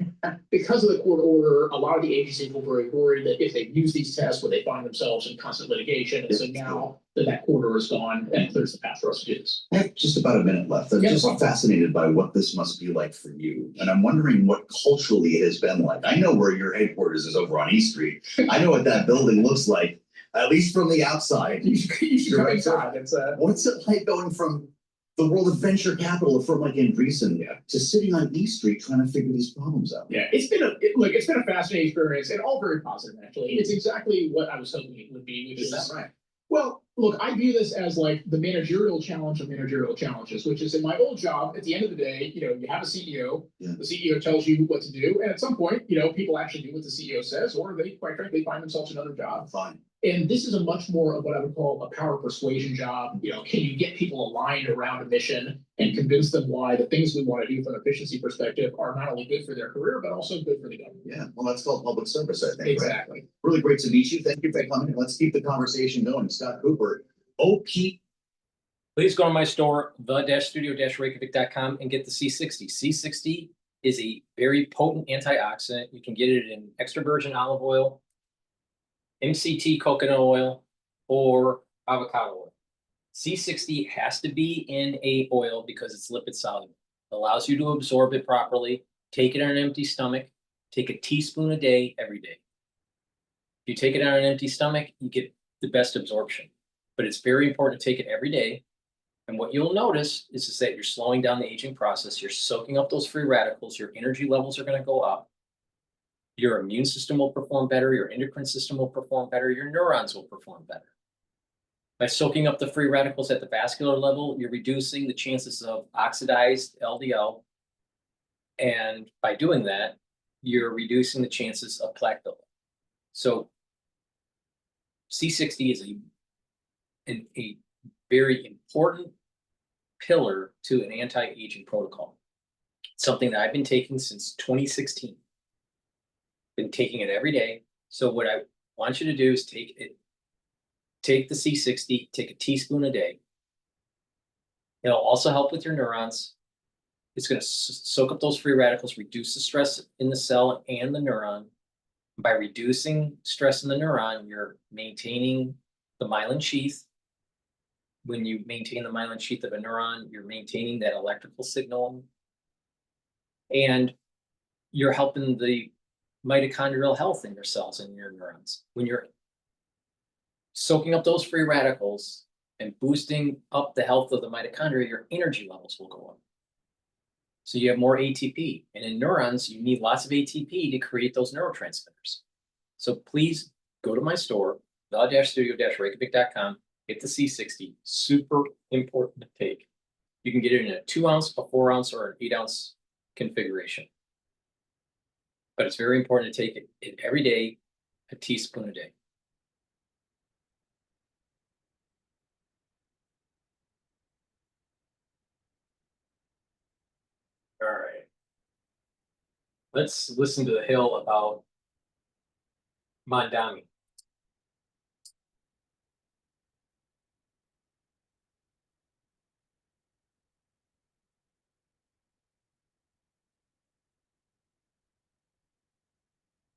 S4: because of the court order, a lot of the agencies were very worried that if they use these tests, would they find themselves in constant litigation? And so now that court order is gone, and clears the path for us to do this.
S21: I have just about a minute left. I'm just fascinated by what this must be like for you. And I'm wondering what culturally it has been like. I know where your headquarters is over on East Street. I know what that building looks like, at least from the outside.
S4: You should come inside.
S21: What's it like going from the world of venture capital, a firm like Andreessen, to sitting on East Street trying to figure these problems out?
S4: Yeah, it's been a fascinating experience and all very positive, actually. It's exactly what I was hoping it would be, which is
S21: that right?
S4: Well, look, I view this as like the managerial challenge of managerial challenges, which is in my old job, at the end of the day, you have a CEO, the CEO tells you what to do. And at some point, people actually do what the CEO says, or they quite frankly find themselves another job.
S21: Fine.
S4: And this is a much more of what I would call a power persuasion job. Can you get people aligned around a mission and convince them why the things we want to do from an efficiency perspective are not only good for their career, but also good for the government?
S21: Yeah, well, that's called public service, I think.
S4: Exactly.
S21: Right? Really great to meet you. Thank you for coming. Let's keep the conversation going. Scott Cooper, OP.
S3: Please go to my store, the-studio-reykjavik.com, and get the C60. C60 is a very potent antioxidant. You can get it in extra virgin olive oil, MCT coconut oil, or avocado oil. C60 has to be in a oil because it's lipid soluble. Allows you to absorb it properly. Take it on an empty stomach. Take a teaspoon a day, every day. If you take it on an empty stomach, you get the best absorption. But it's very important to take it every day. And what you'll notice is that you're slowing down the aging process. You're soaking up those free radicals. Your energy levels are going to go up. Your immune system will perform better. Your endocrine system will perform better. Your neurons will perform better. By soaking up the free radicals at the vascular level, you're reducing the chances of oxidized LDL. And by doing that, you're reducing the chances of plaque buildup. So C60 is a very important pillar to an anti-aging protocol. It's something that I've been taking since 2016. Been taking it every day. So what I want you to do is take the C60, take a teaspoon a day. It'll also help with your neurons. It's going to soak up those free radicals, reduce the stress in the cell and the neuron. By reducing stress in the neuron, you're maintaining the myelin sheath. When you maintain the myelin sheath of a neuron, you're maintaining that electrical signal. And you're helping the mitochondrial health in your cells and your neurons. When you're soaking up those free radicals and boosting up the health of the mitochondria, your energy levels will go up. So you have more ATP. And in neurons, you need lots of ATP to create those neurotransmitters. So please go to my store, the-studio-reykjavik.com, get the C60, super important to take. You can get it in a 2 ounce, a 4 ounce, or an 8 ounce configuration. But it's very important to take it every day, a teaspoon a day. All right. Let's listen to the Hill about Mamdani.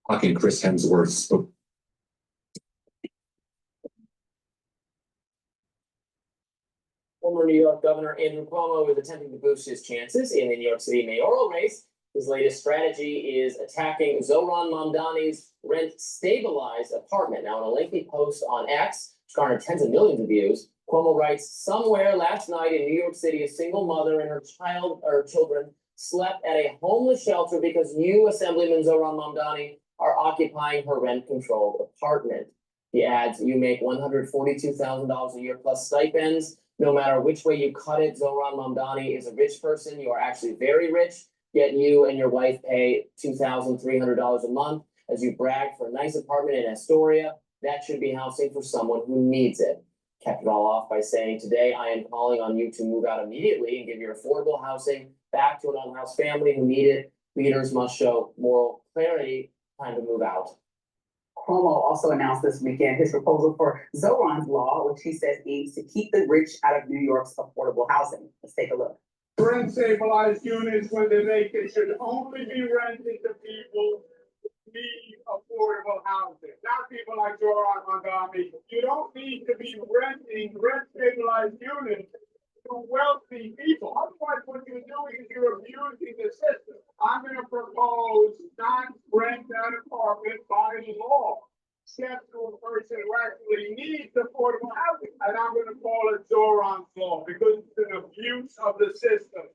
S5: Fucking Chris Hemsworth.
S8: Former New York Governor Andrew Cuomo is attempting to boost his chances in the New York City mayoral race. His latest strategy is attacking Zohran Mamdani's rent-stabilized apartment. Now, in a lengthy post on X, which garnered tens of millions of views, Cuomo writes, "Somewhere last night in New York City, a single mother and her children slept at a homeless shelter because you, Assemblyman Zohran Mamdani, are occupying her rent-controlled apartment." He adds, "You make $142,000 a year plus stipends. No matter which way you cut it, Zohran Mamdani is a rich person. You are actually very rich, yet you and your wife pay $2,300 a month as you brag for a nice apartment in Astoria. That should be housing for someone who needs it." Kept it all off by saying, "Today I am calling on you to move out immediately and give your affordable housing back to an unhoused family who need it. Leaders must show moral clarity. Time to move out."
S10: Cuomo also announced this weekend his proposal for Zohran's law, which he says aims to keep the rich out of New York's affordable housing. Let's take a look.
S24: Rent stabilized units when they're vacant should only be rented to people who need affordable housing, not people like Zohran Mamdani. You don't need to be renting rent stabilized units to wealthy people. Otherwise, what you're doing is you're abusing the system. I'm going to propose not rent that apartment by law, except to a person who actually needs affordable housing. And I'm going to call it Zohran's law because it's an abuse of the system.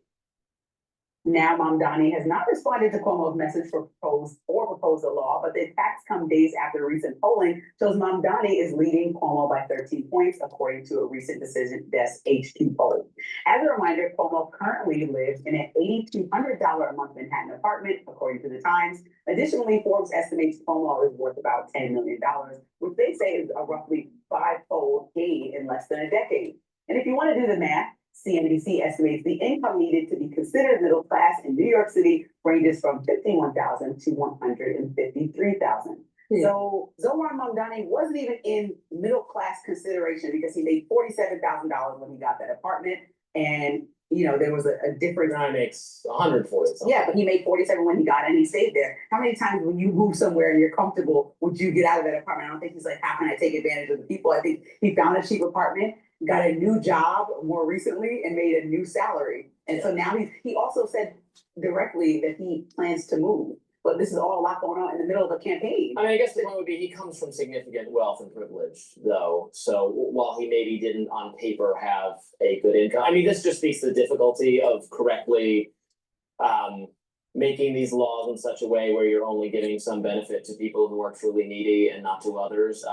S10: Now, Mamdani has not responded to Cuomo's message for propose a law, but the attacks come days after recent polling shows Mamdani is leading Cuomo by 13 points, according to a recent Decision Desk H2 poll. As a reminder, Cuomo currently lives in an $8,200 a month Manhattan apartment, according to the Times. Additionally, Forbes estimates Cuomo is worth about $10 million, which they say is a roughly five-fold gain in less than a decade. And if you want to do the math, CNBC estimates the income needed to be considered middle class in New York City ranges from $51,000 to $153,000. So Zohran Mamdani wasn't even in middle class consideration because he made $47,000 when he got that apartment, and you know there was a difference.
S8: Guy makes $140,000.
S10: Yeah, but he made $47,000 when he got it, and he stayed there. How many times when you move somewhere and you're comfortable would you get out of that apartment? I don't think he's like, how can I take advantage of the people? I think he found a cheap apartment. got a new job more recently and made a new salary. And so now he also said directly that he plans to move. But this is all a lot going on in the middle of a campaign.
S8: I mean, I guess the point would be he comes from significant wealth and privilege, though. So while he maybe didn't on paper have a good income, I mean, this just speaks to the difficulty of correctly making these laws in such a way where you're only giving some benefit to people who are truly needy and not to others.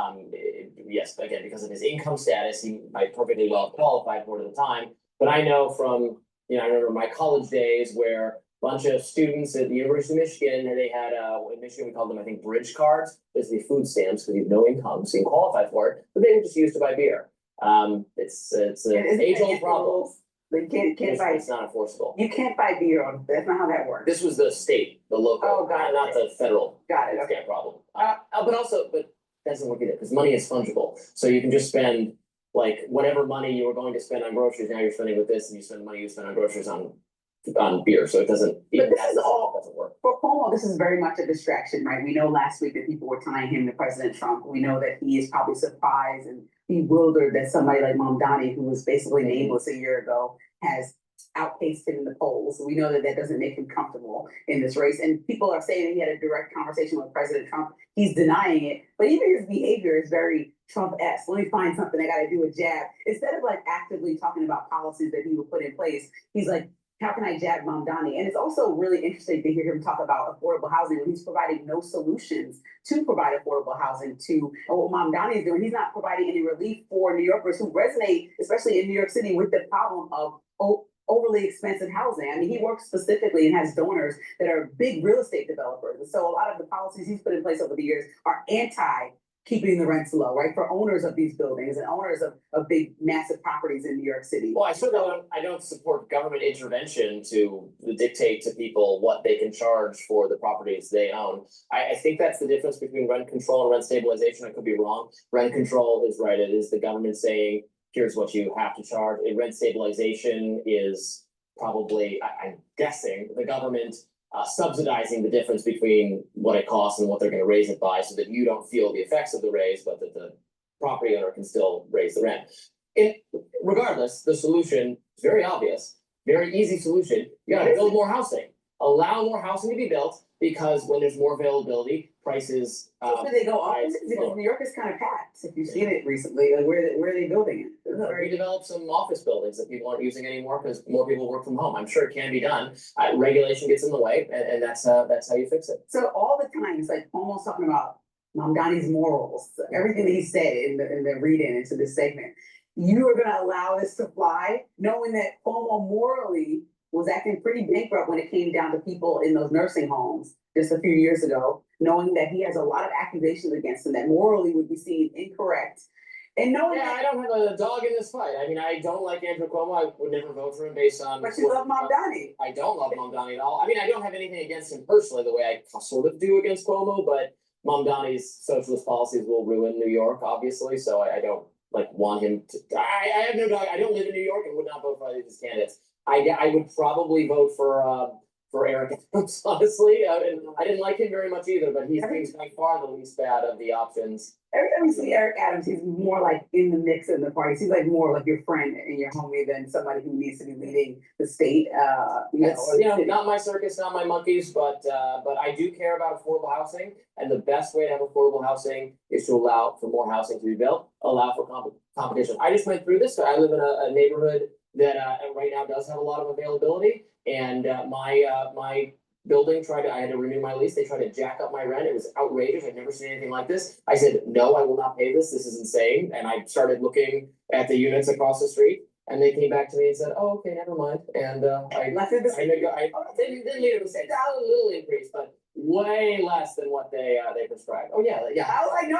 S8: Yes, again, because of his income status, he might perfectly well qualify for it at the time. But I know from, I remember my college days where bunch of students at the University of Michigan, and they had, in Michigan, we called them, I think, bridge cards, basically food stamps, because you have no income, so you can qualify for it, but they were just used to buy beer. It's an age-old problem.
S10: They can't buy.
S8: It's not enforceable.
S10: You can't buy beer on, that's not how that works.
S8: This was the state, the local,
S10: Oh, got it.
S8: not the federal.
S10: Got it,
S8: It's
S10: okay.
S8: not a problem. But that doesn't work either, because money is fungible, so you can just spend, like, whatever money you were going to spend on groceries, now you're spending with this, and you spend the money you spend on groceries on beer, so it doesn't.
S10: But this is all,
S8: doesn't work.
S10: for Cuomo, this is very much a distraction, right? We know last week that people were tying him to President Trump. We know that he is probably surprised and bewildered that somebody like Mamdani, who was basically nameless a year ago, has outpaced him in the polls. We know that that doesn't make him comfortable in this race. And people are saying that he had a direct conversation with President Trump. He's denying it, but even his behavior is very Trump-esque. Let me find something, I gotta do a jab. Instead of like actively talking about policies that he would put in place, he's like, how can I jab Mamdani? And it's also really interesting to hear him talk about affordable housing when he's providing no solutions to provide affordable housing to what Mamdani is doing. He's not providing any relief for New Yorkers who resonate, especially in New York City, with the problem of overly expensive housing. I mean, he works specifically and has donors that are big real estate developers. And so a lot of the policies he's put in place over the years are keeping the rents low, right? For owners of these buildings and owners of big, massive properties in New York City.
S8: Well, I don't support government intervention to dictate to people what they can charge for the properties they own. I think that's the difference between rent control and rent stabilization. I could be wrong. Rent control is right. It is the government saying, here's what you have to charge. And rent stabilization is probably, I'm guessing, the government subsidizing the difference between what it costs and what they're going to raise it by, so that you don't feel the effects of the raise, but that the property owner can still raise the rent. Regardless, the solution is very obvious, very easy solution. You got to build more housing, allow more housing to be built, because when there's more availability, prices.
S10: They go up because New York is kind of packed. If you've seen it recently, like where are they building it?
S8: Redevelop some office buildings that people aren't using anymore because more people work from home. I'm sure it can be done. Regulation gets in the way, and that's how you fix it.
S10: So all the time, it's like almost talking about Mamdani's morals, everything that he said in the read-in into this segment. You are going to allow this to fly, knowing that Cuomo morally was acting pretty bankrupt when it came down to people in those nursing homes just a few years ago, knowing that he has a lot of accusations against him that morally would be seen incorrect. And knowing that
S8: I don't have a dog in this fight. I mean, I don't like Andrew Cuomo. I would never vote for him based on.
S10: But you love Mamdani.
S8: I don't love Mamdani at all. I mean, I don't have anything against him personally, the way I sort of do against Cuomo, but Mamdani's socialist policies will ruin New York, obviously. So I don't want him to. I have no dog. I don't live in New York and would not vote for either of these candidates. I would probably vote for Eric Adams, honestly. And I didn't like him very much either, but he's by far the least bad of the options.
S10: Every time we see Eric Adams, he's more like in the mix in the party. He's like more like your friend and your homie than somebody who needs to be leading the state.
S8: Not my circus, not my monkeys, but I do care about affordable housing, and the best way to have affordable housing is to allow for more housing to be built, allow for competition. I just went through this. I live in a neighborhood that right now does have a lot of availability, and my building I had to renew my lease. They tried to jack up my rent. It was outrageous. I'd never seen anything like this. I said, no, I will not pay this. This is insane. And I started looking at the units across the street, and they came back to me and said, oh, okay, never mind. And I didn't leave it. It a little increase, but way less than what they prescribed. Oh yeah.
S10: I was like, no,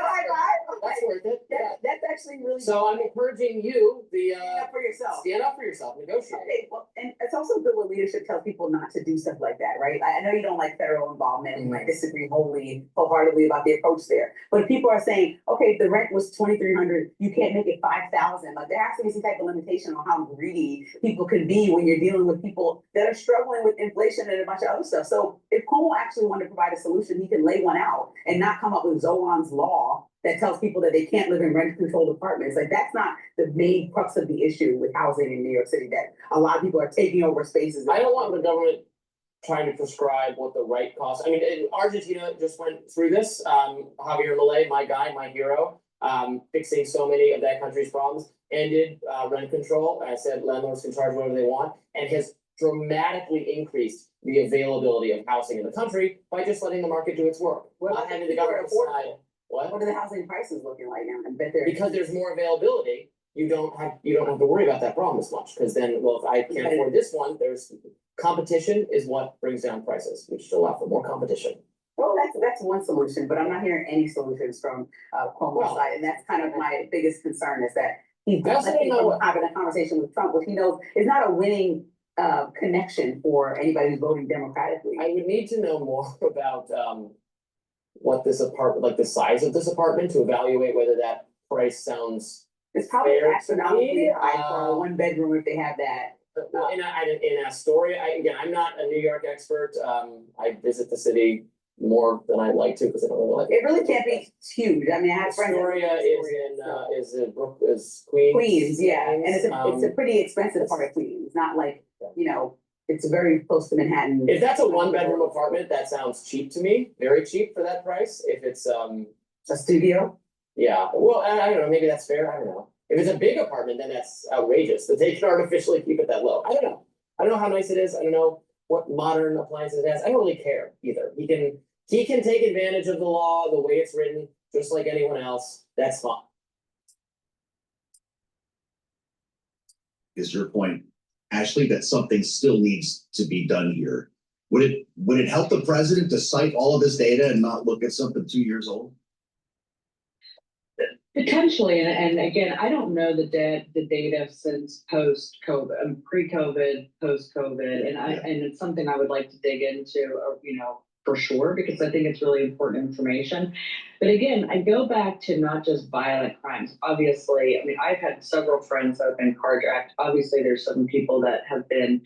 S8: that's worth it.
S10: That's actually really.
S8: So I'm encouraging you,
S10: stand up for yourself.
S8: Stand up for yourself. Negotiate.
S10: Okay, well, and it's also good when leadership tells people not to do stuff like that, right? I know you don't like federal involvement. You might disagree wholeheartedly about the approach there. But if people are saying, okay, if the rent was $2,300, you can't make it $5,000. Like there has to be some type of limitation on how greedy people can be when you're dealing with people that are struggling with inflation and a bunch of other stuff. So if Cuomo actually wanted to provide a solution, he can lay one out and not come up with Zoran's law that tells people that they can't live in rent-controlled apartments. Like, that's not the main crux of the issue with housing in New York City, that a lot of people are taking over spaces.
S8: I don't want the government trying to prescribe what the right cost. I mean, Argentina just went through this. Javier Milei, my guy, my hero, fixing so many of that country's problems, ended rent control. I said landlords can charge whatever they want, and has dramatically increased the availability of housing in the country by just letting the market do its work. Not having the government decide. What
S10: are the housing prices looking like now? I bet they're.
S8: Because there's more availability, you don't have to worry about that problem as much. Because then, well, if I can't afford this one, there's competition is what brings down prices. We should allow for more competition.
S10: Well, that's one solution, but I'm not hearing any solutions from Cuomo's side, and that's kind of my biggest concern, is that he's having a conversation with Trump, which he knows is not a winning connection for anybody who's voting democratically.
S8: I would need to know more about what this apartment, like the size of this apartment, to evaluate whether that price sounds.
S10: It's probably astronomically high for a one bedroom if they have that.
S8: Well, in Astoria, I'm not a New York expert. I visit the city more than I'd like to because I don't really like it.
S10: It really can't be huge. I mean, I have friends.
S8: Astoria is Queens.
S10: Queens, yeah, and it's a pretty expensive part of Queens. Not like, you know, it's very close to Manhattan.
S8: If that's a one bedroom apartment, that sounds cheap to me. Very cheap for that price. If it's
S10: a studio.
S8: Yeah, well, I don't know. Maybe that's fair. I don't know. If it's a big apartment, then that's outrageous that they can artificially keep it that low. I don't know. I don't know how nice it is. I don't know what modern appliances it has. I don't really care either. He can take advantage of the law the way it's written, just like anyone else. That's fine.
S21: Is your point, Ashley, that something still needs to be done here? Would it help the president to cite all of this data and not look at something 2 years old?
S2: Potentially, and again, I don't know the data since post-COVID, pre-COVID, post-COVID, and it's something I would like to dig into, you know, for sure, because I think it's really important information. But again, I go back to not just violent crimes. Obviously, I mean, I've had several friends that have been carjacked. Obviously, there's some people that have been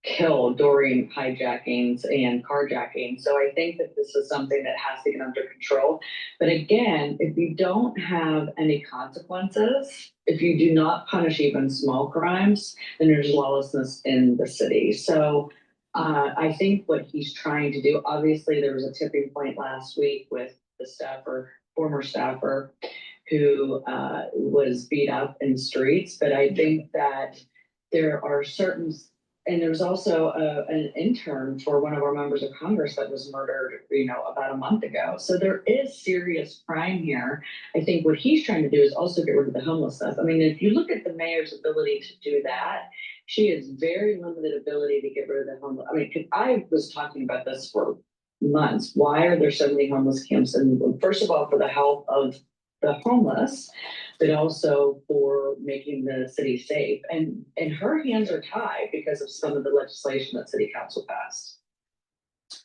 S2: killed during hijackings and carjacking. So I think that this is something that has to get under control. But again, if you don't have any consequences, if you do not punish even small crimes, then there's lawlessness in the city. So I think what he's trying to do, obviously there was a tipping point last week with the former staffer who was beat up in the streets. But I think that there are certain, and there was also an intern for one of our members of Congress that was murdered, you know, about a month ago. So there is serious crime here. I think what he's trying to do is also get rid of the homelessness. I mean, if you look at the mayor's ability to do that, she has very limited ability to get rid of the homeless. I mean, I was talking about this for months. Why are there so many homeless camps? And first of all, for the health of the homeless, but also for making the city safe. And her hands are tied because of some of the legislation that city council passed.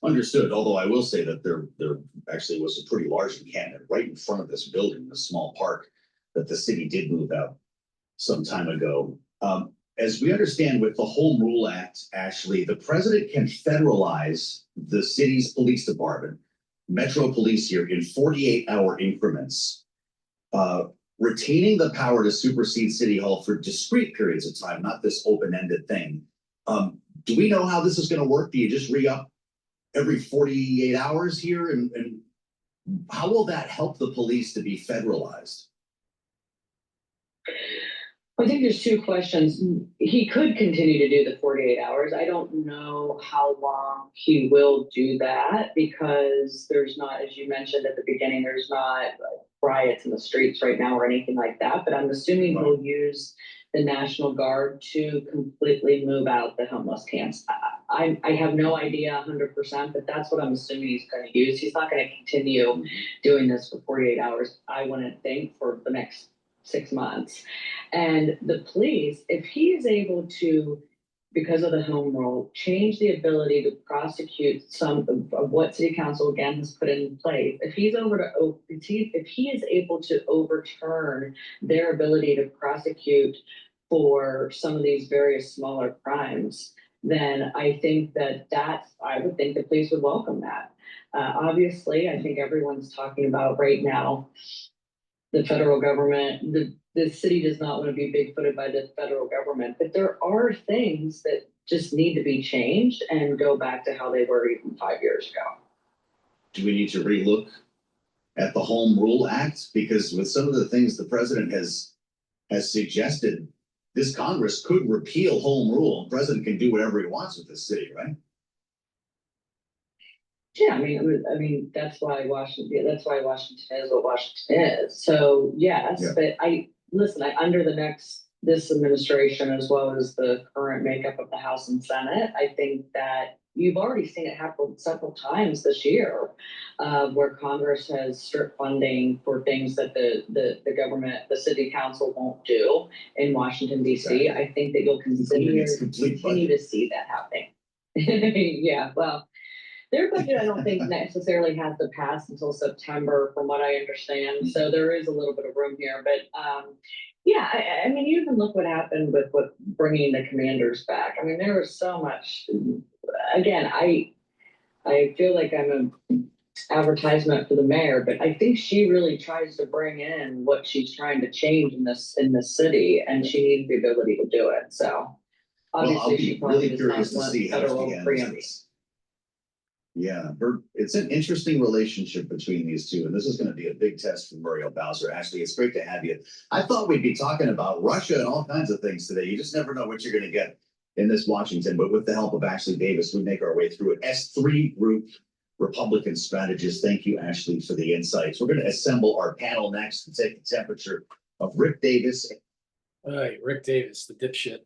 S21: Understood, although I will say that there actually was a pretty large encampment right in front of this building, a small park that the city did move out some time ago. As we understand with the Home Rule Act, Ashley, the president can federalize the city's police department, Metro Police here, in 48-hour increments, retaining the power to supersede City Hall for discrete periods of time, not this open-ended thing. Do we know how this is going to work? Do you just re-up every 48 hours here? And how will that help the police to be federalized?
S2: I think there's two questions. He could continue to do the 48 hours. I don't know how long he will do that because there's not, as you mentioned at the beginning, there's not riots in the streets right now or anything like that. But I'm assuming he'll use the National Guard to completely move out the homeless camps. I have no idea 100%, but that's what I'm assuming he's going to use. He's not going to continue doing this for 48 hours, I wouldn't think, for the next 6 months. And the police, if he is able to, because of the home rule, change the ability to prosecute some of what city council again has put in place, if he is able to overturn their ability to prosecute for some of these various smaller crimes, then I think I would think the police would welcome that. Obviously, I think everyone's talking about right now, the federal government, the city does not want to be big-footed by the federal government, but there are things that just need to be changed and go back to how they were even 5 years ago.
S21: Do we need to relook at the Home Rule Act? Because with some of the things the president has suggested, this Congress could repeal Home Rule. The president can do whatever he wants with this city, right?
S2: Yeah, I mean, that's why Washington is what Washington is. So yes,
S21: Yeah.
S2: but listen, under this administration, as well as the current makeup of the House and Senate, I think that you've already seen it happen several times this year, where Congress has stripped funding for things that the government, the city council won't do in Washington DC.
S21: Exactly.
S2: I think that you'll continue to see that happening. Yeah, well. Their budget, I don't think necessarily has to pass until September, from what I understand. So there is a little bit of room here, but yeah, I mean, you even look what happened with bringing the commanders back. I mean, there was so much. Again, I feel like I'm an advertisement for the mayor, but I think she really tries to bring in what she's trying to change in this city, and she needs the ability to do it. So obviously, she probably
S21: really curious to see how she handles this. Yeah, it's an interesting relationship between these two, and this is going to be a big test for Muriel Bowser. Ashley, it's great to have you. I thought we'd be talking about Russia and all kinds of things today. You just never know what you're going to get in this Washington, but with the help of Ashley Davis, we make our way through it. S3 Group Republican strategist. Thank you, Ashley, for the insights. We're going to assemble our panel next to take the temperature of Rick Davis.
S3: All right, Rick Davis, the dipshit.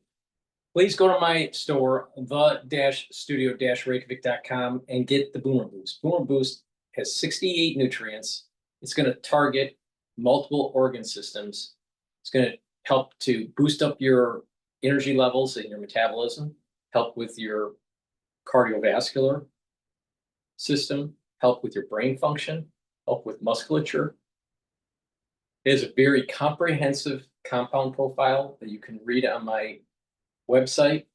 S3: Please go to my store, the-studio-reykjavik.com, and get the Boomer Boost. Boomer Boost has 68 nutrients. It's going to target multiple organ systems. It's going to help to boost up your energy levels and your metabolism, help with your cardiovascular system, help with your brain function, help with musculature. It is a very comprehensive compound profile that you can read on my website,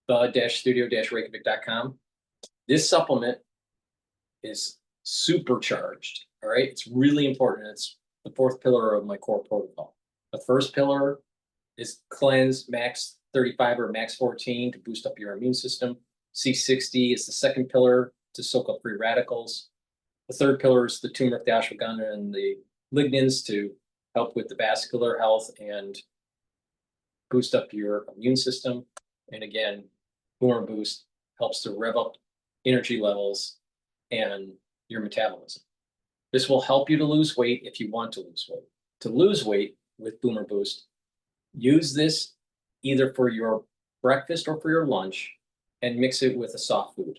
S3: the-studio-reykjavik.com. This supplement is supercharged. All right. It's really important. It's the fourth pillar of my core protocol. The first pillar is cleanse max 35 or max 14 to boost up your immune system. C60 is the second pillar to soak up free radicals. The third pillar is the turmeric, the ashwagandha, and the lignans to help with the vascular health and boost up your immune system. And again, Boomer Boost helps to rev up energy levels and your metabolism. This will help you to lose weight if you want to lose weight. To lose weight with Boomer Boost, use this either for your breakfast or for your lunch and mix it with a soft food.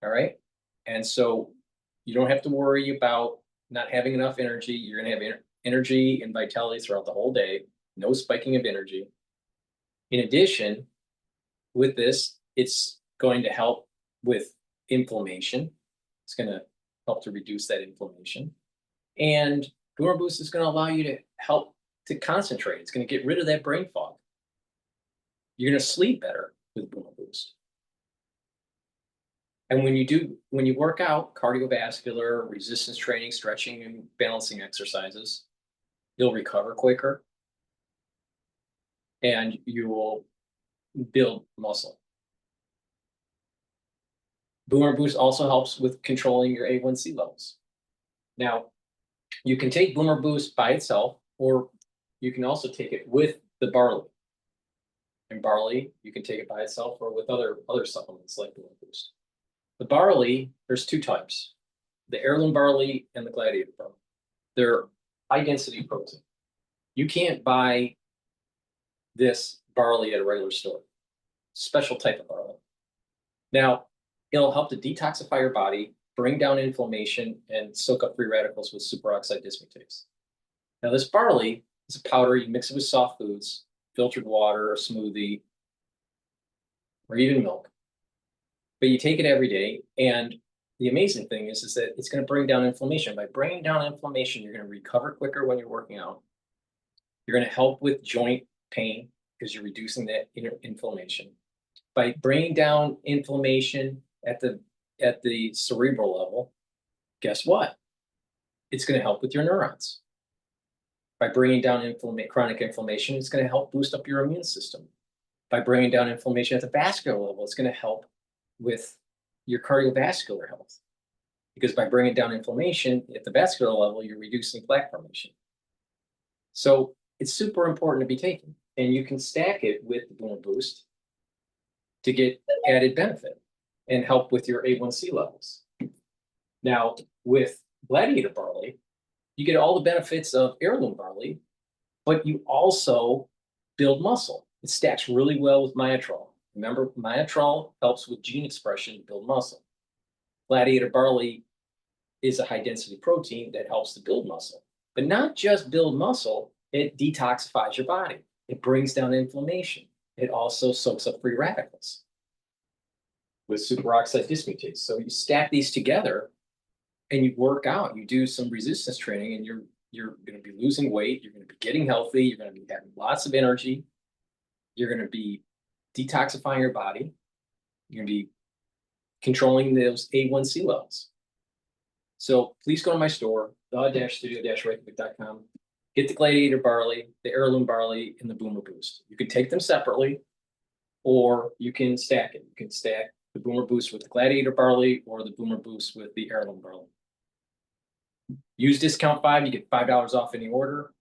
S3: All right. And so you don't have to worry about not having enough energy. You're going to have energy and vitality throughout the whole day. No spiking of energy. In addition, with this, it's going to help with inflammation. It's going to help to reduce that inflammation. And Boomer Boost is going to allow you to help to concentrate. It's going to get rid of that brain fog. You're going to sleep better with Boomer Boost. And when you work out cardiovascular, resistance training, stretching, and balancing exercises, you'll recover quicker. And you will build muscle. Boomer Boost also helps with controlling your A1C levels. Now, you can take Boomer Boost by itself, or you can also take it with the barley. And barley, you can take it by itself or with other supplements like Boomer Boost. The barley, there's two types, the heirloom barley and the gladiator barley. They're high density protein. You can't buy this barley at a regular store. Special type of barley. Now, it'll help to detoxify your body, bring down inflammation, and soak up free radicals with superoxide dismutase. Now, this barley is a powder. You mix it with soft foods, filtered water, a smoothie, or even milk. But you take it every day, and the amazing thing is that it's going to bring down inflammation. By bringing down inflammation, you're going to recover quicker when you're working out. You're going to help with joint pain because you're reducing that inflammation. By bringing down inflammation at the at the cerebral level, guess what? It's going to help with your neurons. By bringing down chronic inflammation, it's going to help boost up your immune system. By bringing down inflammation at the vascular level, it's going to help with your cardiovascular health. Because by bringing down inflammation at the vascular level, you're reducing plaque formation. So it's super important to be taken. And you can stack it with the Boomer Boost to get added benefit and help with your A1C levels. Now, with Gladiator barley, you get all the benefits of heirloom barley, but you also build muscle. It stacks really well with Myotrol. Remember, Myotrol helps with gene expression to build muscle. Gladiator barley is a high-density protein that helps to build muscle. But not just build muscle, it detoxifies your body. It brings down inflammation. It also soaks up free radicals with superoxide dismutase. So you stack these together and you work out, you do some resistance training, and you're going to be losing weight, you're going to be getting healthy, you're going to be having lots of energy, you're going to be detoxifying your body, you're going to be controlling those A1C levels. So please go to my store, the-studio-reykjavik.com. Get the Gladiator barley, the heirloom barley, and the Boomer Boost. You can take them separately, or you can stack it. You can stack the Boomer Boost with the Gladiator barley or the Boomer Boost with the heirloom barley. Use discount 5, you get $5 off any order.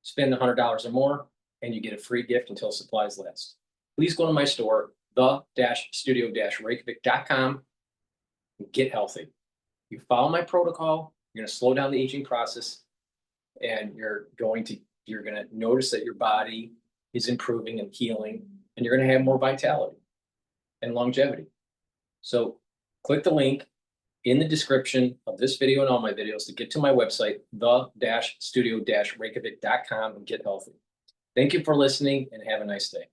S3: Spend $100 or more, and you get a free gift until supplies last. Please go to my store, the-studio-reykjavik.com, and get healthy. You follow my protocol, you're going to slow down the aging process, and you're going to notice that your body is improving and healing, and you're going to have more vitality and longevity. So click the link in the description of this video and all my videos to get to my website, the-studio-reykjavik.com, and get healthy. Thank you for listening, and have a nice day.